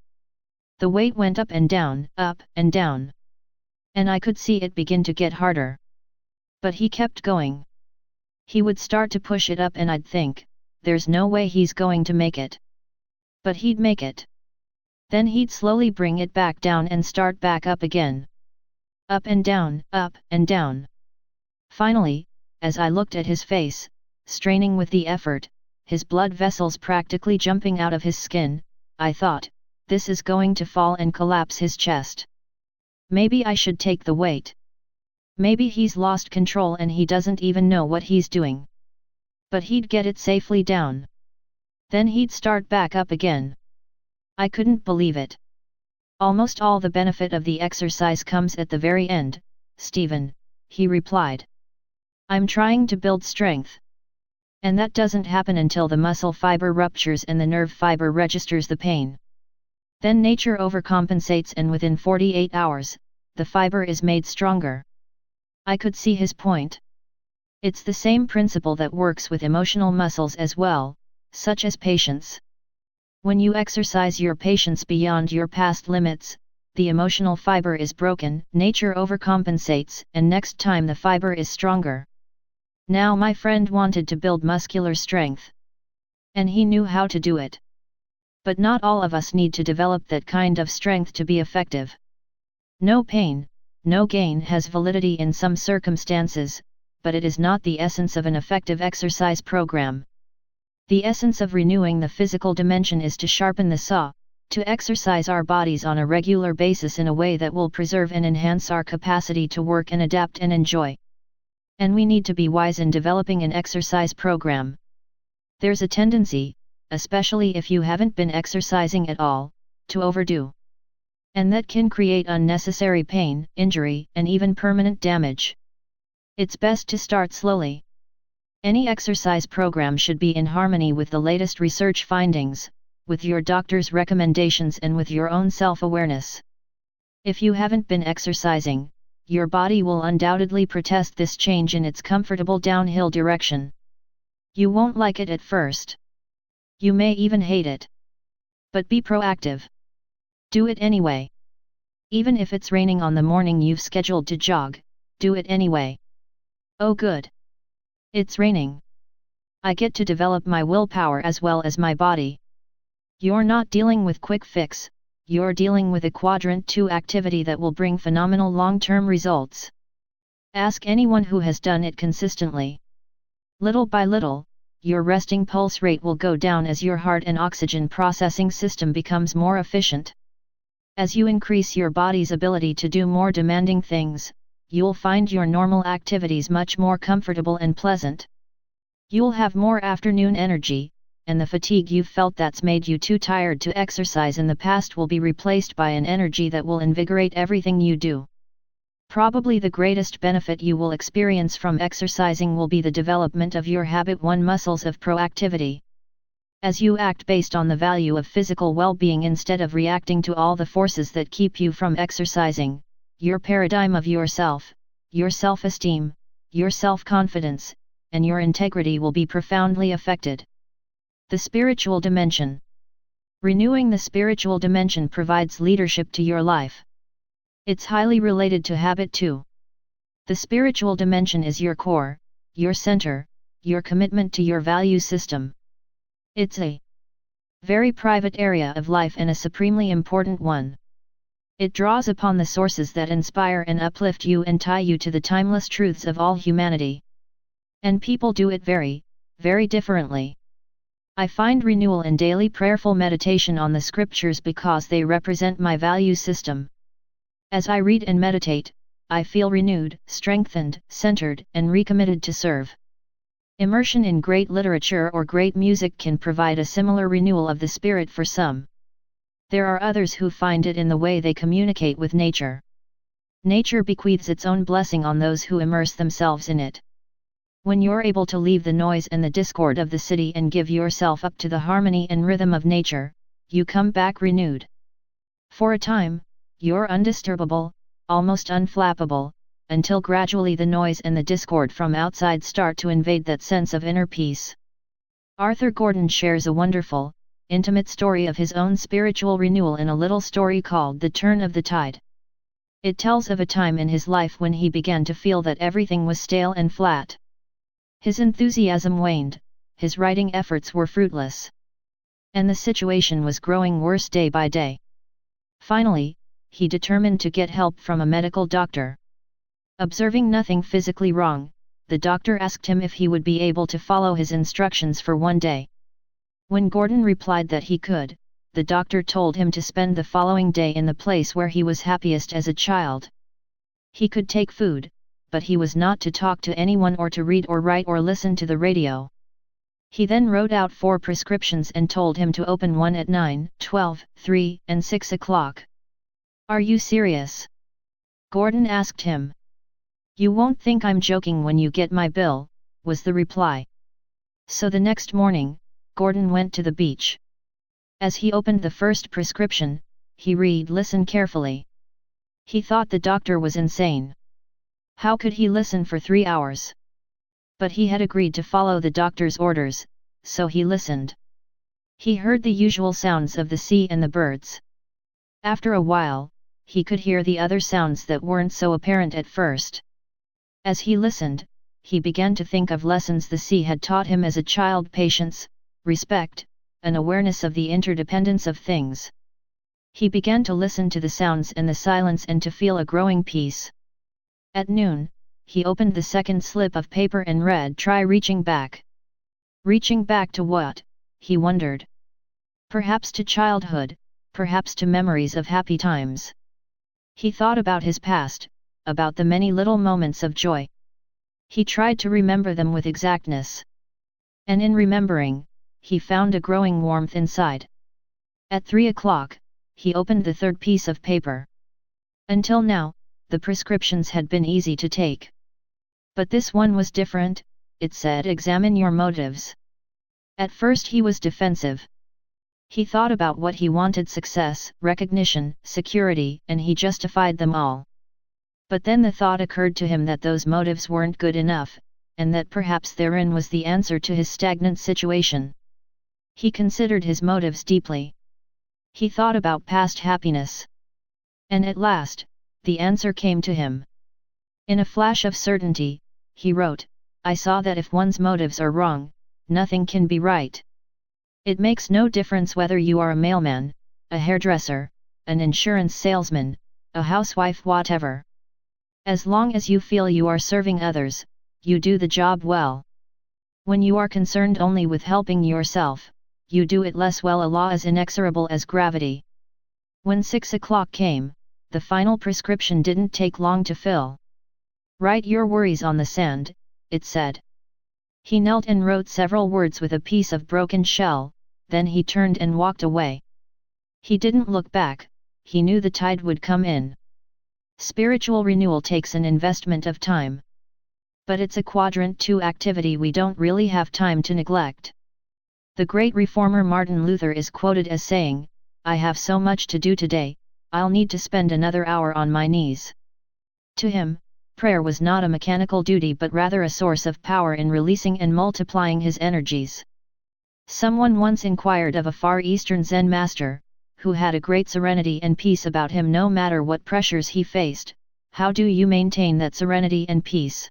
The weight went up and down, and I could see it begin to get harder. But he kept going. He would start to push it up and I'd think, there's no way he's going to make it. But he'd make it. Then he'd slowly bring it back down and start back up again. Up and down, up and down. Finally, as I looked at his face, straining with the effort, his blood vessels practically jumping out of his skin, I thought, this is going to fall and collapse his chest. Maybe I should take the weight. Maybe he's lost control and he doesn't even know what he's doing. But he'd get it safely down. Then he'd start back up again. I couldn't believe it. "Almost all the benefit of the exercise comes at the very end, Stephen," he replied. "I'm trying to build strength. And that doesn't happen until the muscle fiber ruptures and the nerve fiber registers the pain. Then nature overcompensates and within 48 hours, the fiber is made stronger." I could see his point. It's the same principle that works with emotional muscles as well, such as patience. When you exercise your patience beyond your past limits, the emotional fiber is broken, nature overcompensates, and next time the fiber is stronger. Now my friend wanted to build muscular strength. And he knew how to do it. But not all of us need to develop that kind of strength to be effective. No pain, no gain has validity in some circumstances, but it is not the essence of an effective exercise program. The essence of renewing the physical dimension is to sharpen the saw, to exercise our bodies on a regular basis in a way that will preserve and enhance our capacity to work and adapt and enjoy. And we need to be wise in developing an exercise program. There's a tendency, especially if you haven't been exercising at all, to overdo. And that can create unnecessary pain, injury, and even permanent damage. It's best to start slowly. Any exercise program should be in harmony with the latest research findings, with your doctor's recommendations and with your own self-awareness. If you haven't been exercising, your body will undoubtedly protest this change in its comfortable downhill direction. You won't like it at first. You may even hate it. But be proactive. Do it anyway. Even if it's raining on the morning you've scheduled to jog, do it anyway. Oh good. It's raining. I get to develop my willpower as well as my body. You're not dealing with quick fix, you're dealing with a quadrant 2 activity that will bring phenomenal long-term results. Ask anyone who has done it consistently. Little by little, your resting pulse rate will go down as your heart and oxygen processing system becomes more efficient. As you increase your body's ability to do more demanding things, you'll find your normal activities much more comfortable and pleasant. You'll have more afternoon energy, and the fatigue you've felt that's made you too tired to exercise in the past will be replaced by an energy that will invigorate everything you do. Probably the greatest benefit you will experience from exercising will be the development of your habit 1 muscles of proactivity. As you act based on the value of physical well-being instead of reacting to all the forces that keep you from exercising, your paradigm of yourself, your self-esteem, your self-confidence, and your integrity will be profoundly affected. The spiritual dimension. Renewing the spiritual dimension provides leadership to your life. It's highly related to habit 2. The spiritual dimension is your core, your center, your commitment to your value system. It's a very private area of life and a supremely important one. It draws upon the sources that inspire and uplift you and tie you to the timeless truths of all humanity. And people do it very, very differently. I find renewal in daily prayerful meditation on the scriptures because they represent my value system. As I read and meditate, I feel renewed, strengthened, centered, and recommitted to serve. Immersion in great literature or great music can provide a similar renewal of the spirit for some. There are others who find it in the way they communicate with nature. Nature bequeaths its own blessing on those who immerse themselves in it. When you're able to leave the noise and the discord of the city and give yourself up to the harmony and rhythm of nature, you come back renewed. For a time, you're undisturbable, almost unflappable, until gradually the noise and the discord from outside start to invade that sense of inner peace. Arthur Gordon shares a wonderful, intimate story of his own spiritual renewal in a little story called The Turn of the Tide. It tells of a time in his life when he began to feel that everything was stale and flat. His enthusiasm waned, his writing efforts were fruitless. And the situation was growing worse day by day. Finally, he determined to get help from a medical doctor. Observing nothing physically wrong, the doctor asked him if he would be able to follow his instructions for one day. When Gordon replied that he could, the doctor told him to spend the following day in the place where he was happiest as a child. He could take food, but he was not to talk to anyone or to read or write or listen to the radio. He then wrote out 4 prescriptions and told him to open one at 9, 12, 3, and 6 o'clock. "Are you serious?" Gordon asked him. "You won't think I'm joking when you get my bill," was the reply. So the next morning, Gordon went to the beach. As he opened the first prescription, he listened carefully. He thought the doctor was insane. How could he listen for 3 hours? But he had agreed to follow the doctor's orders, so he listened. He heard the usual sounds of the sea and the birds. After a while, he could hear the other sounds that weren't so apparent at first. As he listened, he began to think of lessons the sea had taught him as a child: patience, respect, an awareness of the interdependence of things. He began to listen to the sounds and the silence and to feel a growing peace. At noon, he opened the second slip of paper and read, "Try reaching back." Reaching back to what? He wondered. Perhaps to childhood, perhaps to memories of happy times. He thought about his past, about the many little moments of joy. He tried to remember them with exactness. And in remembering, he found a growing warmth inside. At 3 o'clock, he opened the third piece of paper. Until now, the prescriptions had been easy to take. But this one was different. It said, "Examine your motives." At first he was defensive. He thought about what he wanted: success, recognition, security, and he justified them all. But then the thought occurred to him that those motives weren't good enough, and that perhaps therein was the answer to his stagnant situation. He considered his motives deeply. He thought about past happiness. And at last, the answer came to him. In a flash of certainty, he wrote, "I saw that if one's motives are wrong, nothing can be right. It makes no difference whether you are a mailman, a hairdresser, an insurance salesman, a housewife, whatever. As long as you feel you are serving others, you do the job well. When you are concerned only with helping yourself, you do it less well. A law as inexorable as gravity." When 6 o'clock came, the final prescription didn't take long to fill. "Write your worries on the sand," it said. He knelt and wrote several words with a piece of broken shell, then he turned and walked away. He didn't look back. He knew the tide would come in. Spiritual renewal takes an investment of time. But it's a quadrant 2 activity we don't really have time to neglect. The great reformer Martin Luther is quoted as saying, "I have so much to do today, I'll need to spend another hour on my knees." To him, prayer was not a mechanical duty but rather a source of power in releasing and multiplying his energies. Someone once inquired of a Far Eastern Zen master, who had a great serenity and peace about him no matter what pressures he faced, "How do you maintain that serenity and peace?"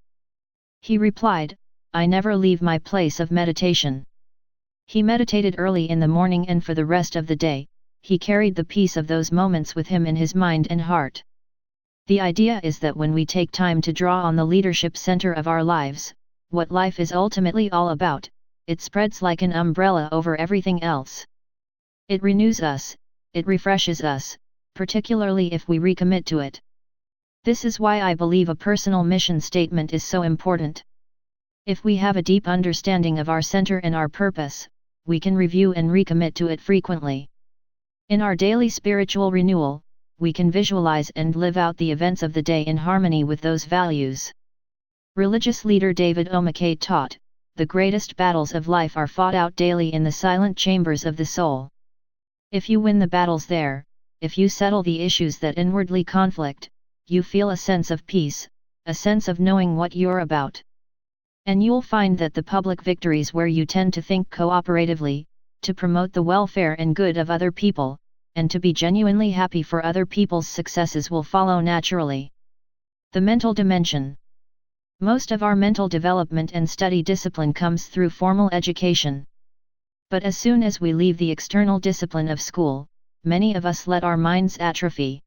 He replied, "I never leave my place of meditation." He meditated early in the morning and for the rest of the day, he carried the peace of those moments with him in his mind and heart. The idea is that when we take time to draw on the leadership center of our lives, what life is ultimately all about, it spreads like an umbrella over everything else. It renews us, it refreshes us, particularly if we recommit to it. This is why I believe a personal mission statement is so important. If we have a deep understanding of our center and our purpose, we can review and recommit to it frequently. In our daily spiritual renewal, we can visualize and live out the events of the day in harmony with those values. Religious leader David O. McKay taught, "The greatest battles of life are fought out daily in the silent chambers of the soul." If you win the battles there, if you settle the issues that inwardly conflict, you feel a sense of peace, a sense of knowing what you're about. And you'll find that the public victories where you tend to think cooperatively, to promote the welfare and good of other people, and to be genuinely happy for other people's successes will follow naturally. The mental dimension. Most of our mental development and study discipline comes through formal education. But as soon as we leave the external discipline of school, many of us let our minds atrophy.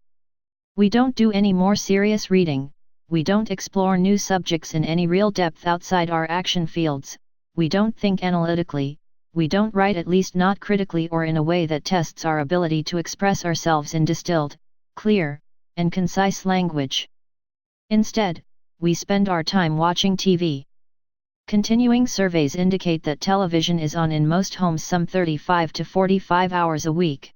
We don't do any more serious reading, we don't explore new subjects in any real depth outside our action fields, we don't think analytically, we don't write, at least not critically or in a way that tests our ability to express ourselves in distilled, clear, and concise language. Instead, we spend our time watching TV. Continuing surveys indicate that television is on in most homes some 35 to 45 hours a week.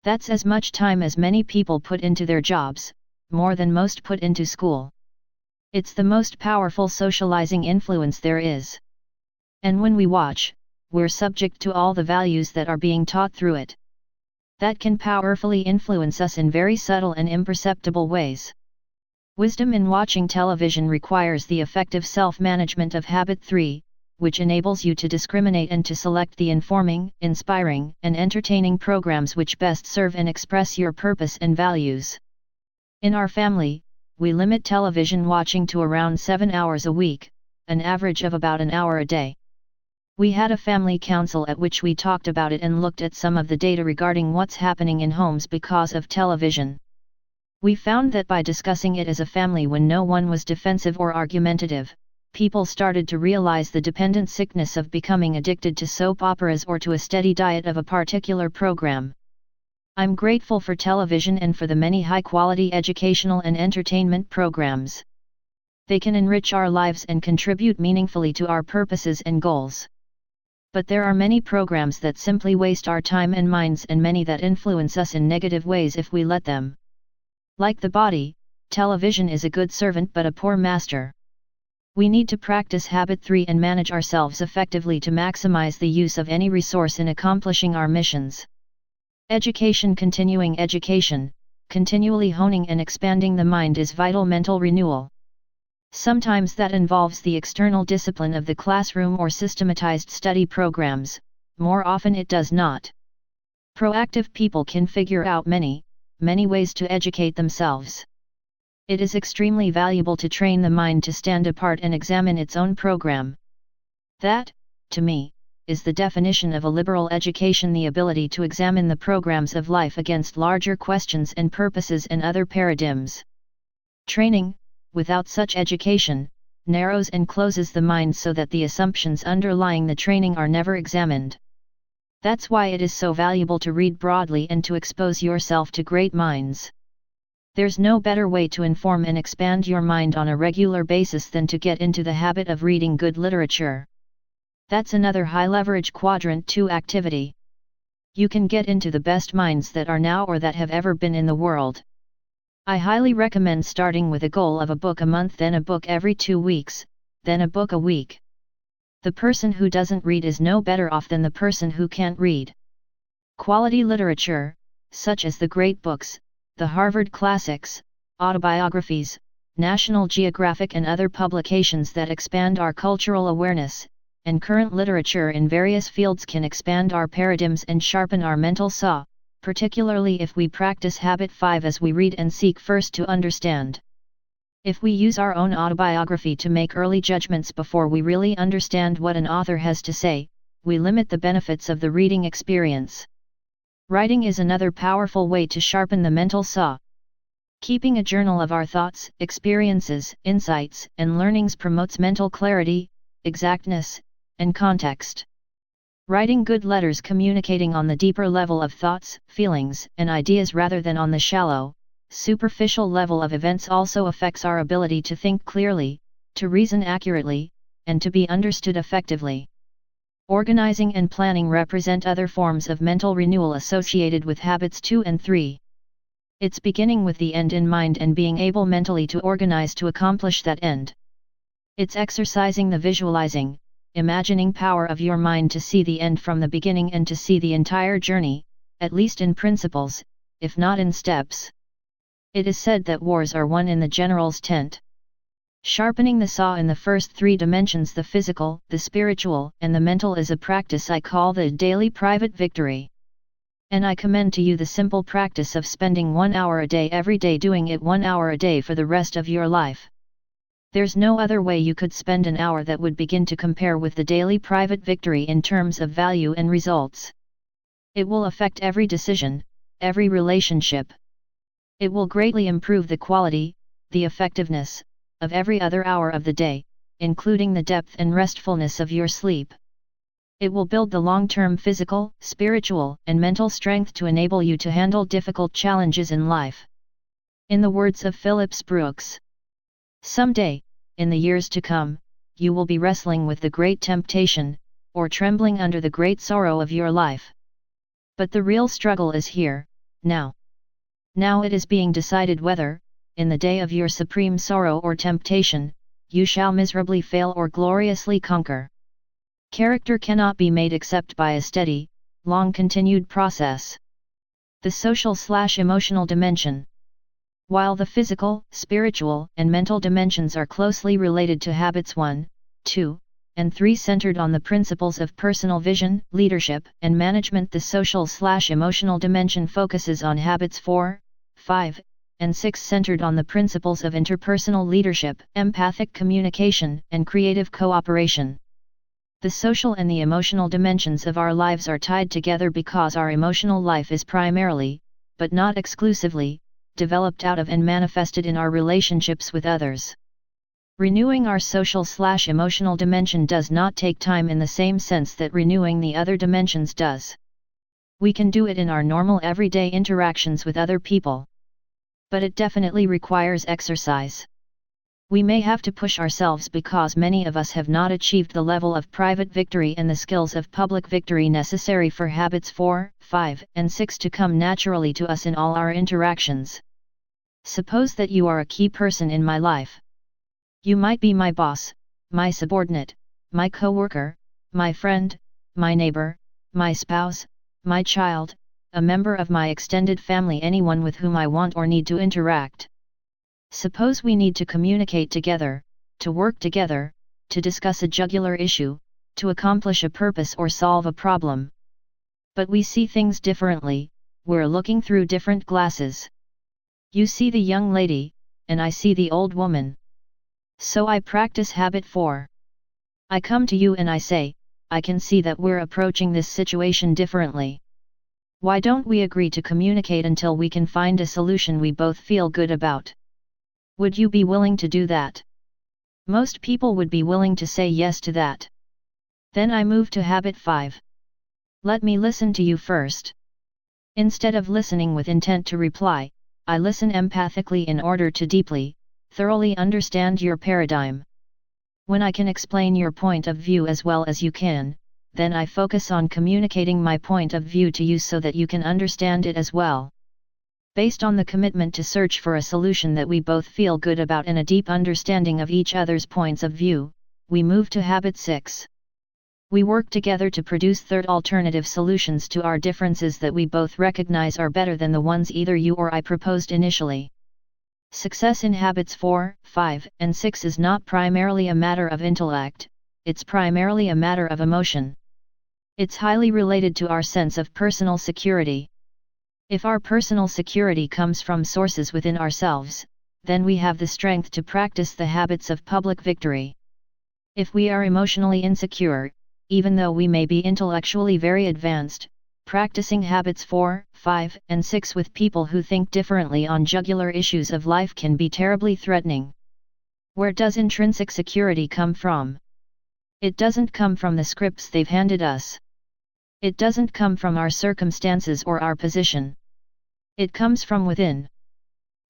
That's as much time as many people put into their jobs, more than most put into school. It's the most powerful socializing influence there is. And when we watch, we're subject to all the values that are being taught through it. That can powerfully influence us in very subtle and imperceptible ways. Wisdom in watching television requires the effective self-management of Habit 3, which enables you to discriminate and to select the informing, inspiring, and entertaining programs which best serve and express your purpose and values. In our family, we limit television watching to around 7 hours a week, an average of about an hour a day. We had a family council at which we talked about it and looked at some of the data regarding what's happening in homes because of television. We found that by discussing it as a family when no one was defensive or argumentative, people started to realize the dependent sickness of becoming addicted to soap operas or to a steady diet of a particular program. I'm grateful for television and for the many high-quality educational and entertainment programs. They can enrich our lives and contribute meaningfully to our purposes and goals. But there are many programs that simply waste our time and minds, and many that influence us in negative ways if we let them. Like the body, television is a good servant but a poor master. We need to practice Habit 3 and manage ourselves effectively to maximize the use of any resource in accomplishing our missions. Education. Continuing education, continually honing and expanding the mind is vital mental renewal. Sometimes that involves the external discipline of the classroom or systematized study programs, more often it does not. Proactive people can figure out many ways to educate themselves. It is extremely valuable to train the mind to stand apart and examine its own program. That, to me, is the definition of a liberal education: the ability to examine the programs of life against larger questions and purposes and other paradigms. Training, without such education, narrows and closes the mind so that the assumptions underlying the training are never examined. That's why it is so valuable to read broadly and to expose yourself to great minds. There's no better way to inform and expand your mind on a regular basis than to get into the habit of reading good literature. That's another high-leverage Quadrant 2 activity. You can get into the best minds that are now or that have ever been in the world. I highly recommend starting with a goal of a book a month, then a book every 2 weeks, then a book a week. The person who doesn't read is no better off than the person who can't read. Quality literature, such as the great books, the Harvard classics, autobiographies, National Geographic and other publications that expand our cultural awareness, and current literature in various fields can expand our paradigms and sharpen our mental saw, particularly if we practice Habit 5 as we read and seek first to understand. If we use our own autobiography to make early judgments before we really understand what an author has to say, we limit the benefits of the reading experience. Writing is another powerful way to sharpen the mental saw. Keeping a journal of our thoughts, experiences, insights, and learnings promotes mental clarity, exactness, and context. Writing good letters communicating on the deeper level of thoughts, feelings, and ideas rather than on the shallow, superficial level of events also affects our ability to think clearly, to reason accurately, and to be understood effectively. Organizing and planning represent other forms of mental renewal associated with habits 2 and 3. It's beginning with the end in mind and being able mentally to organize to accomplish that end. It's exercising the visualizing, imagining power of your mind to see the end from the beginning and to see the entire journey, at least in principles, if not in steps. It is said that wars are won in the general's tent. Sharpening the saw in the first 3 dimensions, the physical, the spiritual, and the mental, is a practice I call the daily private victory. And I commend to you the simple practice of spending 1 hour a day every day, doing it 1 hour a day for the rest of your life. There's no other way you could spend an hour that would begin to compare with the daily private victory in terms of value and results. It will affect every decision, every relationship. It will greatly improve the quality, the effectiveness, of every other hour of the day, including the depth and restfulness of your sleep. It will build the long-term physical, spiritual, and mental strength to enable you to handle difficult challenges in life. In the words of Phillips Brooks, someday, in the years to come, you will be wrestling with the great temptation, or trembling under the great sorrow of your life. But the real struggle is here, now. Now it is being decided whether, in the day of your supreme sorrow or temptation, you shall miserably fail or gloriously conquer. Character cannot be made except by a steady, long-continued process. The social/emotional dimension. While the physical, spiritual, and mental dimensions are closely related to habits 1, 2, and 3 centered on the principles of personal vision, leadership, and management, the social/emotional dimension focuses on habits 4, 5, and 6 centered on the principles of interpersonal leadership, empathic communication, and creative cooperation. The social and the emotional dimensions of our lives are tied together because our emotional life is primarily, but not exclusively, developed out of and manifested in our relationships with others. Renewing our social/emotional dimension does not take time in the same sense that renewing the other dimensions does. We can do it in our normal everyday interactions with other people. But it definitely requires exercise. We may have to push ourselves because many of us have not achieved the level of private victory and the skills of public victory necessary for habits 4, 5, and 6 to come naturally to us in all our interactions. Suppose that you are a key person in my life. You might be my boss, my subordinate, my coworker, my friend, my neighbor, my spouse, my child, a member of my extended family, anyone with whom I want or need to interact. Suppose we need to communicate together, to work together, to discuss a jugular issue, to accomplish a purpose or solve a problem. But we see things differently, we're looking through different glasses. You see the young lady, and I see the old woman. So I practice habit 4. I come to you and I say, I can see that we're approaching this situation differently. Why don't we agree to communicate until we can find a solution we both feel good about? Would you be willing to do that? Most people would be willing to say yes to that. Then I move to habit 5. Let me listen to you first. Instead of listening with intent to reply, I listen empathically in order to deeply, thoroughly understand your paradigm. When I can explain your point of view as well as you can, then I focus on communicating my point of view to you so that you can understand it as well. Based on the commitment to search for a solution that we both feel good about and a deep understanding of each other's points of view, we move to habit 6. We work together to produce third alternative solutions to our differences that we both recognize are better than the ones either you or I proposed initially. Success in habits 4, 5, and 6 is not primarily a matter of intellect, it's primarily a matter of emotion. It's highly related to our sense of personal security. If our personal security comes from sources within ourselves, then we have the strength to practice the habits of public victory. If we are emotionally insecure, even though we may be intellectually very advanced, practicing habits 4, 5, and 6 with people who think differently on jugular issues of life can be terribly threatening. Where does intrinsic security come from? It doesn't come from the scripts they've handed us. It doesn't come from our circumstances or our position. It comes from within.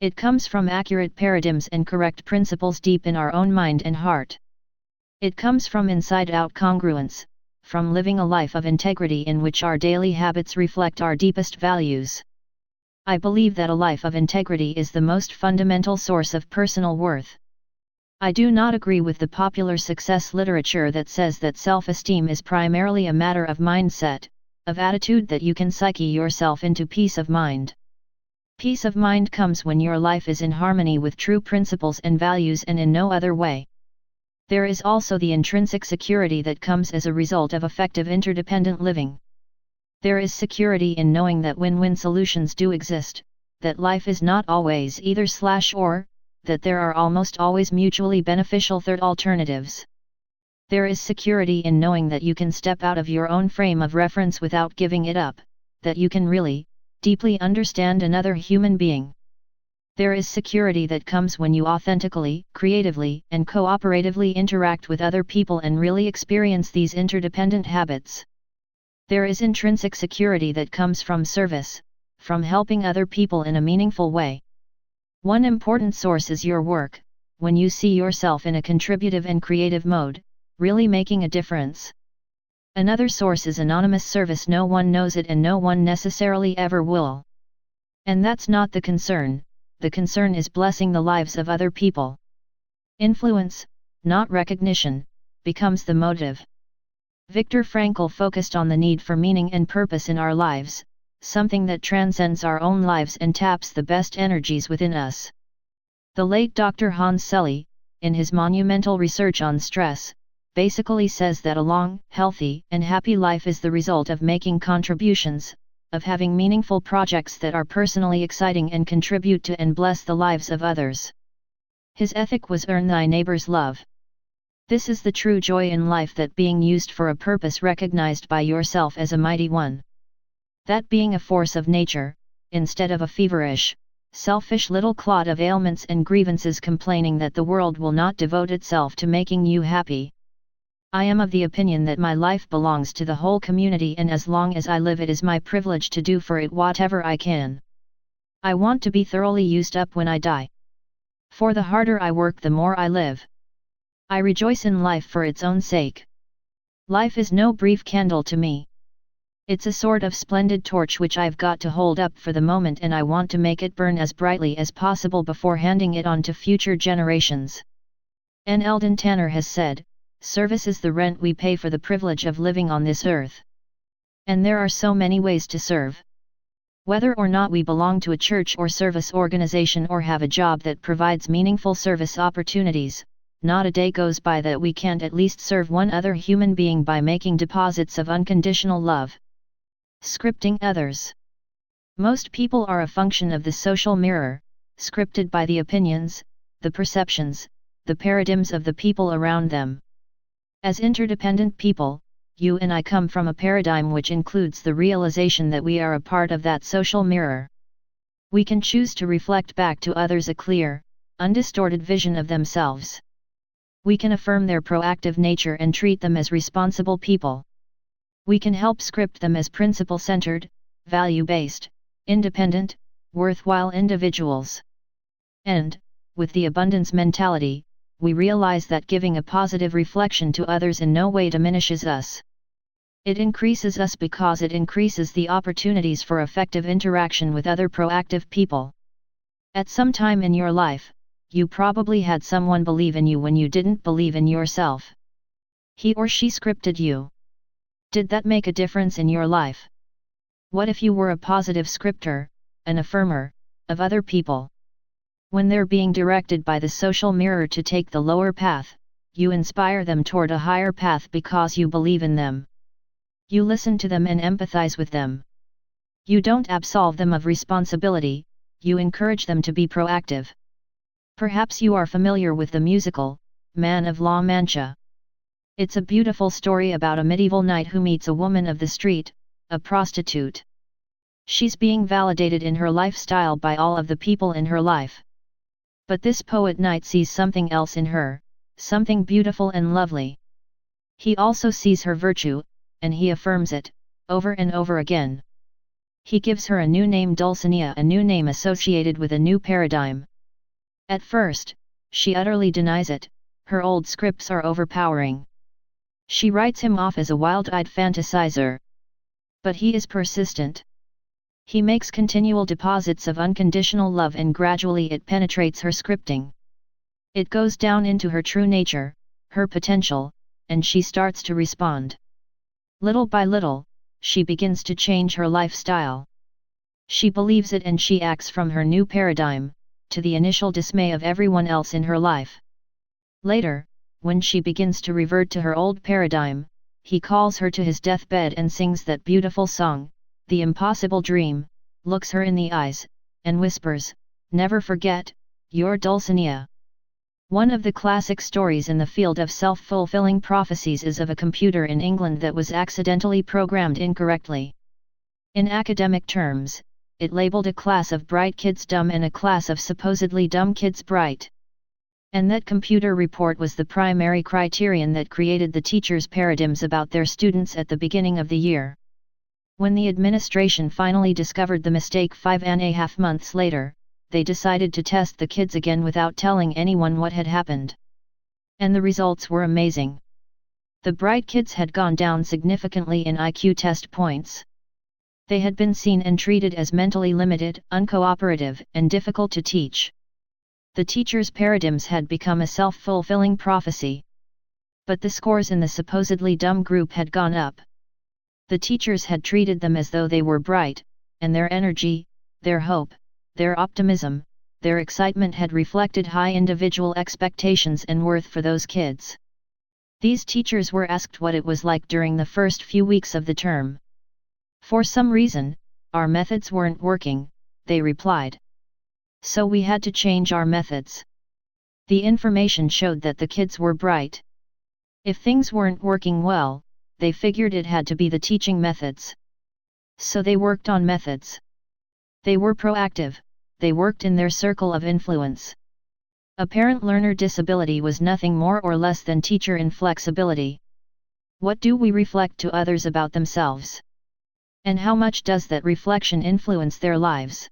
It comes from accurate paradigms and correct principles deep in our own mind and heart. It comes from inside-out congruence, from living a life of integrity in which our daily habits reflect our deepest values. I believe that a life of integrity is the most fundamental source of personal worth. I do not agree with the popular success literature that says that self-esteem is primarily a matter of mindset, of attitude that you can psyche yourself into peace of mind. Peace of mind comes when your life is in harmony with true principles and values and in no other way. There is also the intrinsic security that comes as a result of effective interdependent living. There is security in knowing that win-win solutions do exist, that life is not always either/or, that there are almost always mutually beneficial third alternatives. There is security in knowing that you can step out of your own frame of reference without giving it up, that you can really, deeply understand another human being. There is security that comes when you authentically, creatively, and cooperatively interact with other people and really experience these interdependent habits. There is intrinsic security that comes from service, from helping other people in a meaningful way. One important source is your work, when you see yourself in a contributive and creative mode, really making a difference. Another source is anonymous service. No one knows it and no one necessarily ever will. And that's not the concern. The concern is blessing the lives of other people. Influence, not recognition, becomes the motive. Viktor Frankl focused on the need for meaning and purpose in our lives, something that transcends our own lives and taps the best energies within us. The late Dr. Hans Selye, in his monumental research on stress, basically says that a long, healthy, and happy life is the result of making contributions, of having meaningful projects that are personally exciting and contribute to and bless the lives of others. His ethic was earn thy neighbor's love. This is the true joy in life, that being used for a purpose recognized by yourself as a mighty one. That being a force of nature, instead of a feverish, selfish little clod of ailments and grievances complaining that the world will not devote itself to making you happy. I am of the opinion that my life belongs to the whole community, and as long as I live it is my privilege to do for it whatever I can. I want to be thoroughly used up when I die. For the harder I work the more I live. I rejoice in life for its own sake. Life is no brief candle to me. It's a sort of splendid torch which I've got to hold up for the moment, and I want to make it burn as brightly as possible before handing it on to future generations. N. Eldon Tanner has said, "Service is the rent we pay for the privilege of living on this earth." And there are so many ways to serve. Whether or not we belong to a church or service organization or have a job that provides meaningful service opportunities, not a day goes by that we can't at least serve one other human being by making deposits of unconditional love. Scripting others. Most people are a function of the social mirror, scripted by the opinions, the perceptions, the paradigms of the people around them. As interdependent people, you and I come from a paradigm which includes the realization that we are a part of that social mirror. We can choose to reflect back to others a clear, undistorted vision of themselves. We can affirm their proactive nature and treat them as responsible people. We can help script them as principle-centered, value-based, independent, worthwhile individuals. And, with the abundance mentality, we realize that giving a positive reflection to others in no way diminishes us. It increases us because it increases the opportunities for effective interaction with other proactive people. At some time in your life, you probably had someone believe in you when you didn't believe in yourself. He or she scripted you. Did that make a difference in your life? What if you were a positive scripter, an affirmer, of other people? When they're being directed by the social mirror to take the lower path, you inspire them toward a higher path because you believe in them. You listen to them and empathize with them. You don't absolve them of responsibility, you encourage them to be proactive. Perhaps you are familiar with the musical, Man of La Mancha. It's a beautiful story about a medieval knight who meets a woman of the street, a prostitute. She's being validated in her lifestyle by all of the people in her life. But this poet knight sees something else in her, something beautiful and lovely. He also sees her virtue, and he affirms it, over and over again. He gives her a new name, Dulcinea, a new name associated with a new paradigm. At first, she utterly denies it. Her old scripts are overpowering. She writes him off as a wild-eyed fantasizer. But he is persistent. He makes continual deposits of unconditional love, and gradually it penetrates her scripting. It goes down into her true nature, her potential, and she starts to respond. Little by little, she begins to change her lifestyle. She believes it and she acts from her new paradigm, to the initial dismay of everyone else in her life. Later, when she begins to revert to her old paradigm, he calls her to his deathbed and sings that beautiful song, The Impossible Dream, looks her in the eyes, and whispers, "Never forget, you're Dulcinea." One of the classic stories in the field of self-fulfilling prophecies is of a computer in England that was accidentally programmed incorrectly. In academic terms, it labeled a class of bright kids dumb and a class of supposedly dumb kids bright. And that computer report was the primary criterion that created the teachers' paradigms about their students at the beginning of the year. When the administration finally discovered the mistake 5.5 months later, they decided to test the kids again without telling anyone what had happened. And the results were amazing. The bright kids had gone down significantly in IQ test points. They had been seen and treated as mentally limited, uncooperative, and difficult to teach. The teachers' paradigms had become a self-fulfilling prophecy. But the scores in the supposedly dumb group had gone up. The teachers had treated them as though they were bright, and their energy, their hope, their optimism, their excitement had reflected high individual expectations and worth for those kids. These teachers were asked what it was like during the first few weeks of the term. For some reason, our methods weren't working, they replied. So we had to change our methods. The information showed that the kids were bright. If things weren't working well, they figured it had to be the teaching methods. So they worked on methods. They were proactive, they worked in their circle of influence. Apparent learner disability was nothing more or less than teacher inflexibility. What do we reflect to others about themselves? And how much does that reflection influence their lives?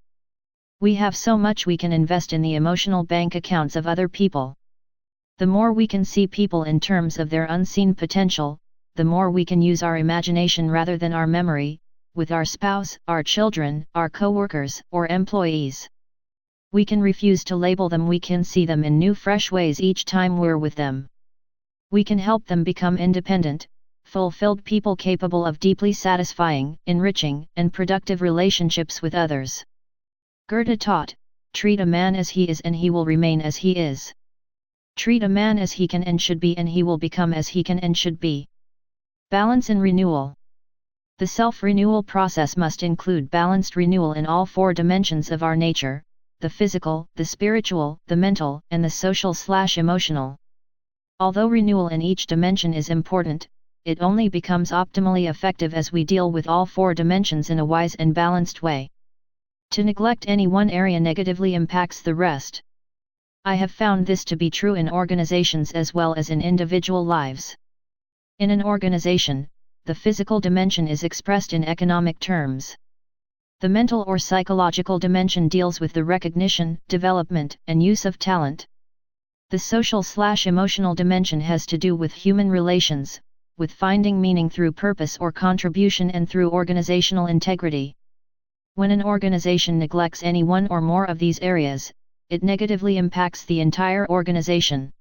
We have so much we can invest in the emotional bank accounts of other people. The more we can see people in terms of their unseen potential, the more we can use our imagination rather than our memory, with our spouse, our children, our co-workers, or employees. We can refuse to label them, we can see them in new fresh ways each time we're with them. We can help them become independent, fulfilled people capable of deeply satisfying, enriching, and productive relationships with others. Goethe taught, treat a man as he is and he will remain as he is. Treat a man as he can and should be and he will become as he can and should be. Balance and renewal. The self-renewal process must include balanced renewal in all four dimensions of our nature, the physical, the spiritual, the mental, and the social/emotional. Although renewal in each dimension is important, it only becomes optimally effective as we deal with all four dimensions in a wise and balanced way. To neglect any one area negatively impacts the rest. I have found this to be true in organizations as well as in individual lives. In an organization, the physical dimension is expressed in economic terms. The mental or psychological dimension deals with the recognition, development, and use of talent. The social/emotional dimension has to do with human relations, with finding meaning through purpose or contribution and through organizational integrity. When an organization neglects any one or more of these areas, it negatively impacts the entire organization.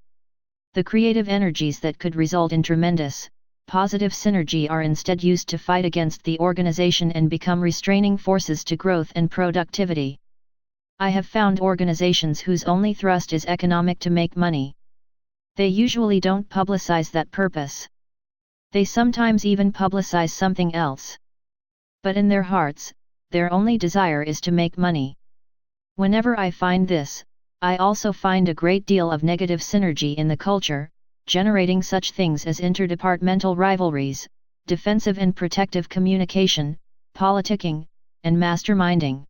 The creative energies that could result in tremendous, positive synergy are instead used to fight against the organization and become restraining forces to growth and productivity. I have found organizations whose only thrust is economic to make money. They usually don't publicize that purpose. They sometimes even publicize something else. But in their hearts, their only desire is to make money. Whenever I find this, I also find a great deal of negative synergy in the culture, generating such things as interdepartmental rivalries, defensive and protective communication, politicking, and masterminding.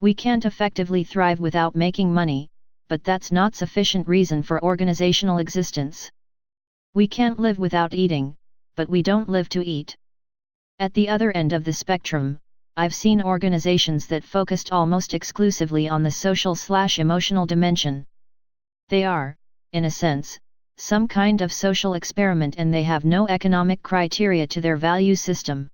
We can't effectively thrive without making money, but that's not sufficient reason for organizational existence. We can't live without eating, but we don't live to eat. At the other end of the spectrum, I've seen organizations that focused almost exclusively on the social/emotional dimension. They are, in a sense, some kind of social experiment, and they have no economic criteria to their value system.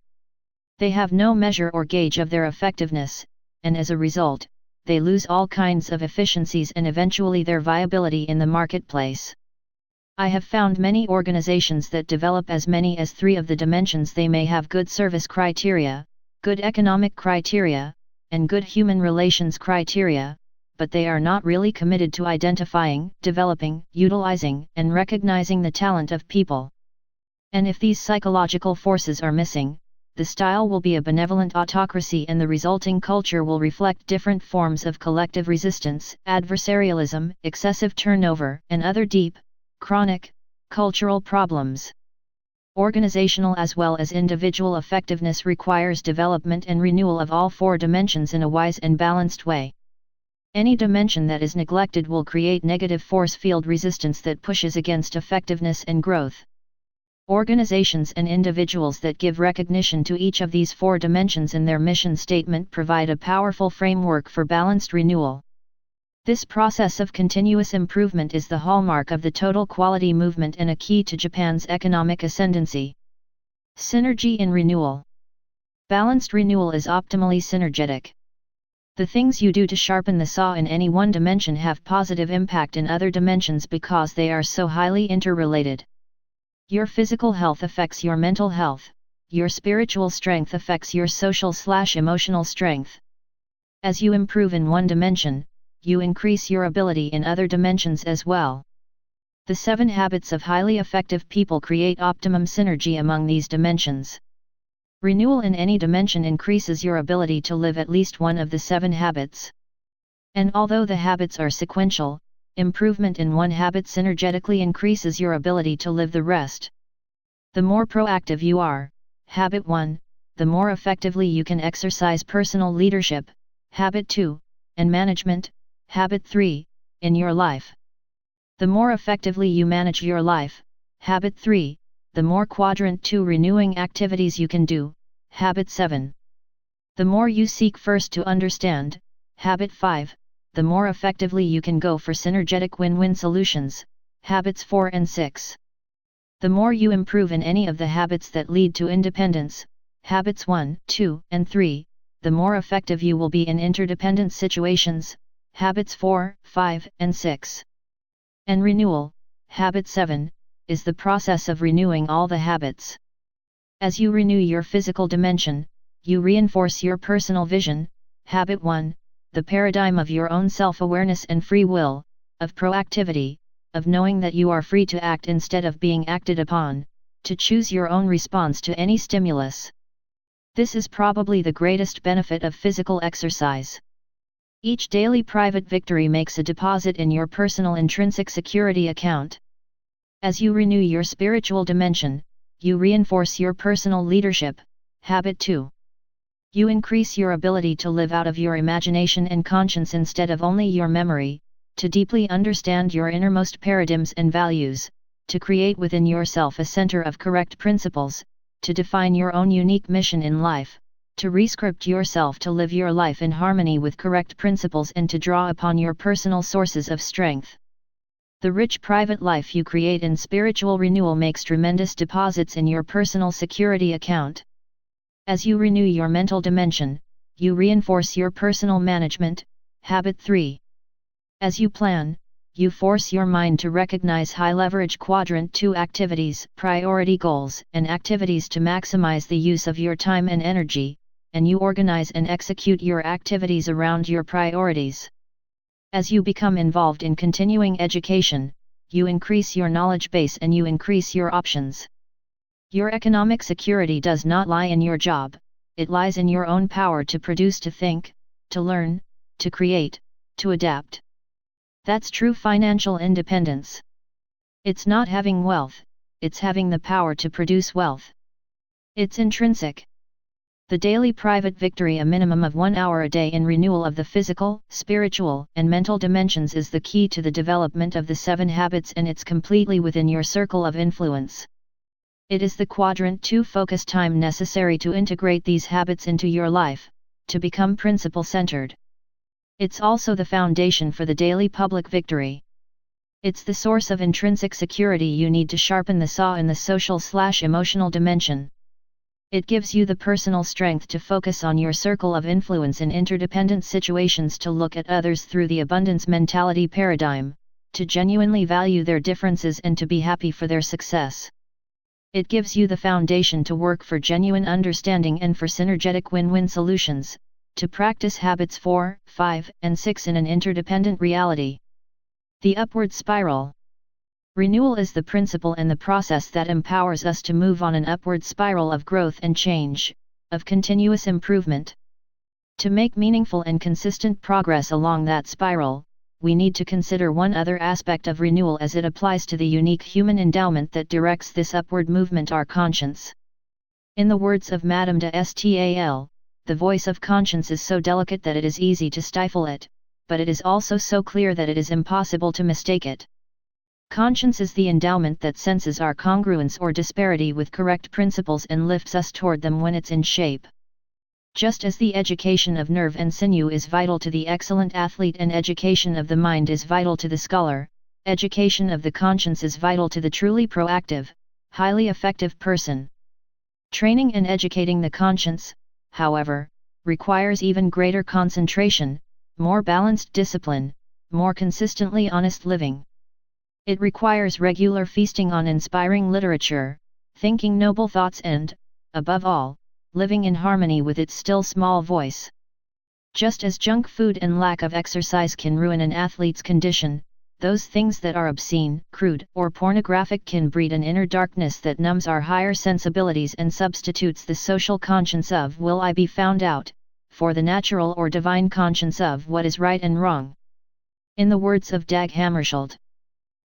They have no measure or gauge of their effectiveness, and as a result, they lose all kinds of efficiencies and eventually their viability in the marketplace. I have found many organizations that develop as many as 3 of the dimensions. They may have good service criteria, good economic criteria, and good human relations criteria, but they are not really committed to identifying, developing, utilizing, and recognizing the talent of people. And if these psychological forces are missing, the style will be a benevolent autocracy, and the resulting culture will reflect different forms of collective resistance, adversarialism, excessive turnover, and other deep, chronic, cultural problems. Organizational as well as individual effectiveness requires development and renewal of all 4 dimensions in a wise and balanced way. Any dimension that is neglected will create negative force field resistance that pushes against effectiveness and growth. Organizations and individuals that give recognition to each of these 4 dimensions in their mission statement provide a powerful framework for balanced renewal. This process of continuous improvement is the hallmark of the total quality movement and a key to Japan's economic ascendancy. Synergy in renewal. Balanced renewal is optimally synergetic. The things you do to sharpen the saw in any one dimension have positive impact in other dimensions because they are so highly interrelated. Your physical health affects your mental health, your spiritual strength affects your social/emotional strength. As you improve in one dimension, you increase your ability in other dimensions as well. The 7 habits of highly effective people create optimum synergy among these dimensions. Renewal in any dimension increases your ability to live at least one of the 7 habits. And although the habits are sequential, improvement in one habit synergetically increases your ability to live the rest. The more proactive you are, habit 1, the more effectively you can exercise personal leadership, habit 2, and management, habit 3, in your life. The more effectively you manage your life, habit 3, the more quadrant 2 renewing activities you can do, habit 7. The more you seek first to understand, habit 5, the more effectively you can go for synergetic win-win solutions, habits 4 and 6. The more you improve in any of the habits that lead to independence, habits 1, 2, and 3, the more effective you will be in interdependent situations, habits 4, 5, and 6. And renewal, habit 7, is the process of renewing all the habits. As you renew your physical dimension, you reinforce your personal vision, habit 1, the paradigm of your own self-awareness and free will, of proactivity, of knowing that you are free to act instead of being acted upon, to choose your own response to any stimulus. This is probably the greatest benefit of physical exercise. Each daily private victory makes a deposit in your personal intrinsic security account. As you renew your spiritual dimension, you reinforce your personal leadership, habit 2. You increase your ability to live out of your imagination and conscience instead of only your memory, to deeply understand your innermost paradigms and values, to create within yourself a center of correct principles, to define your own unique mission in life, to rescript yourself to live your life in harmony with correct principles and to draw upon your personal sources of strength. The rich private life you create in spiritual renewal makes tremendous deposits in your personal security account. As you renew your mental dimension, you reinforce your personal management, habit 3. As you plan, you force your mind to recognize high-leverage quadrant 2 activities, priority goals, and activities to maximize the use of your time and energy, and you organize and execute your activities around your priorities. As you become involved in continuing education, you increase your knowledge base and you increase your options. Your economic security does not lie in your job, it lies in your own power to produce, to think, to learn, to create, to adapt. That's true financial independence. It's not having wealth, it's having the power to produce wealth. It's intrinsic. The daily private victory, a minimum of 1 hour a day in renewal of the physical, spiritual, and mental dimensions, is the key to the development of the 7 habits, and it's completely within your circle of influence. It is the quadrant 2 focus time necessary to integrate these habits into your life, to become principle-centered. It's also the foundation for the daily public victory. It's the source of intrinsic security you need to sharpen the saw in the social/emotional dimension. It gives you the personal strength to focus on your circle of influence in interdependent situations, to look at others through the abundance mentality paradigm, to genuinely value their differences and to be happy for their success. It gives you the foundation to work for genuine understanding and for synergetic win-win solutions, to practice habits 4, 5, and 6 in an interdependent reality. The upward spiral. Renewal is the principle and the process that empowers us to move on an upward spiral of growth and change, of continuous improvement. To make meaningful and consistent progress along that spiral, we need to consider one other aspect of renewal as it applies to the unique human endowment that directs this upward movement: our conscience. In the words of Madame de Stael, the voice of conscience is so delicate that it is easy to stifle it, but it is also so clear that it is impossible to mistake it. Conscience is the endowment that senses our congruence or disparity with correct principles and lifts us toward them when it's in shape. Just as the education of nerve and sinew is vital to the excellent athlete and education of the mind is vital to the scholar, education of the conscience is vital to the truly proactive, highly effective person. Training and educating the conscience, however, requires even greater concentration, more balanced discipline, more consistently honest living. It requires regular feasting on inspiring literature, thinking noble thoughts and, above all, living in harmony with its still small voice. Just as junk food and lack of exercise can ruin an athlete's condition, those things that are obscene, crude, or pornographic can breed an inner darkness that numbs our higher sensibilities and substitutes the social conscience of "will I be found out?" for the natural or divine conscience of what is right and wrong. In the words of Dag Hammarskjöld,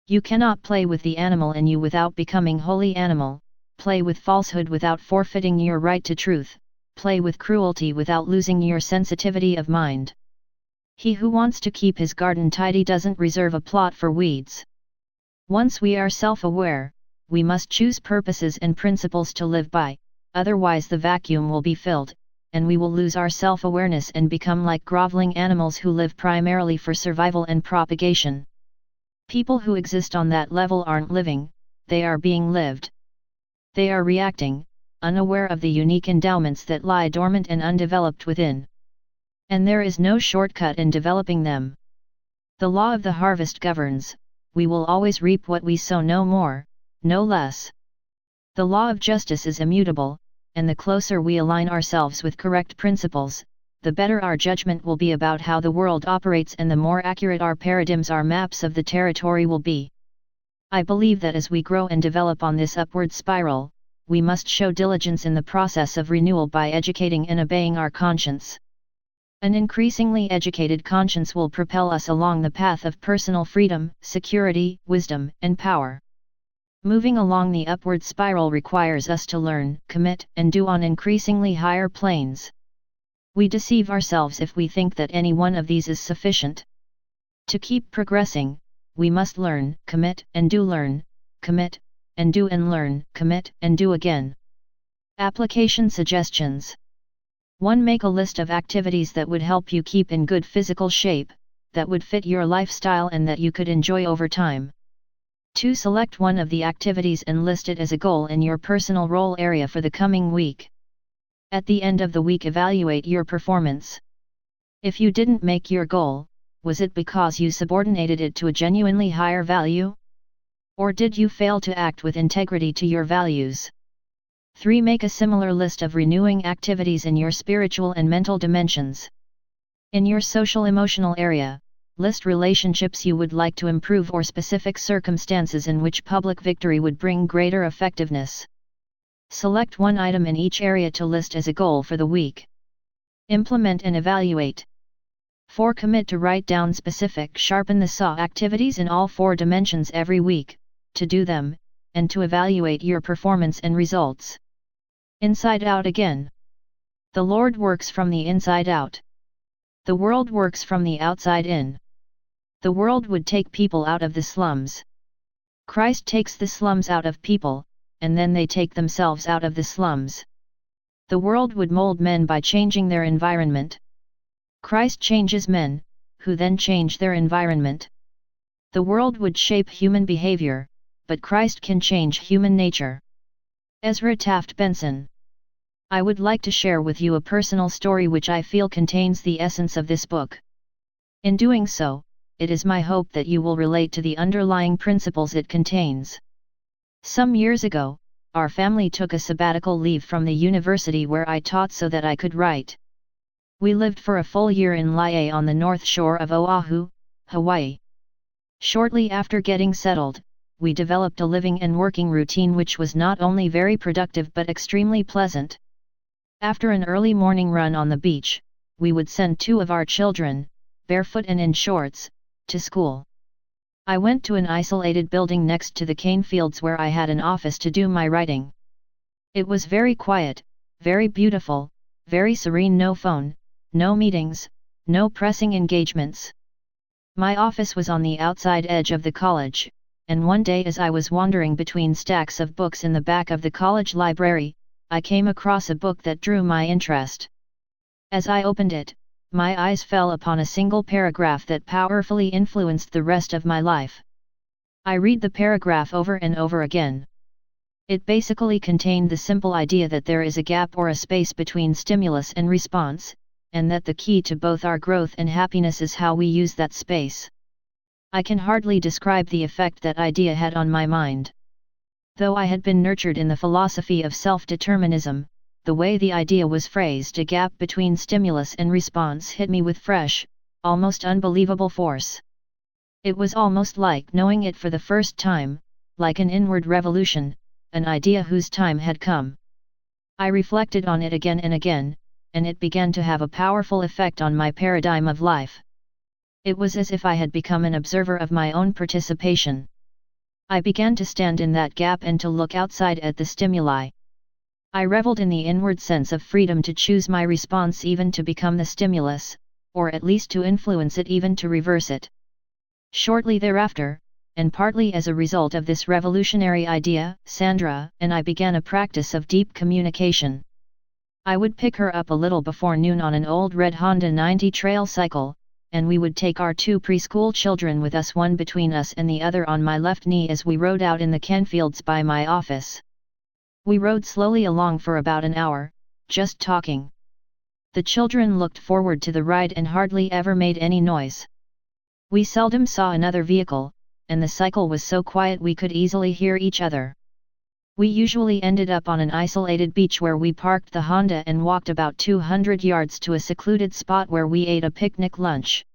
"You cannot play with the animal in you without becoming wholly animal, play with falsehood without forfeiting your right to truth, play with cruelty without losing your sensitivity of mind. He who wants to keep his garden tidy doesn't reserve a plot for weeds." Once we are self-aware, we must choose purposes and principles to live by, otherwise the vacuum will be filled, and we will lose our self-awareness and become like groveling animals who live primarily for survival and propagation. People who exist on that level aren't living, they are being lived. They are reacting, unaware of the unique endowments that lie dormant and undeveloped within. And there is no shortcut in developing them. The law of the harvest governs: we will always reap what we sow, no more, no less. The law of justice is immutable, and the closer we align ourselves with correct principles, the better our judgment will be about how the world operates and the more accurate our paradigms, our maps of the territory will be. I believe that as we grow and develop on this upward spiral, we must show diligence in the process of renewal by educating and obeying our conscience. An increasingly educated conscience will propel us along the path of personal freedom, security, wisdom, and power. Moving along the upward spiral requires us to learn, commit, and do on increasingly higher planes. We deceive ourselves if we think that any one of these is sufficient. To keep progressing, we must learn, commit, and do, learn, commit, and do, and learn, commit, and do again. Application suggestions. 1. Make a list of activities that would help you keep in good physical shape, that would fit your lifestyle and that you could enjoy over time. 2. Select one of the activities and list it as a goal in your personal role area for the coming week. At the end of the week, evaluate your performance. If you didn't make your goal, was it because you subordinated it to a genuinely higher value? Or did you fail to act with integrity to your values? 3. Make a similar list of renewing activities in your spiritual and mental dimensions. In your social-emotional area, list relationships you would like to improve or specific circumstances in which public victory would bring greater effectiveness. Select one item in each area to list as a goal for the week. Implement and evaluate. 4. Commit to write down specific sharpen the saw activities in all 4 dimensions every week, to do them, and to evaluate your performance and results. Inside out again. The Lord works from the inside out. The world works from the outside in. The world would take people out of the slums. Christ takes the slums out of people, and then they take themselves out of the slums. The world would mold men by changing their environment. Christ changes men, who then change their environment. The world would shape human behavior, but Christ can change human nature. Ezra Taft Benson. I would like to share with you a personal story which I feel contains the essence of this book. In doing so, it is my hope that you will relate to the underlying principles it contains. Some years ago, our family took a sabbatical leave from the university where I taught so that I could write. We lived for a full year in Binay-an on the north shore of Oahu, Hawaii. Shortly after getting settled, we developed a living and working routine which was not only very productive but extremely pleasant. After an early morning run on the beach, we would send 2 of our children, barefoot and in shorts, to school. I went to an isolated building next to the cane fields where I had an office to do my writing. It was very quiet, very beautiful, very serene. No phone, no meetings, no pressing engagements. My office was on the outside edge of the college, and one day as I was wandering between stacks of books in the back of the college library, I came across a book that drew my interest. As I opened it, my eyes fell upon a single paragraph that powerfully influenced the rest of my life. I read the paragraph over and over again. It basically contained the simple idea that there is a gap or a space between stimulus and response, and that the key to both our growth and happiness is how we use that space. I can hardly describe the effect that idea had on my mind. Though I had been nurtured in the philosophy of self-determinism, the way the idea was phrased, a gap between stimulus and response, hit me with fresh, almost unbelievable force. It was almost like knowing it for the first time, like an inward revolution, an idea whose time had come. I reflected on it again and again, and it began to have a powerful effect on my paradigm of life. It was as if I had become an observer of my own participation. I began to stand in that gap and to look outside at the stimuli. I reveled in the inward sense of freedom to choose my response, even to become the stimulus, or at least to influence it, even to reverse it. Shortly thereafter, and partly as a result of this revolutionary idea, Sandra and I began a practice of deep communication. I would pick her up a little before noon on an old red Honda 90 trail cycle, and we would take our 2 preschool children with us, one between us and the other on my left knee, as we rode out in the cane fields by my office. We rode slowly along for about an hour, just talking. The children looked forward to the ride and hardly ever made any noise. We seldom saw another vehicle, and the cycle was so quiet we could easily hear each other. We usually ended up on an isolated beach where we parked the Honda and walked about 200 yards to a secluded spot where we ate a picnic lunch.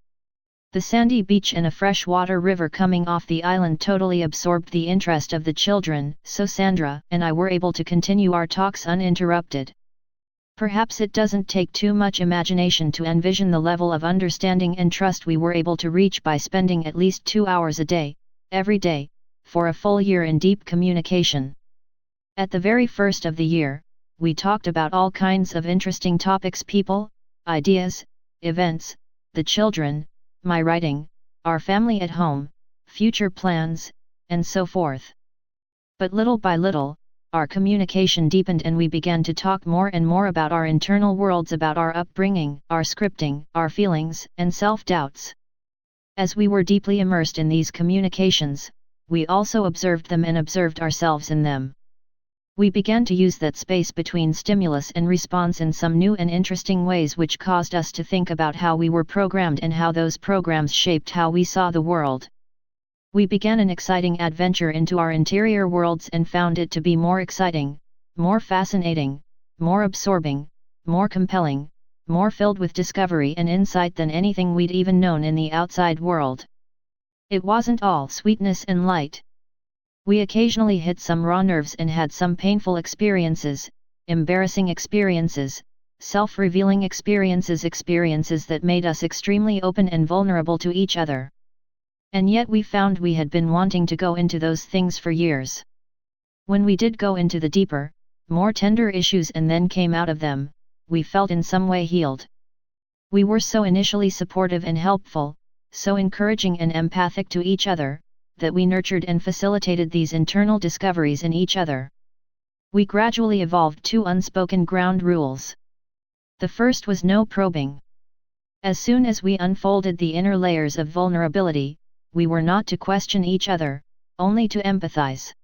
The sandy beach and a freshwater river coming off the island totally absorbed the interest of the children, so Sandra and I were able to continue our talks uninterrupted. Perhaps it doesn't take too much imagination to envision the level of understanding and trust we were able to reach by spending at least 2 hours a day, every day, for a full year in deep communication. At the very first of the year, we talked about all kinds of interesting topics: people, ideas, events, the children, my writing, our family at home, future plans, and so forth. But little by little, our communication deepened and we began to talk more and more about our internal worlds, about our upbringing, our scripting, our feelings, and self-doubts. As we were deeply immersed in these communications, we also observed them and observed ourselves in them. We began to use that space between stimulus and response in some new and interesting ways, which caused us to think about how we were programmed and how those programs shaped how we saw the world. We began an exciting adventure into our interior worlds and found it to be more exciting, more fascinating, more absorbing, more compelling, more filled with discovery and insight than anything we'd even known in the outside world. It wasn't all sweetness and light. We occasionally hit some raw nerves and had some painful experiences, embarrassing experiences, self-revealing experiences that made us extremely open and vulnerable to each other. And yet we found we had been wanting to go into those things for years. When we did go into the deeper, more tender issues and then came out of them, we felt in some way healed. We were so initially supportive and helpful, so encouraging and empathic to each other, that we nurtured and facilitated these internal discoveries in each other. We gradually evolved two unspoken ground rules. The first was no probing. As soon as we unfolded the inner layers of vulnerability, we were not to question each other, only to empathize.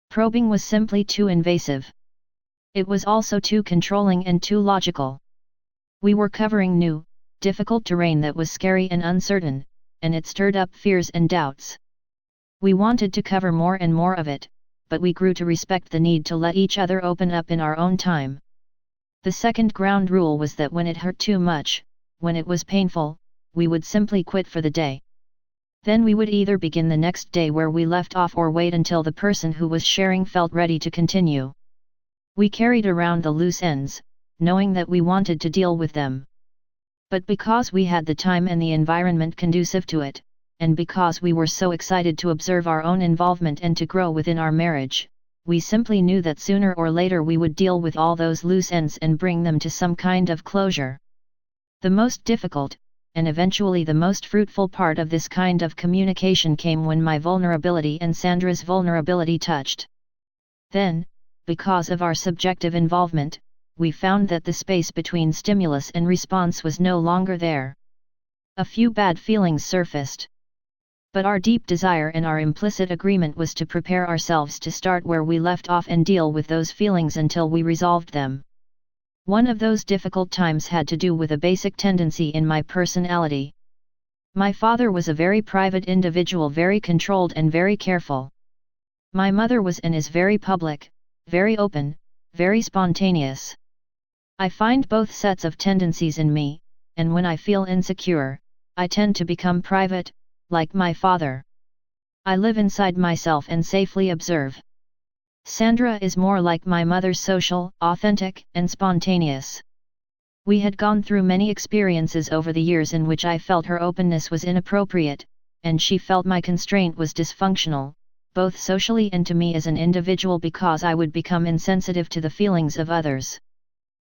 Probing was simply too invasive. It was also too controlling and too logical. We were covering new, difficult terrain that was scary and uncertain, and it stirred up fears and doubts. We wanted to cover more and more of it, but we grew to respect the need to let each other open up in our own time. The second ground rule was that when it hurt too much, when it was painful, we would simply quit for the day. Then we would either begin the next day where we left off or wait until the person who was sharing felt ready to continue. We carried around the loose ends, knowing that we wanted to deal with them. But because we had the time and the environment conducive to it, and because we were so excited to observe our own involvement and to grow within our marriage, we simply knew that sooner or later we would deal with all those loose ends and bring them to some kind of closure. The most difficult, and eventually the most fruitful part of this kind of communication came when my vulnerability and Sandra's vulnerability touched. Then, because of our subjective involvement, we found that the space between stimulus and response was no longer there. A few bad feelings surfaced. But our deep desire and our implicit agreement was to prepare ourselves to start where we left off and deal with those feelings until we resolved them. One of those difficult times had to do with a basic tendency in my personality. My father was a very private individual, very controlled and very careful. My mother was and is very public, very open, very spontaneous. I find both sets of tendencies in me, and when I feel insecure, I tend to become private, like my father. I live inside myself and safely observe. Sandra is more like my mother, social, authentic, and spontaneous. We had gone through many experiences over the years in which I felt her openness was inappropriate, and she felt my constraint was dysfunctional, both socially and to me as an individual, because I would become insensitive to the feelings of others.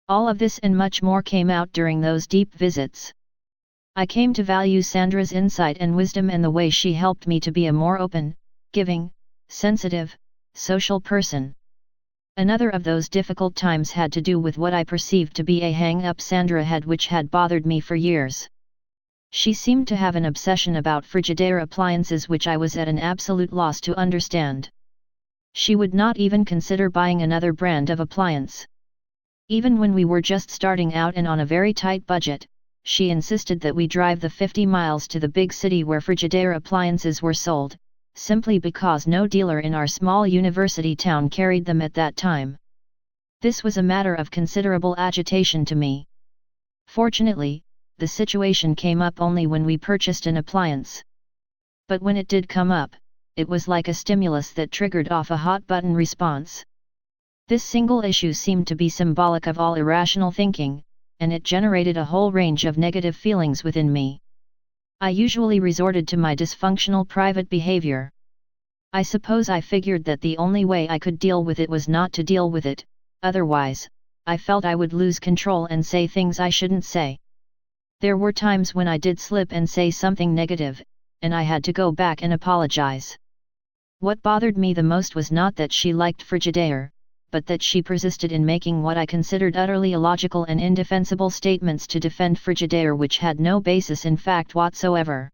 All of this and much more came out during those deep visits. I came to value Sandra's insight and wisdom and the way she helped me to be a more open, giving, sensitive, social person. Another of those difficult times had to do with what I perceived to be a hang-up Sandra had, which had bothered me for years. She seemed to have an obsession about Frigidaire appliances which I was at an absolute loss to understand. She would not even consider buying another brand of appliance. Even when we were just starting out and on a very tight budget, she insisted that we drive the 50 miles to the big city where Frigidaire appliances were sold, simply because no dealer in our small university town carried them at that time. This was a matter of considerable agitation to me. Fortunately, the situation came up only when we purchased an appliance. But when it did come up, it was like a stimulus that triggered off a hot-button response. This single issue seemed to be symbolic of all irrational thinking, and it generated a whole range of negative feelings within me. I usually resorted to my dysfunctional private behavior. I suppose I figured that the only way I could deal with it was not to deal with it, otherwise, I felt I would lose control and say things I shouldn't say. There were times when I did slip and say something negative, and I had to go back and apologize. What bothered me the most was not that she liked Frigidaire, but that she persisted in making what I considered utterly illogical and indefensible statements to defend Frigidaire which had no basis in fact whatsoever.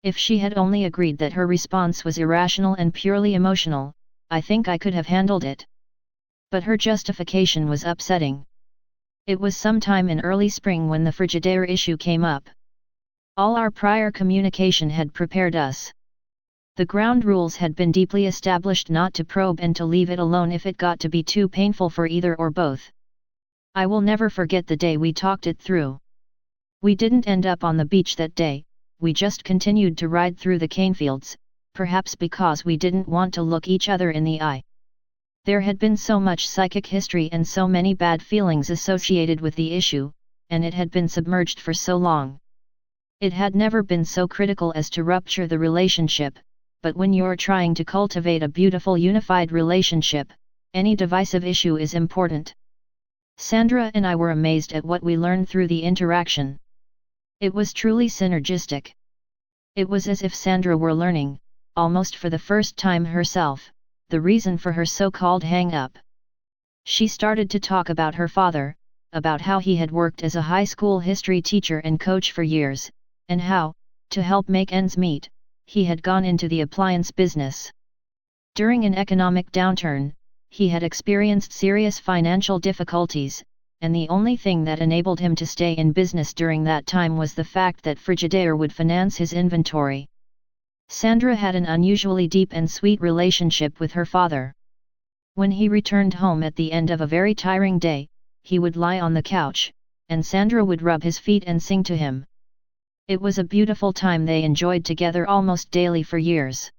If she had only agreed that her response was irrational and purely emotional, I think I could have handled it. But her justification was upsetting. It was sometime in early spring when the Frigidaire issue came up. All our prior communication had prepared us. The ground rules had been deeply established not to probe and to leave it alone if it got to be too painful for either or both. I will never forget the day we talked it through. We didn't end up on the beach that day, we just continued to ride through the canefields, perhaps because we didn't want to look each other in the eye. There had been so much psychic history and so many bad feelings associated with the issue, and it had been submerged for so long. It had never been so critical as to rupture the relationship, but when you're trying to cultivate a beautiful unified relationship, any divisive issue is important. Sandra and I were amazed at what we learned through the interaction. It was truly synergistic. It was as if Sandra were learning, almost for the first time herself, the reason for her so-called hang-up. She started to talk about her father, about how he had worked as a high school history teacher and coach for years, and how, to help make ends meet, he had gone into the appliance business. During an economic downturn, he had experienced serious financial difficulties, and the only thing that enabled him to stay in business during that time was the fact that Frigidaire would finance his inventory. Sandra had an unusually deep and sweet relationship with her father. When he returned home at the end of a very tiring day, he would lie on the couch, and Sandra would rub his feet and sing to him. It was a beautiful time they enjoyed together almost daily for years.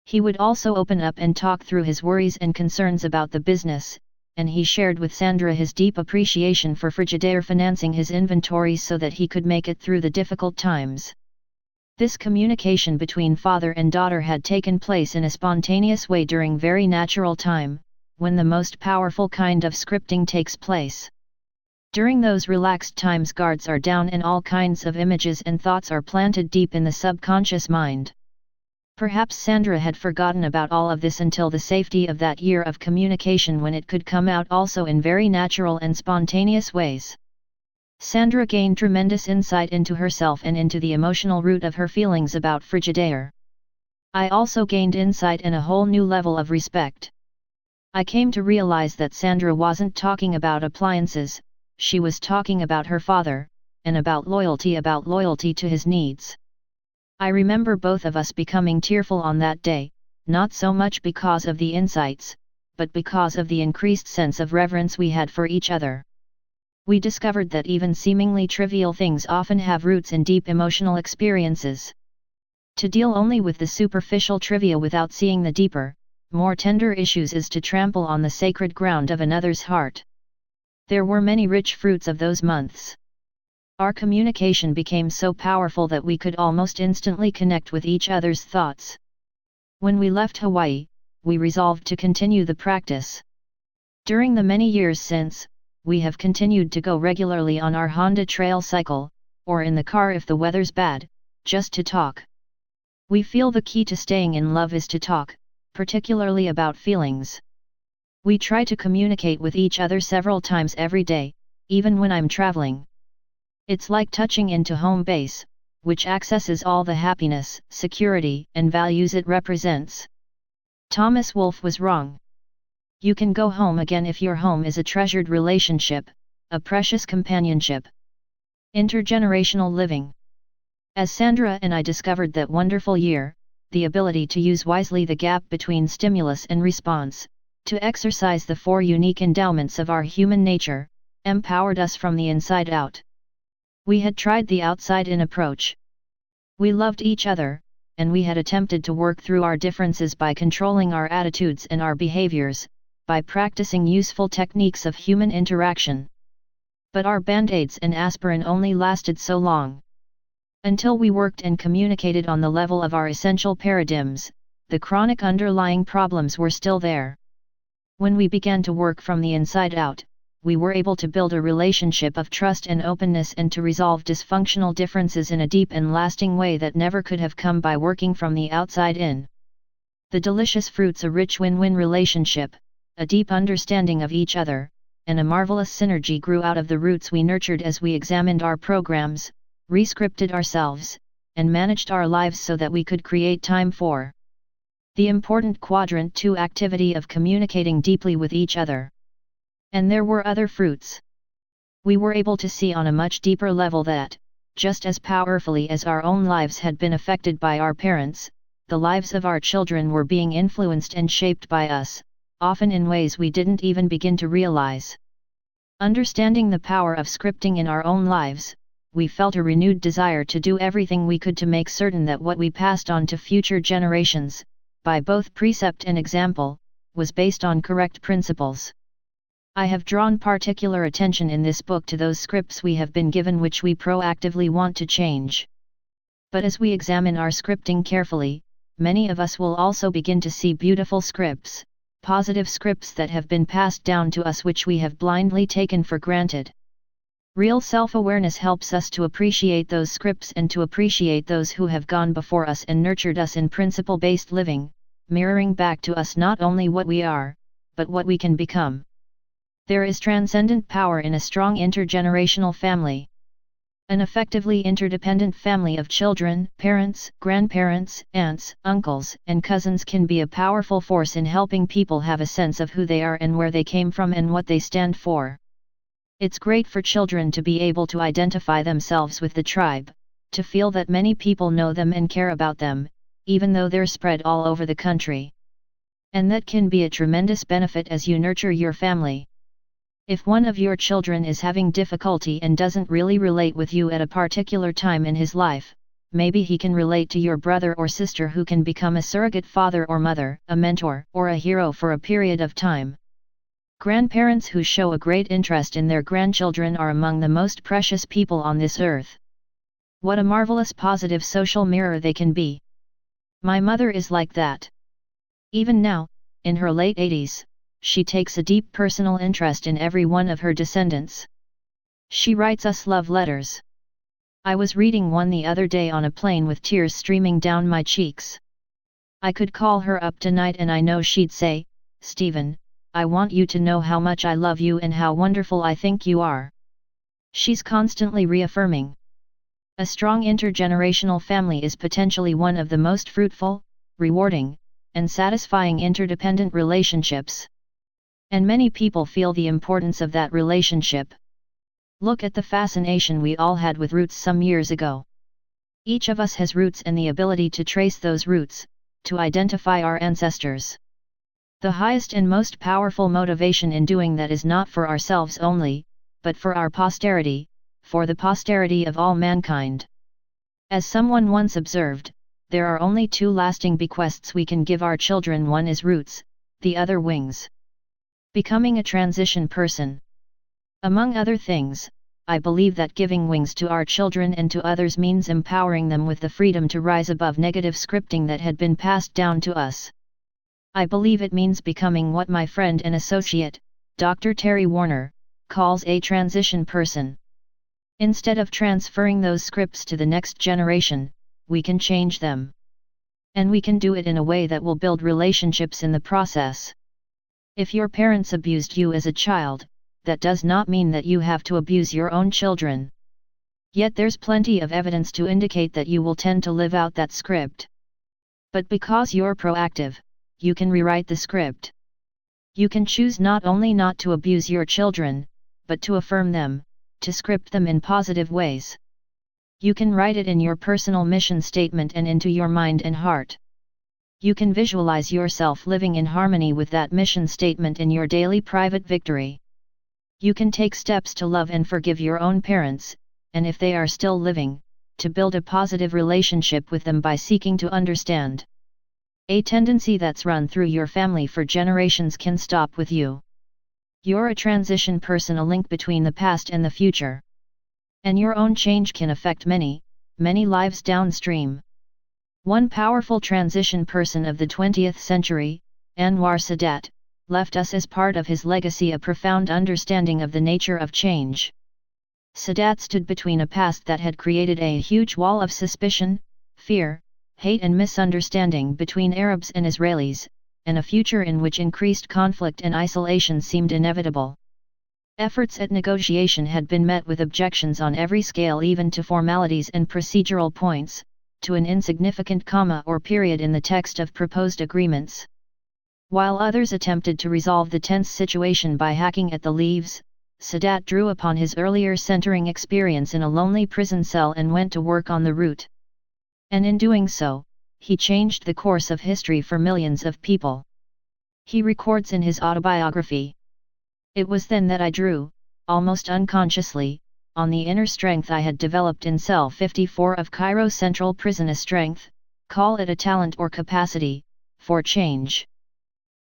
He would also open up and talk through his worries and concerns about the business, and he shared with Sandra his deep appreciation for Frigidaire financing his inventory so that he could make it through the difficult times. This communication between father and daughter had taken place in a spontaneous way during very natural time, when the most powerful kind of scripting takes place. During those relaxed times, guards are down and all kinds of images and thoughts are planted deep in the subconscious mind. Perhaps Sandra had forgotten about all of this until the safety of that year of communication, when it could come out also in very natural and spontaneous ways. Sandra gained tremendous insight into herself and into the emotional root of her feelings about Frigidaire. I also gained insight and a whole new level of respect. I came to realize that Sandra wasn't talking about appliances, she was talking about her father, and about loyalty to his needs. I remember both of us becoming tearful on that day, not so much because of the insights, but because of the increased sense of reverence we had for each other. We discovered that even seemingly trivial things often have roots in deep emotional experiences. To deal only with the superficial trivia without seeing the deeper, more tender issues is to trample on the sacred ground of another's heart. There were many rich fruits of those months. Our communication became so powerful that we could almost instantly connect with each other's thoughts. When we left Hawaii, we resolved to continue the practice. During the many years since, we have continued to go regularly on our Honda trail cycle, or in the car if the weather's bad, just to talk. We feel the key to staying in love is to talk, particularly about feelings. We try to communicate with each other several times every day, even when I'm traveling. It's like touching into home base, which accesses all the happiness, security, and values it represents. Thomas Wolfe was wrong. You can go home again if your home is a treasured relationship, a precious companionship. Intergenerational living. As Sandra and I discovered that wonderful year, the ability to use wisely the gap between stimulus and response, to exercise the four unique endowments of our human nature, empowered us from the inside out. We had tried the outside-in approach. We loved each other, and we had attempted to work through our differences by controlling our attitudes and our behaviors, by practicing useful techniques of human interaction. But our band-aids and aspirin only lasted so long. Until we worked and communicated on the level of our essential paradigms, the chronic underlying problems were still there. When we began to work from the inside out, we were able to build a relationship of trust and openness and to resolve dysfunctional differences in a deep and lasting way that never could have come by working from the outside in. The delicious fruits: a rich win-win relationship, a deep understanding of each other, and a marvelous synergy grew out of the roots we nurtured as we examined our programs, rescripted ourselves, and managed our lives so that we could create time for the important quadrant 2 activity of communicating deeply with each other. And there were other fruits. We were able to see on a much deeper level that, just as powerfully as our own lives had been affected by our parents, the lives of our children were being influenced and shaped by us, often in ways we didn't even begin to realize. Understanding the power of scripting in our own lives, we felt a renewed desire to do everything we could to make certain that what we passed on to future generations, by both precept and example, was based on correct principles. I have drawn particular attention in this book to those scripts we have been given which we proactively want to change. But as we examine our scripting carefully, many of us will also begin to see beautiful scripts, positive scripts that have been passed down to us which we have blindly taken for granted. Real self-awareness helps us to appreciate those scripts and to appreciate those who have gone before us and nurtured us in principle-based living, mirroring back to us not only what we are, but what we can become. There is transcendent power in a strong intergenerational family. An effectively interdependent family of children, parents, grandparents, aunts, uncles, and cousins can be a powerful force in helping people have a sense of who they are and where they came from and what they stand for. It's great for children to be able to identify themselves with the tribe, to feel that many people know them and care about them, even though they're spread all over the country. And that can be a tremendous benefit as you nurture your family. If one of your children is having difficulty and doesn't really relate with you at a particular time in his life, maybe he can relate to your brother or sister who can become a surrogate father or mother, a mentor, or a hero for a period of time. Grandparents who show a great interest in their grandchildren are among the most precious people on this earth. What a marvelous positive social mirror they can be. My mother is like that. Even now, in her late 80s, she takes a deep personal interest in every one of her descendants. She writes us love letters. I was reading one the other day on a plane with tears streaming down my cheeks. I could call her up tonight and I know she'd say, "Stephen, I want you to know how much I love you and how wonderful I think you are." She's constantly reaffirming. A strong intergenerational family is potentially one of the most fruitful, rewarding, and satisfying interdependent relationships. And many people feel the importance of that relationship. Look at the fascination we all had with roots some years ago. Each of us has roots and the ability to trace those roots, to identify our ancestors. The highest and most powerful motivation in doing that is not for ourselves only, but for our posterity, for the posterity of all mankind. As someone once observed, there are only two lasting bequests we can give our children. One is roots, the other wings. Becoming a transition person. Among other things, I believe that giving wings to our children and to others means empowering them with the freedom to rise above negative scripting that had been passed down to us. I believe it means becoming what my friend and associate, Dr. Terry Warner, calls a transition person. Instead of transferring those scripts to the next generation, we can change them. And we can do it in a way that will build relationships in the process. If your parents abused you as a child, that does not mean that you have to abuse your own children. Yet there's plenty of evidence to indicate that you will tend to live out that script. But because you're proactive, you can rewrite the script. You can choose not only not to abuse your children, but to affirm them, to script them in positive ways. You can write it in your personal mission statement and into your mind and heart. You can visualize yourself living in harmony with that mission statement in your daily private victory. You can take steps to love and forgive your own parents, and if they are still living, to build a positive relationship with them by seeking to understand. A tendency that's run through your family for generations can stop with you. You're a transition person, a link between the past and the future. And your own change can affect many, many lives downstream. One powerful transition person of the 20th century, Anwar Sadat, left us as part of his legacy a profound understanding of the nature of change. Sadat stood between a past that had created a huge wall of suspicion, fear, hate and misunderstanding between Arabs and Israelis, and a future in which increased conflict and isolation seemed inevitable. Efforts at negotiation had been met with objections on every scale, even to formalities and procedural points, to an insignificant comma or period in the text of proposed agreements. While others attempted to resolve the tense situation by hacking at the leaves, Sadat drew upon his earlier centering experience in a lonely prison cell and went to work on the root. And in doing so, he changed the course of history for millions of people. He records in his autobiography, "It was then that I drew, almost unconsciously, on the inner strength I had developed in cell 54 of Cairo Central Prison, a strength, call it a talent or capacity, for change.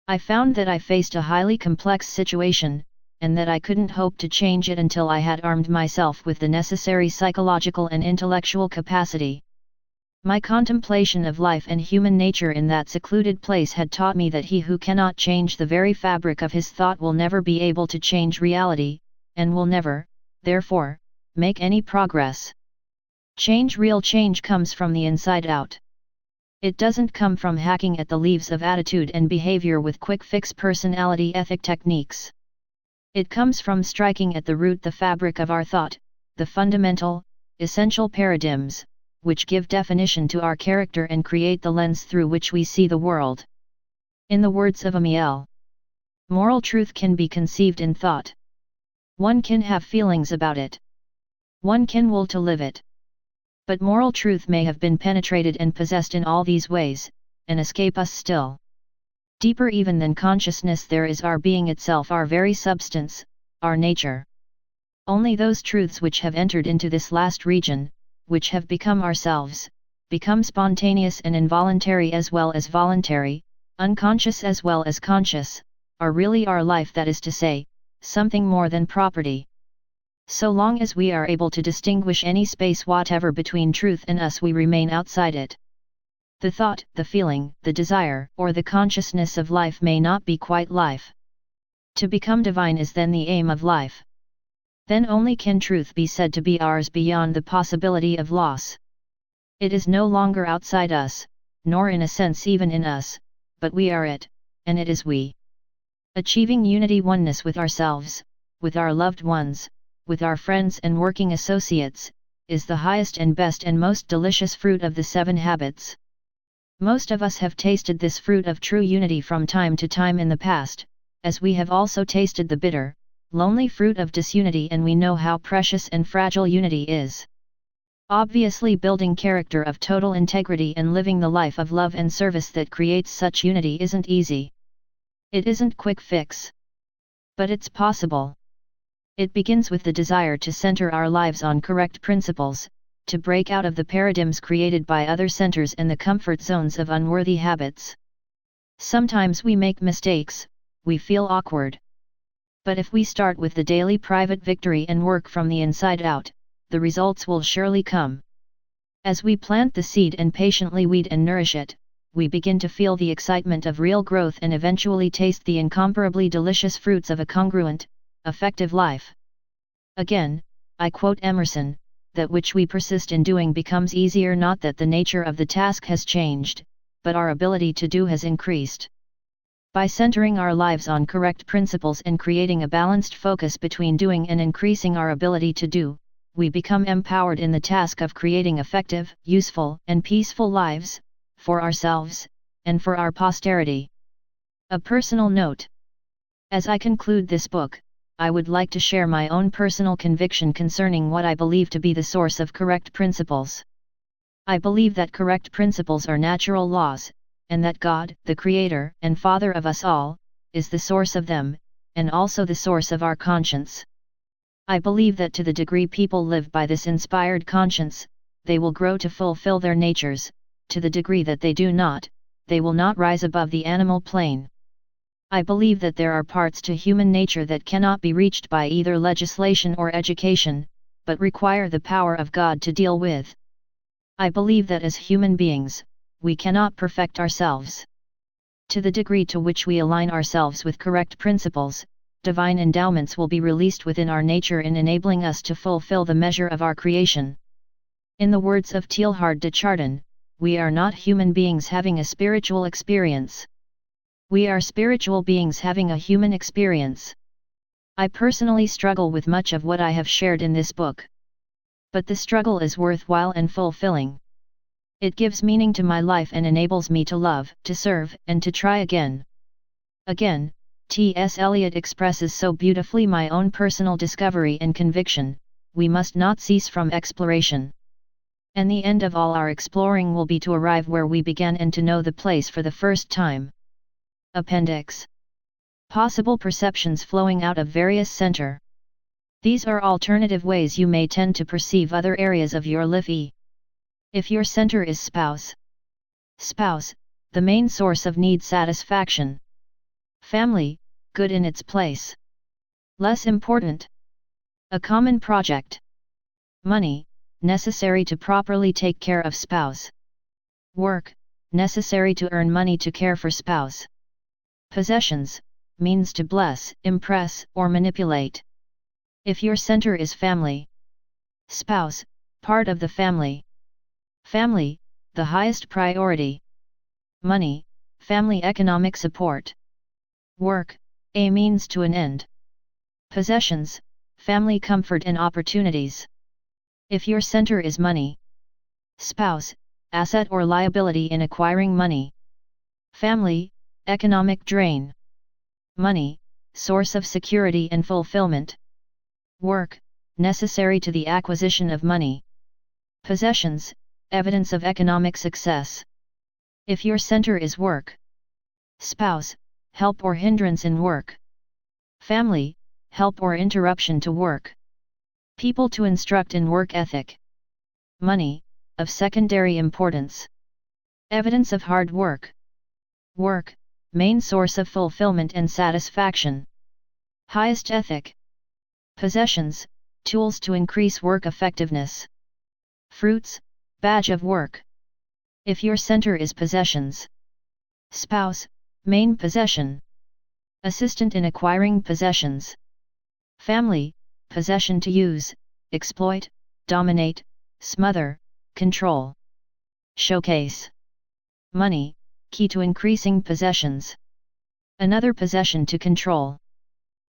I found that I faced a highly complex situation, and that I couldn't hope to change it until I had armed myself with the necessary psychological and intellectual capacity. My contemplation of life and human nature in that secluded place had taught me that he who cannot change the very fabric of his thought will never be able to change reality, and will never, therefore, make any progress. Real change comes from the inside out. It doesn't come from hacking at the leaves of attitude and behavior with quick-fix personality ethic techniques. It comes from striking at the root the fabric of our thought, the fundamental, essential paradigms, which give definition to our character and create the lens through which we see the world. In the words of Amiel, moral truth can be conceived in thought. One can have feelings about it. One can will to live it. But moral truth may have been penetrated and possessed in all these ways, and escape us still. Deeper even than consciousness there is our being itself, our very substance, our nature. Only those truths which have entered into this last region, which have become ourselves, become spontaneous and involuntary as well as voluntary, unconscious as well as conscious, are really our life, that is to say, something more than property. So long as we are able to distinguish any space whatever between truth and us, we remain outside it. The thought, the feeling, the desire, or the consciousness of life may not be quite life. To become divine is then the aim of life. Then only can truth be said to be ours beyond the possibility of loss. It is no longer outside us, nor in a sense even in us, but we are it, and it is we. Achieving unity, oneness with ourselves, with our loved ones, with our friends and working associates, is the highest and best and most delicious fruit of the 7 habits. Most of us have tasted this fruit of true unity from time to time in the past, as we have also tasted the bitter, lonely fruit of disunity, and we know how precious and fragile unity is. Obviously, building character of total integrity and living the life of love and service that creates such unity isn't easy. It isn't quick fix. But it's possible. It begins with the desire to center our lives on correct principles, to break out of the paradigms created by other centers and the comfort zones of unworthy habits. Sometimes we make mistakes, we feel awkward. But if we start with the daily private victory and work from the inside out, the results will surely come. As we plant the seed and patiently weed and nourish it, we begin to feel the excitement of real growth and eventually taste the incomparably delicious fruits of a congruent, effective life. Again, I quote Emerson, that which we persist in doing becomes easier, not that the nature of the task has changed, but our ability to do has increased. By centering our lives on correct principles and creating a balanced focus between doing and increasing our ability to do, we become empowered in the task of creating effective, useful, and peaceful lives, for ourselves, and for our posterity. A personal note. As I conclude this book, I would like to share my own personal conviction concerning what I believe to be the source of correct principles. I believe that correct principles are natural laws, and that God, the Creator and Father of us all, is the source of them, and also the source of our conscience. I believe that to the degree people live by this inspired conscience, they will grow to fulfill their natures. To the degree that they do not, they will not rise above the animal plane. I believe that there are parts to human nature that cannot be reached by either legislation or education, but require the power of God to deal with. I believe that as human beings, we cannot perfect ourselves. To the degree to which we align ourselves with correct principles, divine endowments will be released within our nature in enabling us to fulfill the measure of our creation. In the words of Teilhard de Chardin, we are not human beings having a spiritual experience. We are spiritual beings having a human experience. I personally struggle with much of what I have shared in this book. But the struggle is worthwhile and fulfilling. It gives meaning to my life and enables me to love, to serve, and to try again. Again, T.S. Eliot expresses so beautifully my own personal discovery and conviction: we must not cease from exploration. And the end of all our exploring will be to arrive where we began and to know the place for the first time. Appendix. Possible perceptions flowing out of various center. These are alternative ways you may tend to perceive other areas of your life. If your center is spouse. Spouse, the main source of need satisfaction. Family, good in its place. Less important. A common project. Money, necessary to properly take care of spouse. Work, necessary to earn money to care for spouse. Possessions, means to bless, impress, or manipulate. If your center is family. Spouse, part of the family. Family, the highest priority. Money, family economic support. Work, a means to an end. Possessions, family comfort and opportunities. If your center is money. Spouse, asset or liability in acquiring money. Family, economic drain. Money, source of security and fulfillment. Work, necessary to the acquisition of money. Possessions, evidence of economic success. If your center is work. Spouse, help or hindrance in work. Family, help or interruption to work. People to instruct in work ethic. Money, of secondary importance. Evidence of hard work. Work, main source of fulfillment and satisfaction. Highest ethic. Possessions, tools to increase work effectiveness. Fruits, badge of work. If your center is possessions. Spouse, main possession. Assistant in acquiring possessions. Family, possession to use, exploit, dominate, smother, control. Showcase. Money, key to increasing possessions. Another possession to control.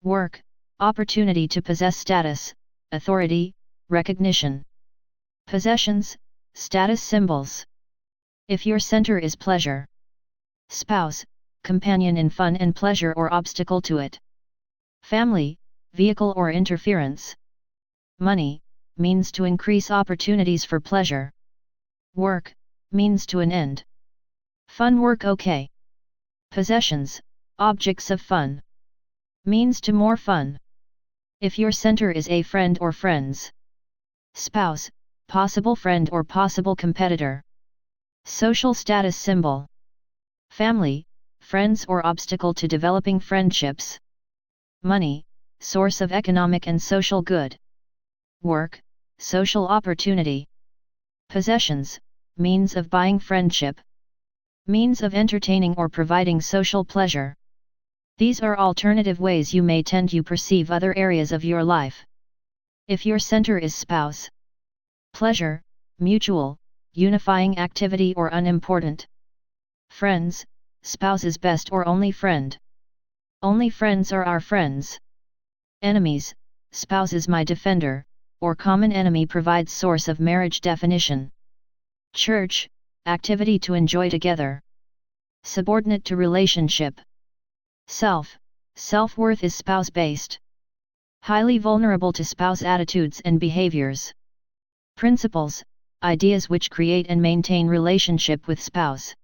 Work, opportunity to possess status, authority, recognition. Possessions, status symbols. If your center is pleasure. Spouse, companion in fun and pleasure or obstacle to it. Family, vehicle or interference. Money, means to increase opportunities for pleasure. Work, means to an end. Fun work okay. Possessions, objects of fun. Means to more fun. If your center is a friend or friends. Spouse, possible friend or possible competitor. Social status symbol. Family, friends or obstacle to developing friendships. Money, source of economic and social good. Work, social opportunity. Possessions, means of buying friendship. Means of entertaining or providing social pleasure. These are alternative ways you may tend to perceive other areas of your life. If your center is spouse. Pleasure, mutual, unifying activity or unimportant. Friends, spouse's best or only friend. Only friends are our friends. Enemies, spouse is my defender, or common enemy provides source of marriage definition. Church, activity to enjoy together. Subordinate to relationship. Self, self-worth is spouse-based. Highly vulnerable to spouse attitudes and behaviors. Principles, ideas which create and maintain relationship with spouse.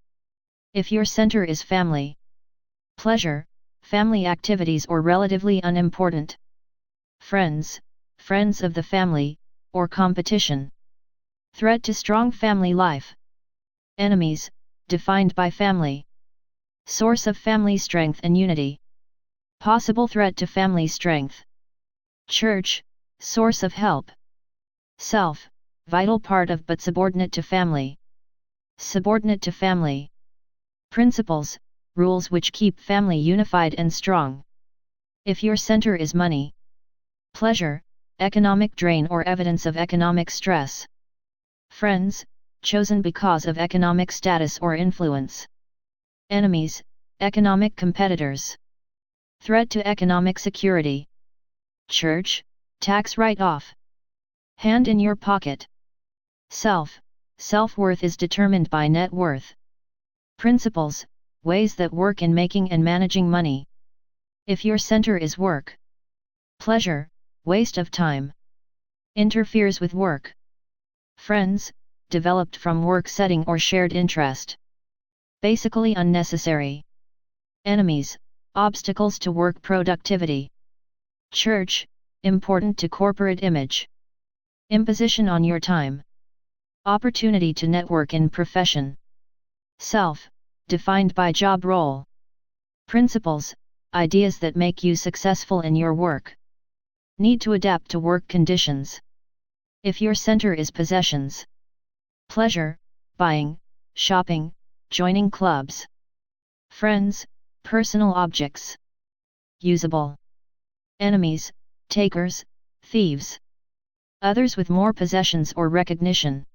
If your center is family. Pleasure, family activities or relatively unimportant. Friends, friends of the family, or competition. Threat to strong family life. Enemies, defined by family. Source of family strength and unity. Possible threat to family strength. Church, source of help. Self, vital part of but subordinate to family. Subordinate to family. Principles, rules which keep family unified and strong. If your center is money. Pleasure, economic drain or evidence of economic stress. Friends, chosen because of economic status or influence. Enemies, economic competitors. Threat to economic security. Church, tax write-off. Hand in your pocket. Self, self-worth is determined by net worth. Principles, ways that work in making and managing money. If your center is work. Pleasure, waste of time. Interferes with work. Friends, developed from work setting or shared interest. Basically unnecessary. Enemies, obstacles to work productivity. Church, important to corporate image. Imposition on your time. Opportunity to network in profession. Self, defined by job role. Principles, ideas that make you successful in your work. Need to adapt to work conditions. If your center is possessions. Pleasure, buying, shopping, joining clubs. Friends, personal objects. Usable. Enemies, takers, thieves. Others with more possessions or recognition.